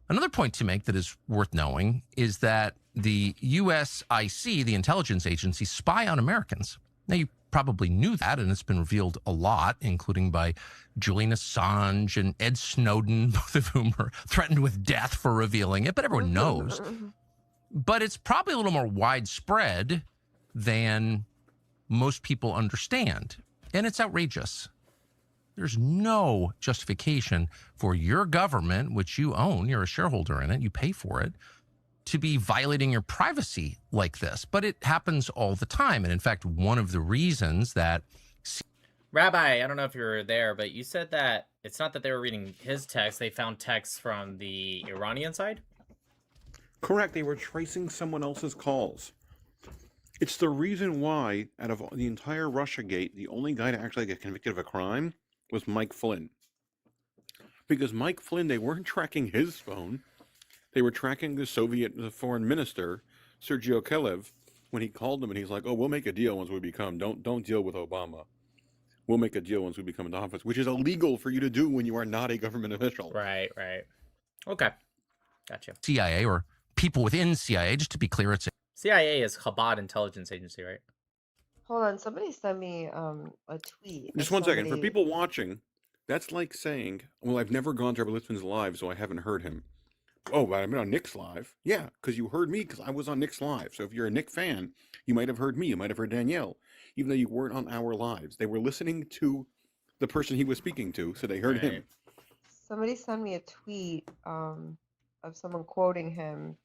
Another point to make that is worth knowing is that the USIC, the intelligence agency, spy on Americans. Now, you probably knew that, and it's been revealed a lot, including by Julian Assange and Ed Snowden, both of whom are threatened with death for revealing it, but everyone knows. But it's probably a little more widespread than most people understand, and it's outrageous. There's no justification for your government, which you own, you're a shareholder in it, you pay for it, to be violating your privacy like this. But it happens all the time. And in fact, one of the reasons that... Rabbi, I don't know if you were there, but you said that it's not that they were reading his text; they found texts from the Iranian side. Correct. They were tracing someone else's calls. It's the reason why, out of the entire Russiagate, the only guy to actually get convicted of a crime was Mike Flynn. Because Mike Flynn, they weren't tracking his phone. They were tracking the foreign minister, Sergio Kelev, when he called them and he's like, "Oh, we'll make a deal once we become. Don't deal with Obama. We'll make a deal once we become into office," which is illegal for you to do when you are not a government official. Right. Okay. Gotcha. CIA or people within CIA, just to be clear, it's CIA is Chabad intelligence agency, right? Hold on, somebody sent me a tweet. Just one second. For people watching, that's like saying, "Well, I've never gone to Trevor Litzman's live, so I haven't heard him." Oh, but I've been on Nick's live. Yeah, because you heard me because I was on Nick's live. So if you're a Nick fan, you might have heard me. You might have heard Danielle, even though you weren't on our lives. They were listening to the person he was speaking to, so they heard him. Somebody sent me a tweet of someone quoting him.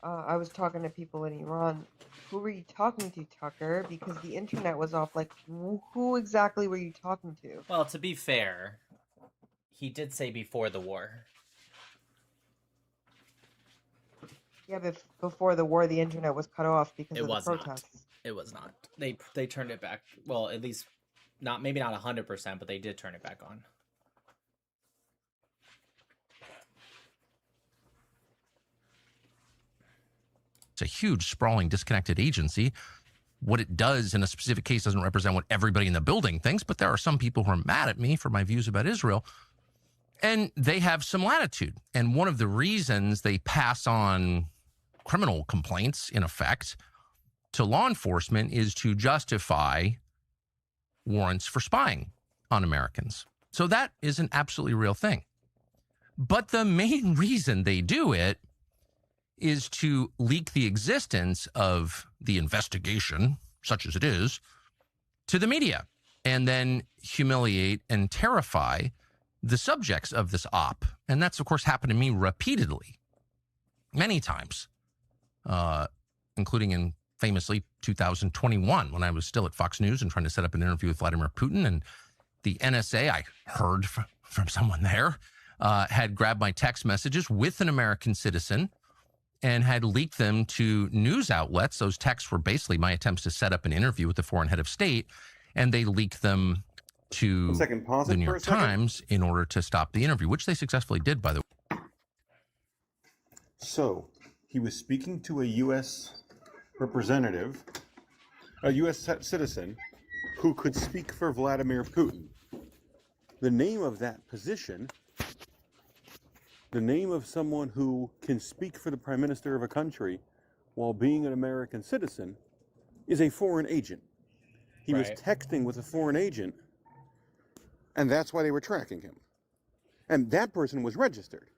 I was talking to people in Iran. Who were you talking to, Tucker? Because the internet was off. Like, who exactly were you talking to? Well, to be fair, he did say before the war. Yeah, but before the war, the internet was cut off because It of the was not. protests. It was not. They turned it back. Well, at least maybe not 100%, but they did turn it back on. a huge, sprawling, disconnected agency. What it does in a specific case doesn't represent what everybody in the building thinks, but there are some people who are mad at me for my views about Israel, and they have some latitude. And one of the reasons they pass on criminal complaints, in effect, to law enforcement is to justify warrants for spying on Americans. So that is an absolutely real thing. But the main reason they do it is to leak the existence of the investigation, such as it is, to the media, and then humiliate and terrify the subjects of this op. And that's, of course, happened to me repeatedly, many times, including in famously 2021, when I was still at Fox News and trying to set up an interview with Vladimir Putin. And the NSA, I heard from someone there, had grabbed my text messages with an American citizen and had leaked them to news outlets. Those texts were basically my attempts to set up an interview with the foreign head of state, and they leaked them to the New York Times in order to stop the interview, which they successfully did, by the way. So, he was speaking to a U.S. representative, a U.S. citizen, who could speak for Vladimir Putin. The name of that position, the name of someone who can speak for the prime minister of a country while being an American citizen, is a foreign agent. He was texting with a foreign agent, and that's why they were tracking him. And that person was registered.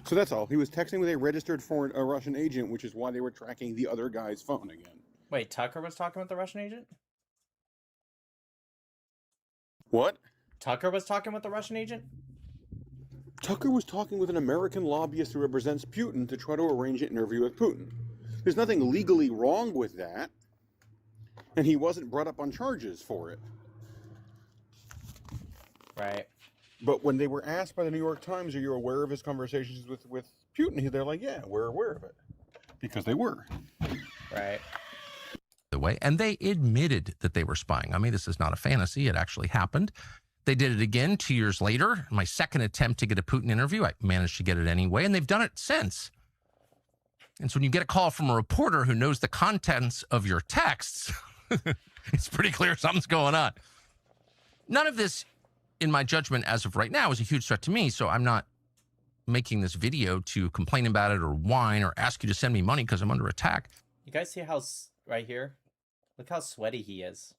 So that's all. He was texting with a registered a Russian agent, which is why they were tracking the other guy's phone again. Wait, Tucker was talking with the Russian agent? What? Tucker was talking with the Russian agent? Tucker was talking with an American lobbyist who represents Putin to try to arrange an interview with Putin. There's nothing legally wrong with that, and he wasn't brought up on charges for it. Right. But when they were asked by the New York Times, are you aware of his conversations with Putin? They're like, yeah, we're aware of it. Because they were. Right. The way, and they admitted that they were spying on me. This is not a fantasy. It actually happened. They did it again 2 years later. My second attempt to get a Putin interview, I managed to get it anyway, and they've done it since. And so when you get a call from a reporter who knows the contents of your texts, it's pretty clear something's going on. None of this, in my judgment, as of right now, is a huge threat to me, so I'm not making this video to complain about it or whine or ask you to send me money because I'm under attack. You guys see how, right here? Look how sweaty he is.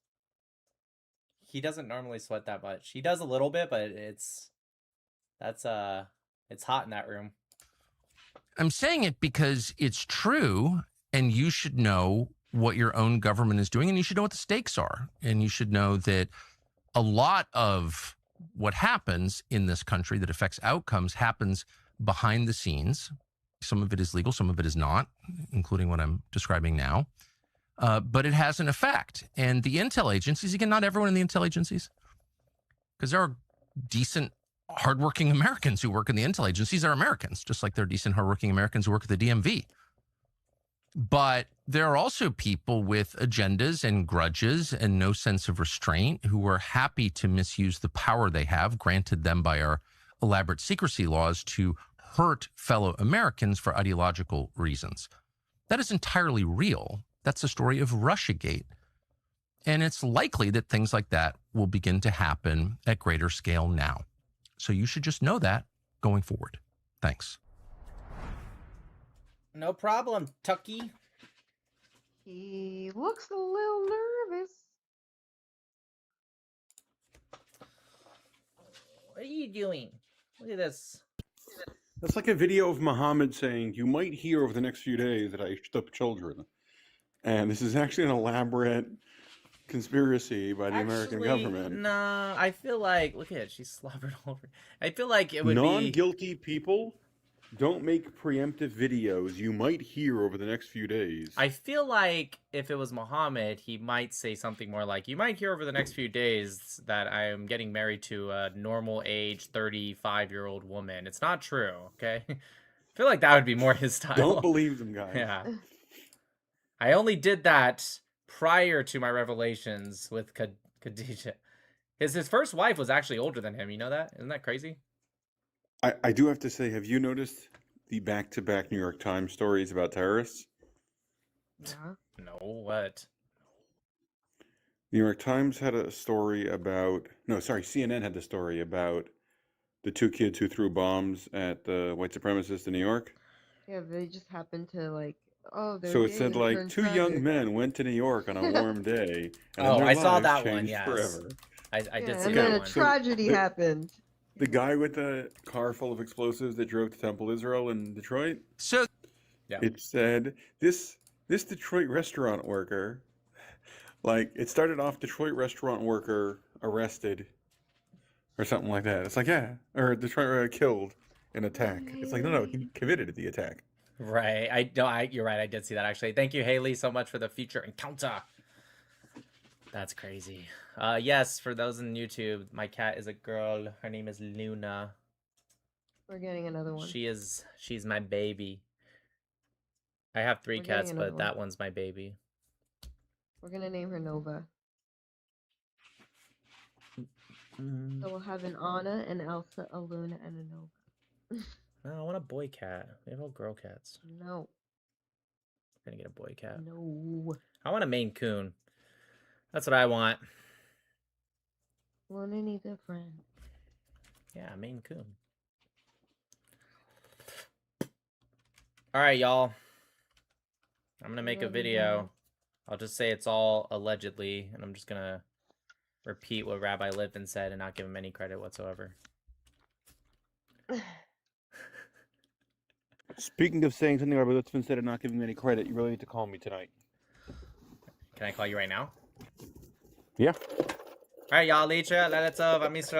He doesn't normally sweat that much. He does a little bit, but it's hot in that room. I'm saying it because it's true, and you should know what your own government is doing, and you should know what the stakes are. And you should know that a lot of what happens in this country that affects outcomes happens behind the scenes. Some of it is legal, some of it is not, including what I'm describing now. but it has an effect. And the intel agencies, again, not everyone in the intel agencies, because there are decent, hardworking Americans who work in the intel agencies are Americans, just like there are decent, hardworking Americans who work at the DMV. But there are also people with agendas and grudges and no sense of restraint who are happy to misuse the power they have, granted them by our elaborate secrecy laws, to hurt fellow Americans for ideological reasons. That is entirely real. That's the story of Russiagate. And it's likely that things like that will begin to happen at greater scale now. So you should just know that going forward. Thanks. No problem, Tucky. He looks a little nervous. What are you doing? Look at this. That's like a video of Muhammad saying, "You might hear over the next few days that I shut up children." And this is actually an elaborate conspiracy by the American government. Nah, I feel like, look at it, she's slobbered all over. I feel like it would be... Non-guilty people don't make preemptive videos you might hear over the next few days. I feel like if it was Muhammad, he might say something more like, you might hear over the next few days that I am getting married to a normal age 35-year-old woman. It's not true, okay? I feel like that would be more his style. Don't believe them, guys. Yeah. I only did that prior to my revelations with Khadijah. His first wife was actually older than him. You know that? Isn't that crazy? I do have to say, have you noticed the back-to-back New York Times stories about terrorists? Yeah. No, what? New York Times had a story about... No, sorry, CNN had the story about the two kids who threw bombs at the white supremacists in New York. Yeah, they just happened to like, oh, they're So it gay said, and like, turned two young tragic. men went to New York on a warm day, and Oh, their I saw lives that one, changed yes. forever. I Yeah, did see and that then a one. tragedy happened. The guy with the car full of explosives that drove to Temple Israel in Detroit. So, yeah. It said this Detroit restaurant worker, like, it started off Detroit restaurant worker arrested, or something like that. It's like, yeah, or Detroit killed in attack. It's like, no, he committed the attack. Right. You're right. I did see that actually. Thank you, Haley, so much for the future encounter. That's crazy. Yes, for those in YouTube, my cat is a girl. Her name is Luna. We're getting another one. She's my baby. I have 3 We're getting cats, another but one. that one's my baby. We're gonna name her Nova. So we'll have an Anna, an Elsa, a Luna, and a Nova. No, I want a boy cat. We have all girl cats. No. I'm gonna get a boy cat. No. I want a Maine Coon. That's what I want. Luna needs a friend. Yeah, Maine Coon. All right, y'all. I'm gonna make a video. I'll just say it's all allegedly, and I'm just gonna repeat what Rabbi Livin said and not give him any credit whatsoever. Speaking of saying something Rabbi Litzman said and not giving me any credit, you really need to call me tonight. Can I call you right now? Yeah. All right, y'all. Leitra, Laletov, Amisra.